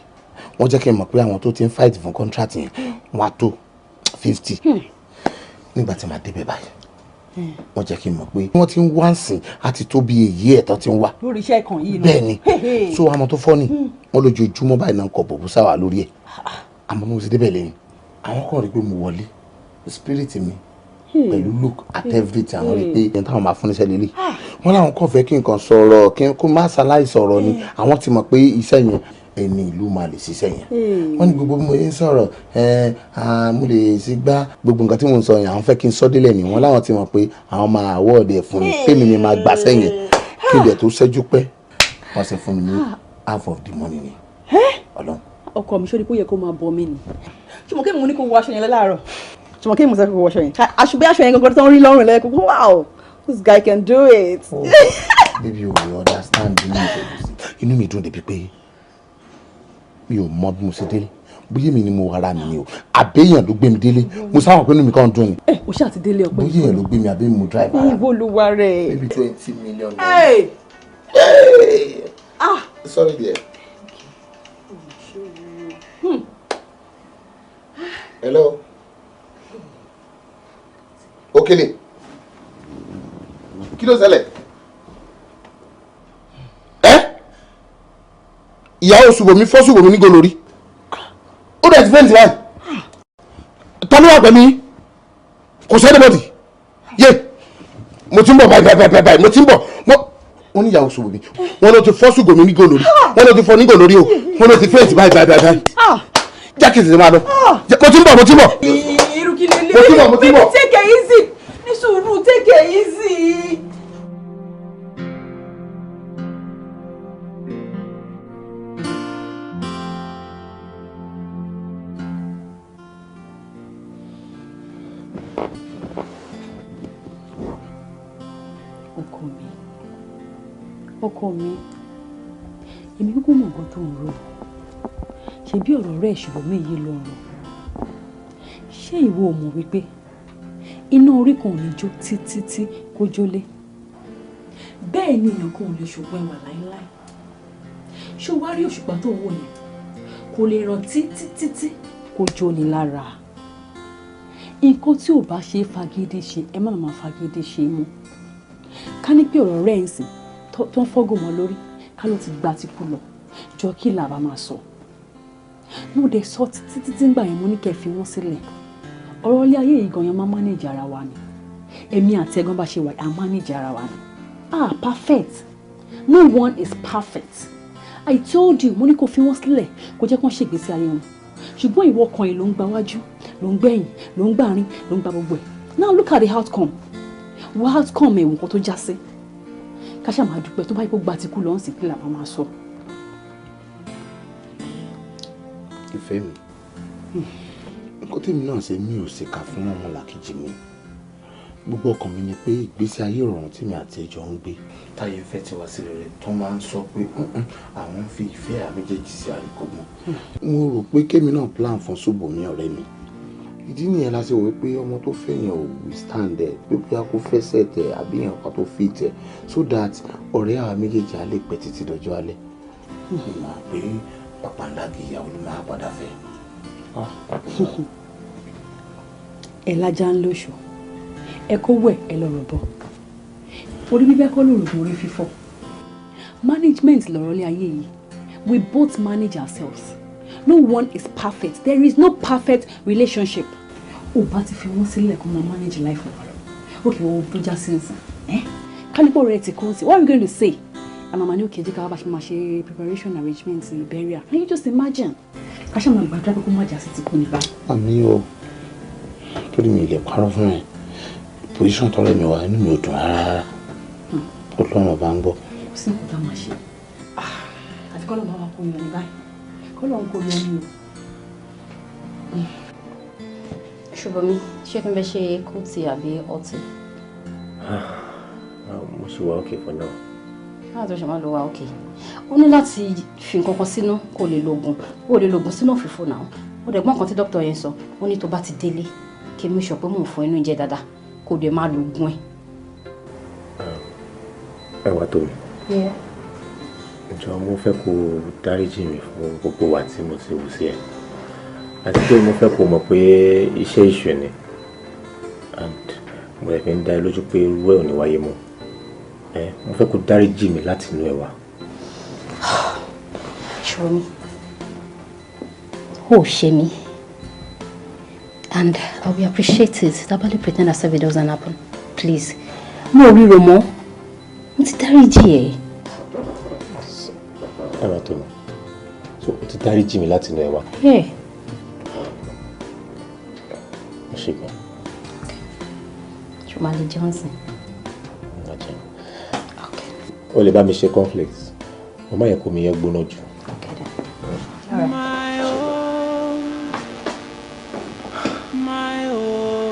wọ́n jẹ́ kí n mọ̀ pé àwọn tó ti ń fight fún contract yẹn wọ́n á tó 50 nígbà tí màá débẹ̀ báyìí wọ́n jẹ́ kí n mọ̀ pé wọ́n ti ń wá ǹsìn àti tó bí èyí ẹ̀tọ́ ti ń wá lórí iṣẹ́ kan yìí bẹ́ẹ̀ ni so àmọ́ tó fọ́ ni wọ́n lójoojúmọ́ báyìí náà ń kọ bòbú sáwà lórí ẹ̀ àmọ́ mo ti débẹ̀ lẹ́yìn àwọn kan rí pé mo wọlé spirit mi pẹ̀lú look at everything àwọn rí pé ẹni táwọn máa fún níṣẹ́ lélẹ̀ wọ́n láwọn kàn fẹ́ kí nǹkan sọ̀rọ̀ kí n kó má ṣaláì sọ̀rọ̀ ni àwọn ti mọ̀ pé iṣẹ́ yẹn ẹni ìlú máa lè ṣiṣẹ́ yẹn wọ́n ní gbogbo bí mo ń sọ̀rọ̀ mo lè ṣe gbá gbogbo nǹkan tí mo ń sọ yẹn àwọn fẹ́ kí n sọ délẹ̀ ni wọ́n láwọn ti mọ̀ pé àwọn máa award ẹ̀ fún mi tèmi ni máa gbà sẹ́yìn kí ibẹ̀ tó ṣẹ́jú pẹ́ wọ́n ṣe fún mi ní half of the money ni Ọlọ́run. ọkọ mi ṣó ni kó yẹ kó máa bọ mí ni ṣùgbọ́n kí mo ní kó wọ aṣọ yẹn láàárọ̀ ṣùgbọ́n kí mo sọ kó wọ aṣọ yẹn àṣùgbọ́n aṣọ yẹn gangan tó ń rí lọ́rùn lẹ́kọ̀ọ́ wow this guy can do it. baby you will understand inú mi dùn débi pé mi ò mọ bí mo ṣe délé bóyá mi ni mo ara mi ni o àbẹ́yàn ló gbé mi délé mo sáwọn pé inú mi kàn dùn ni. o ṣáà ti délé ọpẹ́ bóyá èèyàn ló gbé mi àbí mo drive ara. ibo ló wà rẹ. maybe 20 million. Hey! Sorry dear. Hello. Okele. Kí ló ṣẹlẹ̀? Ìyàwó Ṣùbọ̀mí fọ́ Ṣùbọ̀mí ní golórí. Ó dẹ̀ ti fẹ́ǹtì báyìí. Ta ló wà pẹ̀lú yín? Kò sẹ́ni bọ́dì. Yé! Mo ti ń bọ̀ báyìí mo ti ń bọ̀. Wọ́n ní ìyàwó Ṣùbọ̀mí. Wọ́n ló ti fọ́ Ṣùbọ̀mí ní golórí. Wọ́n ló ti fọ́ ní golórí o. Wọ́n ló ti fẹ́ǹtì báyìí. Jákè sì máa lọ. Mo ti ń bọ̀. irú kí lè lè mo ti ń bọ̀. take it easy ní sùúrù take it easy. ọkọ mi èmi kúkú mọ̀ nǹkan tó ń rò ṣe bí ọ̀rọ̀ rẹ̀ Ṣùbọ̀mí yìí lọ rọ̀ ṣé ìwọ ò mọ̀ wípé iná orí kan ò ní jó títí kó jólé bẹ́ẹ̀ ni èèyàn kan ò lè ṣògbọ́n ẹwà láéláé ṣé o wá rí òṣùpá tó ń wò yẹn kò lè ràn títí kó jóni lára nǹkan tí ò bá ṣe é fagídí ṣe ẹ má máa fagídí ṣe mọ́ ká ní pé ọ̀rọ̀ rẹ̀ ń sìn tó ń fọ́gùn mọ́ lórí ká ló ti gba ti kú lọ jọ kí làbá máa sọ mo dẹ̀ sọ títí ń gbà yẹn mo ní kẹ́ fi wọ́n sílẹ̀ ọ̀rọ̀ ilé ayé yìí gan-an máa manage ara wa ni èmi àti ẹ̀gbọ́n bá ṣe wà á manage ara wa ni perfect no one is perfect I told you mo ní kó fi wọ́n sílẹ̀ kó jẹ́ kó ṣègbésí ayé wọn ṣùgbọ́n ìwọ kan yìí ló ń gba wájú ló ń gbẹ̀yìn ló ń gbà rin ló ń gba gbogbo ẹ̀ now look at the outcome wo outcome ẹ̀ nǹkan tó já sí ká ṣáà máa dúpẹ́ tó bá yẹ kó gba ti kú lọ́n sí kí làwọn máa sọ. ìfẹ́ mi nǹkan tèmi náà ṣe mi ò ṣèkà fún ọmọlàkejì mi gbogbo ọkàn mi ni pé ìgbésí ayé ìrọ̀rùn tí mi àti ẹjọ́ ń gbé táyé fẹ́ ti wá sílẹ̀ rẹ̀ tó máa ń sọ pé àwọn ń fi ìfẹ́ àméjèèjì sí àríkọ́gbọ́n mo rò pé kémi náà plan fún Ṣùbọ̀mí ọ̀rẹ́ mi ìdí nìyẹn la ṣe wò pé ọmọ tó fẹ̀yìn ò withstand ẹ̀ pé bí a kò fẹsẹ̀ tẹ̀ àbí èèyàn kan tó fi tẹ̀ so that ọ̀rẹ́ àwọn méjèèjì á lè pẹ́ títí dọjọ́ alẹ́ máa pé pàpà ńlá bí ìyàwó ló máa padà fẹ́. ẹ lájà ń lóṣù ẹ kó wẹ̀ ẹ lọ rọ̀bọ̀ orí bíbẹ́ kọ́ lòrùn orí fífọ́ management lọ̀rọ̀ lé ayé yìí we both manage ourselves no one is perfect there is no perfect relationship o bá ti fi wọ́n sílẹ̀ kó máa manage life wọn okay wọ́n tó já sí nsìn kálípọ̀ rẹ̀ ti kọ́ sí what are you going to say àmàmà ní òkè jíkà bá ṣe máa ṣe preparation arrangement burial can you just imagine káṣá máa gbàdúrà pé kó má jà sí ti kú nípa. àmì o torí mi lè parọ́ fún ẹ position tọrẹ mi wà inú mi ò dùn rárá ó lọ́rùn bá ń gbọ́. kò sí nǹkan tá a máa ṣe àti kọ́lọ̀ máa wà kó yọ ní báyìí kọ́lọ̀ ń kó yọ ní o. ṣùgbọ́n mi ṣé kí n bẹ ṣe kúùtì àbí ọtí. mo ṣe wà okay for now. láti ṣe máa lo wa okay ó ní láti fi nǹkan kan sínú kó lè lògùn ó lè lògùn sínú òfìfo náà ó dẹ̀ gbọ́n kan tí dókítà yẹn sọ ó ní tó bá ti délé kí mi sọ pé mò ń fún inú jẹ dáadáa kó dẹ̀ máa lògùn ẹ̀. ẹ wá tó mi. ìjọ mo fẹ́ kó dáríjì mi fún gbogbo wa tí mo ti wù sí ẹ àti pé mo fẹ́ kó mọ̀ pé iṣẹ́ ìṣù ni and mo lè fi ń dá ẹ lójú pé irú ẹ̀ ò ní wáyé mọ́ mo fẹ́ kó dáríjì mi láti inú ẹ wá. ṣọ́ mi ó ṣe mí and I will appreciate it dabali pretend as if it doesn't happen please mo ríro mọ́ mo ti dáríjì ẹ. ẹ máa tó mi so o ti dáríjì mi láti inú ẹ wá. mo ṣe gan. ṣùgbọ́n alẹ́ johnson. o lè bá mi ṣe conflicts mo má yẹ kó mi yẹ gbóná jù. My own, my own,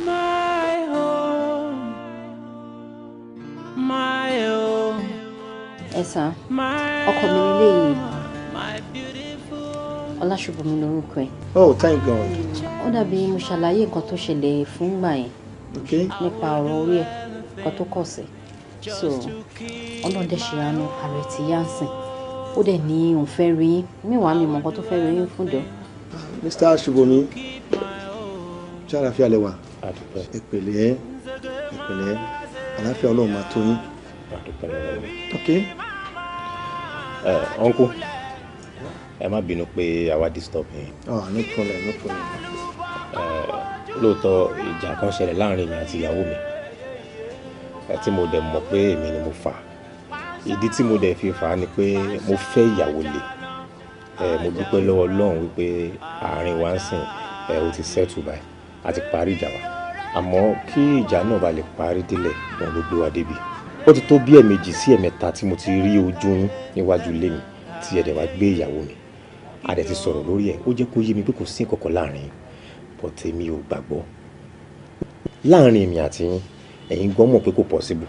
my own, my own. Ẹ̀sà, ọkọ mi nílé yìí. Ọláṣùbọ̀mí lórúkọ ẹ̀. Oh, thank God. Ó dàbí mo ṣàlàyé nǹkan tó ṣẹlẹ̀ fún ìgbà yẹn. Nípa ọ̀rọ̀ orí ẹ̀, nǹkan tó kọ̀ sí. So, ọlọ́dẹ ṣe àánú ààrẹ ti yá ń sìn. Ó dẹ̀ ní òun fẹ́ rí yín. Míwàá mi mọ̀ nǹkan tó fẹ́ rí yín fún dọ̀. Mr. Ṣùbọ̀mí, ṣé àlàáfíà lẹ wà? Ẹ pẹ̀lẹ́, àlàáfíà Ọlọ́run máa tó yín. Okay. Uncle, ẹ má bínú pé àwa disturb yín. Oh, no problem, no problem. Lóòótọ́ ìjà kan ṣẹlẹ̀ láàrin mi àti ìyàwó mi tí mo dẹ̀ mọ̀ pé èmi ni mo fà á. Ìdí tí mo dẹ̀ fi fà á ni pé mo fẹ́ ìyàwó lé. Mo dúpẹ́ lọ́wọ́ Ọlọ́run wípé àárín wa ń sìn ó ti settle báyìí àti parí ìjà wa. Àmọ́ kí ìjà náà bá lè parí délẹ̀ wọn ló gbé wa débi. Ó ti tó bí ẹ̀ẹ̀mejì sí ẹ̀ẹ̀mẹ́ta tí mo ti rí ojú yín níwájú ilé mi tí ẹ dẹ̀ wá gbé ìyàwó mi. A dẹ̀ ti sọ̀rọ̀ lórí ẹ̀ ó jẹ́ kó yé mi pé kò sí nǹkan kan láàrin yín but èmi ò gbàgbọ́. Láàrin èmi àti yín ẹ̀yin gbọ́ mọ̀ pé kò possible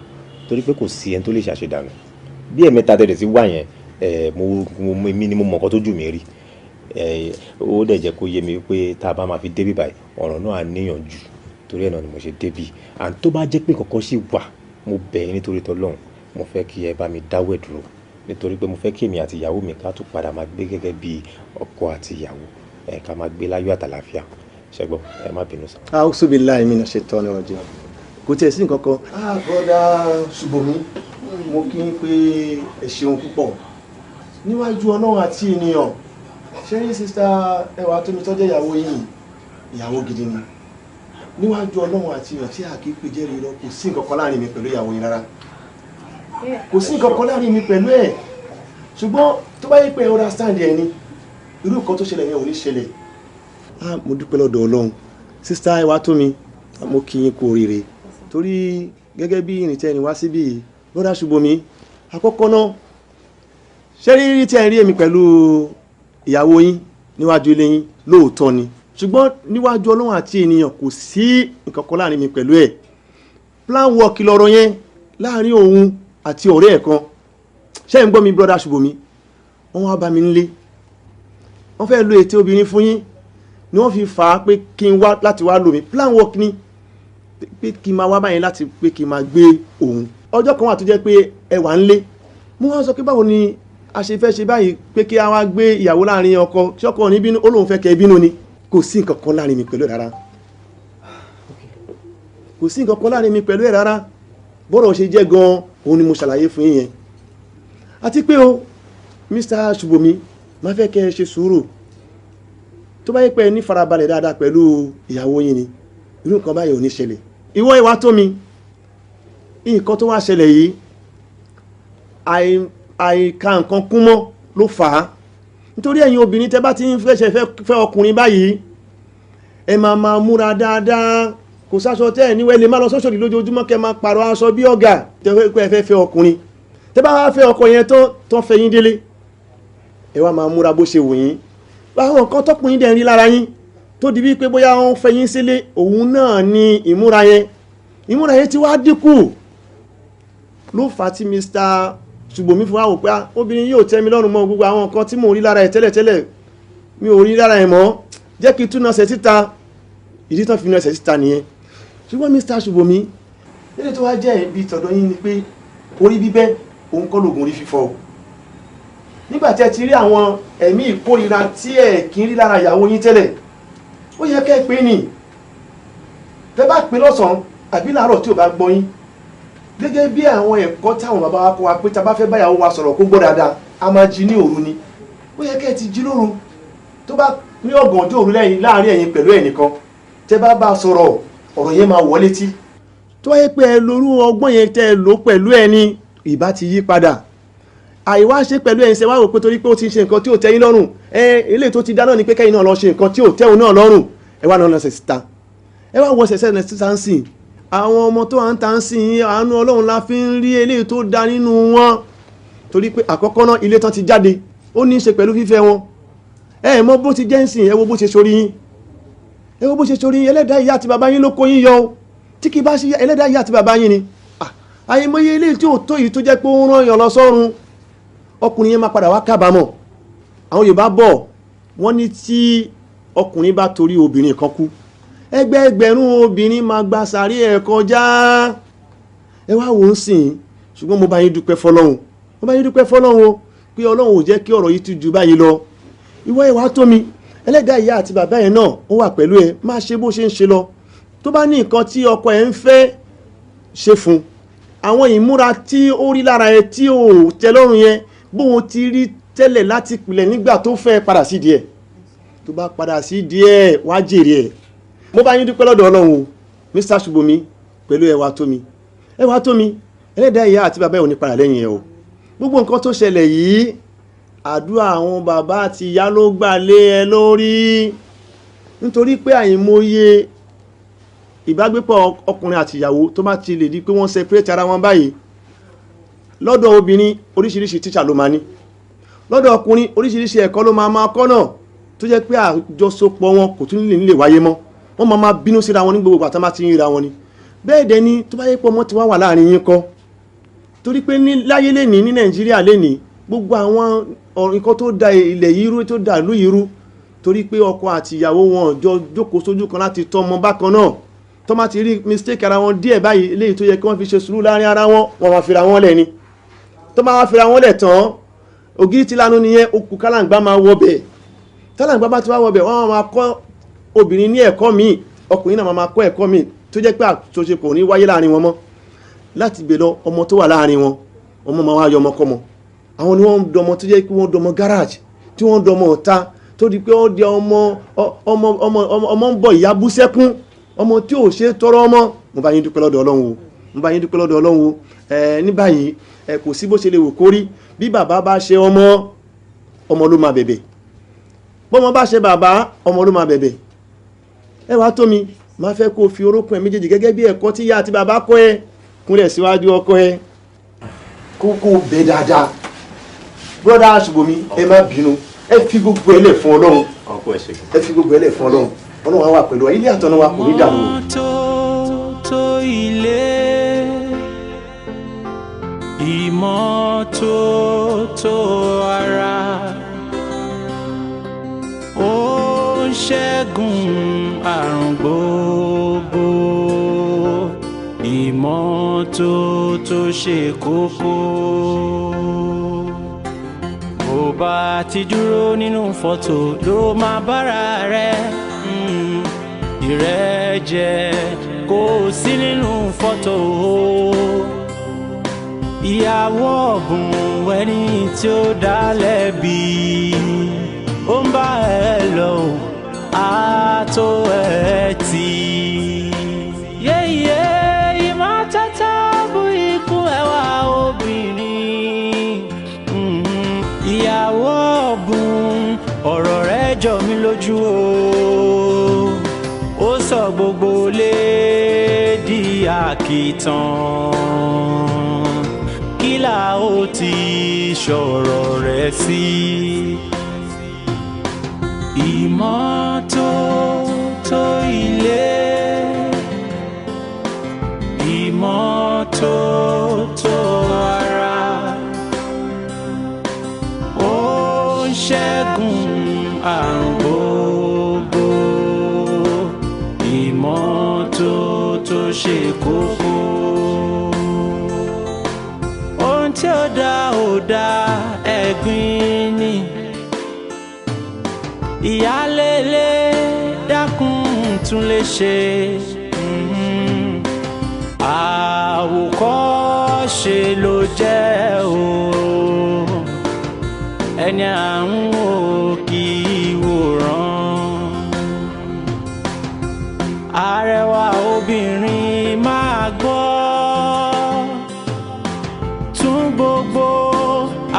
torí pé kò sí ẹni tó lè ṣàṣedànù. Bí ẹ̀ẹ̀mẹ́ta tẹ̀lé sí wà yẹn èmi ni mo mọ̀ nǹkan tó jù mí rí. Ó dẹ̀ jẹ́ kó yé mi pé tá a bá máa fi débí báyìí ọ̀rọ̀ náà á níyànjú torí ẹ̀ náà ni mo ṣe débí. And tó bá jẹ́ pé kankan sì wà mo bẹ̀ yín nítorí tọ́lọ́run mo fẹ́ kí ẹ bá mi dáwọ́ ẹ̀ dúró nítorí pé mo fẹ́ kí èmi àti ìyàwó mi ká tún padà máa gbé gẹ́gẹ́ bí ọkọ àti ìyàwó ká máa gbé láyọ̀ àtàlàáfíà ṣẹ́gbọ́ ẹ má bínú sá. A'udhu billahi minash shaitani rajim. Kò tiẹ̀ sí nǹkan kan. Bọ́dà Ṣùbọ̀mí mo kí n pé ẹ ṣeun púpọ̀ níwájú Ọlọ́run àti ènìyàn ṣé ní sísá ẹwà tó mi tọ́jú ìyàwó yìí ìyàwó gidi ni níwájú Ọlọ́run àti ènìyàn tí a kì í pè jẹ́rìí lọ kò sí nǹkan kan láàrin mi pẹ̀lú ìyàwó yìí rárá kò sí nǹkan kan láàrin mi pẹ̀lú ẹ̀ ṣùgbọ́n tó bá yẹ pé understand ẹ̀ ni irú nǹkan tó ṣẹlẹ̀ yẹn ò ní ṣẹlẹ̀. Mo dúpẹ́ lọ́dọ̀ Ọlọ́run sísá ẹwà tó mi mo kí yín kú oríire torí gẹ́gẹ́ bí ìrìntẹ́ ẹni wá síbí Bọ́dà Ṣùbọ̀mí àkọ́kọ́ náà ṣé rírí tí ẹ rí èmi pẹ̀lú ìyàwó yín níwájú ilé yín lóòótọ́ ni ṣùgbọ́n níwájú Ọlọ́run àti ènìyàn kò sí nǹkan kan láàrin mi pẹ̀lú ẹ̀ plan work lọ́rọ̀ yẹn láàrin òun àti ọ̀rẹ́ ẹ̀ kan ṣé ń gbọ́ mi Bọ́dà Ṣùbọ̀mí wọ́n wá bá mi nílé wọ́n fẹ́ lo ète obìnrin fún yín ni wọ́n fi fà á pé kí n wá láti wá lò mí plan work ni pé kí n máa wá báyìí láti pé kí n máa gbé òun ọjọ́ kan wà tó jẹ́ pé ẹ wà ń lé mo wá sọ pé báwo ni a ṣe fẹ́ ṣe báyìí pé kí a wá gbé ìyàwó láàrin ọkọ tí ọkọ ní bínú ó lóun fẹ́ kẹ́ bínú ni kò sí nǹkan kan láàrin mi pẹ̀lú ẹ̀ rárá kò sí nǹkan kan láàrin mi pẹ̀lú ẹ̀ rárá bọ́rọ̀ ṣe jẹ́ gan-an òun ni mo ṣàlàyé fún yín yẹn àti pé o Mr. Ṣùbọ̀mí máa fẹ́ kẹ́ ẹ ṣe sùúrù tó bá yẹ pé ẹ ní farabalẹ̀ dáadáa pẹ̀lú ìyàwó yín ni irú nǹkan báyìí ò ní ṣẹlẹ̀ ìwọ ìwà tó mi nǹkan tó wá ṣẹlẹ̀ yìí àìka nǹkan kún mọ́ ló fà á nítorí ẹ̀yin obìnrin tẹ́ bá ti ń fẹ́ ọkùnrin báyìí ẹ máa múra dáadáa kò sáṣọ tẹ́ ẹ̀ níwẹ̀ lè má lọ sọ́ṣọ́dì lójoojúmọ́ kẹ́ máa pààrọ̀ aṣọ bí ọ̀gá tẹ́ pé ẹ fẹ́ fẹ́ ọkùnrin tẹ́ bá wá fẹ́ ọkọ yẹn tán fẹ́ yín délé ẹ wá máa múra bó ṣe wù yín báwọn nǹkan tọkùnrin dẹ̀ ń rí lára yín tó di wípé bóyá wọ́n fẹ́ yín sílé òun náà ni ìmúra yẹn ti wá dínkù ló fà á tí Mr. Ṣùbọ́mi fún wa wò pé obìnrin yóò tẹ́ mi lọ́rùn mọ́ gbogbo àwọn nǹkan tí mò ń rí lára ẹ̀ tẹ́lẹ̀tẹ́lẹ̀ mi ò rí lára ẹ̀ mọ́ jẹ́ kí túnà ṣe síta ìdí tán fi náà ṣe síta nìyẹn ṣùgbọ́n Mr. Ṣùbọ́mi nílé tó wá jẹ́ ibi tọ̀dọ̀ yín ni pé orí bíbẹ́ òun kọ́ lògùn orí fífọ́ nígbà tí ẹ ti rí àwọn ẹ̀mí ìkórira tí ẹ kì í rí lára ìyàwó yín tẹ́lẹ̀ ó yẹ kẹ́ ẹ pé nì tẹ́ bá pé lọ́sàn-án àbí láàárọ̀ tí ò bá gbọ́ yín gẹ́gẹ́ bí àwọn ẹ̀kọ́ táwọn bàbá wa kọ́ wa pé tá a bá fẹ́ báyàwó wa sọ̀rọ̀ kó gbọ́ dáadáa a máa jí ní òru ni ó yẹ kẹ́ ẹ ti jí lóru tó bá ní ọ̀gànjọ́ òru lẹ́yìn láàárín ẹ̀yin pẹ̀lú ẹnìkan tẹ́ bá bá sọ̀rọ̀ ọ̀rọ̀ yẹn máa wọlé tí tó yẹ pé ẹ lórú ọgbọ́n yẹn tẹ́ ẹ lò pẹ̀lú ẹni ìbá ti yí padà àìwá ṣe pẹ̀lú ẹ̀yin ṣe wá wò pé torí pé ó ti ṣe nǹkan tí ò tẹ́ yín lọ́rùn eléyìí tó ti dá náà ni pé kẹ́yìn náà lọ ṣe nǹkan tí ò tẹ́ òun náà lọ́rùn ẹ wá náà lọ ṣẹ̀ síta ẹ wá wọ ṣẹ̀ṣẹ̀ lẹ̀ síta ń sìn àwọn ọmọ tó à ń ta ń sìn àánú Ọlọ́run la fi ń rí eléyìí tó dá nínú wọn torí pé àkọ́kọ́ náà ilé tán ti jáde ó ní í ṣe pẹ̀lú fífẹ́ wọn ẹ mọ bó ti jẹ́ ń sìn ẹ wo bó ṣe sórí yín ẹlẹ́dàá ìyá àti bàbá yín ló kó yín yọ tí kì í bá ṣe ẹlẹ́dàá ìyá àti bàbá yín ni àyèmọye eléyìí tí ò tó yìí tó jẹ́ pé ó ń rán yàn lọ sọ́run ọkùnrin yẹn máa padà wá kábàámọ̀ àwọn Yorùbá bọ̀ wọ́n ní tí ọkùnrin bá torí obìnrin kan kú ẹgbẹẹgbẹ̀rún obìnrin máa gba sàárè ẹ̀ kọjá ẹ wá wò ó sìn ṣùgbọ́n mo bá yín dúpẹ́ fọlọ́run o pé Ọlọ́run ò jẹ́ kí ọ̀rọ̀ yìí tún ju báyìí lọ ìwọ ẹ̀ wá tó mi ẹlẹ́dàá ìyá àti bàbá ẹ̀ náà ó wà pẹ̀lú ẹ máa ṣe bó ṣe ń ṣe lọ tó bá ní nǹkan tí ọkọ ẹ̀ ń fẹ́ ṣe fún àwọn ìmúra tí ó rí lára ẹ tí ò tẹ́ lọ́rùn yẹn bóun ti rí tẹ́lẹ̀ láti pilẹ̀ nígbà tó fẹ́ padà sí díẹ̀ tó bá padà sí díẹ̀ wá jèrè ẹ̀ mo bá yín dúpẹ́ lọ́dọ̀ Ọlọ́run o Mr. Ṣùbọ́mi pẹ̀lú ẹ wá tó mi ẹlẹ́dàá ìyá àti bàbá ẹ̀ ò ní padà lẹ́yìn ẹ o gbogbo nǹkan tó ṣẹlẹ̀ yìí àdúrà àwọn bàbá àti ìyá ló gbà lé ẹ lórí nítorí pé àìmọye ìbágbépọ̀ ọkùnrin àti ìyàwó tó bá ti lè di pé wọ́n separate ara wọn báyìí lọ́dọ̀ obìnrin oríṣiríṣi tíṣà ló máa ní lọ́dọ̀ ọkùnrin oríṣiríṣi ẹ̀kọ́ ló máa kọ́ náà tó jẹ́ pé àjọsopọ̀ wọn kò tún lè wáyé mọ́ wọ́n máa bínú síra wọn ní gbogbo àtàmà tí ń ríra wọn ni bẹ́ẹ̀ dẹ̀ ni tó bá yẹ pé ọmọ ti wà láàrin yín kọ́ torí pé láyé lẹ́nìí ní Nàìjíríà lẹ́nìí gbogbo àwọn nǹkan tó da ilẹ̀ yìí rú tó da ìlú yìí rú torí pé ọkọ àti ìyàwó wọn jọ jókòó sójú kan láti tọ́ ọmọ bákan náà tó má ti rí mistake ara wọn díẹ̀ báyìí eléyìí tó yẹ kí wọ́n fi ṣe sùúrù láàrin ara wọn wọ́n máa fira wọn lẹ̀ ni tó máa fira wọn lẹ̀ tán ògiri ti lanu nìyẹn okùn kálàǹgbá máa wọ bẹ̀ kálàǹgbá bá ti wá wọ bẹ̀ wọ́n máa kọ́ obìnrin ní ẹ̀kọ́ míì ọkùnrin náà máa kọ́ ẹ̀kọ́ míì tó jẹ́ pé àtúnṣe kò ní wáyé láàrin wọn mọ́ láti gbé lọ ọmọ tó wà láàrin wọn ọmọ máa wá yọ ọmọkọ́mọ àwọn ni wọ́n dọmọ tó jẹ́ pé wọ́n dọmọ garage tí wọ́n dọmọ ọ̀tá tó di pé ó di ọmọ ń bọ̀ ìyá bú sẹ́kún ọmọ tí ò ṣe tọrọ ọmọ mo bá yín dúpẹ́ lọ́dọ̀ Ọlọ́run o ní báyìí kò sí bó ṣe lè wò kórí bí bàbá bá ṣe ọmọ ló máa bẹ̀bẹ̀ bọ́mọ bá ṣe bàbá ọmọ ló máa bẹ̀bẹ̀ ẹ wá tó mi máa fẹ́ kó fi orókùn ẹ méjèèjì gẹ́gẹ́ bí ẹ̀kọ́ tí ìyá àti bàbá kọ́ ẹ kúnlẹ̀ síwájú ọkọ ẹ kókó bẹ dáadáa brother Ṣùbọ́mi ẹ má bínú ẹ fi gbogbo ẹlẹ̀ fún Ọlọ́run Ọlọ́run á wà pẹ̀lú ilé àtọ̀nà wa kò ní dànù. tó ilé ìmọ́tótó ara ó ń ṣẹ́gun àrùn gbogbo ìmọ́tótó ṣe kókó. Bó bá ti dúró nínú fọ́tò ló máa bára rẹ̀ ìrẹ́jẹ kò sí nínú fọ́tò. Ìyàwó ọ̀bùn ẹni tí ó dá lẹ́bi ó ń bá ẹ lọ àtó ẹ tì. Yéyé ìmọ́tótó bú ikú ẹwà obìnrin. Ìyàwó ọ̀bùn ọ̀rọ̀ rẹ̀ jọ mí lójú o. àkìtàn kí la ó ti sọ̀rọ̀ rẹ̀ sí. Ìmọ́tótó ilé, ìmọ́tótó ara, ó ń ṣẹ́gun àrùn gbogbo. Ìmọ́tótó ṣe kókó. Ohun tí ó dá ẹ̀gbin ni. Ìyálélé dákun tún lè ṣe. Àwòkọ́ṣe ló jẹ́ o. Ẹni àrùn ò kì í wòran. Arẹwà obìnrin máa gbọ́. Tún gbogbo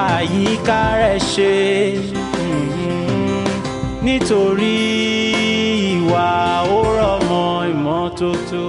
àyíká rẹ̀ ṣe. Nítorí ìwà ó rọ̀ mọ́ ìmọ́tótó.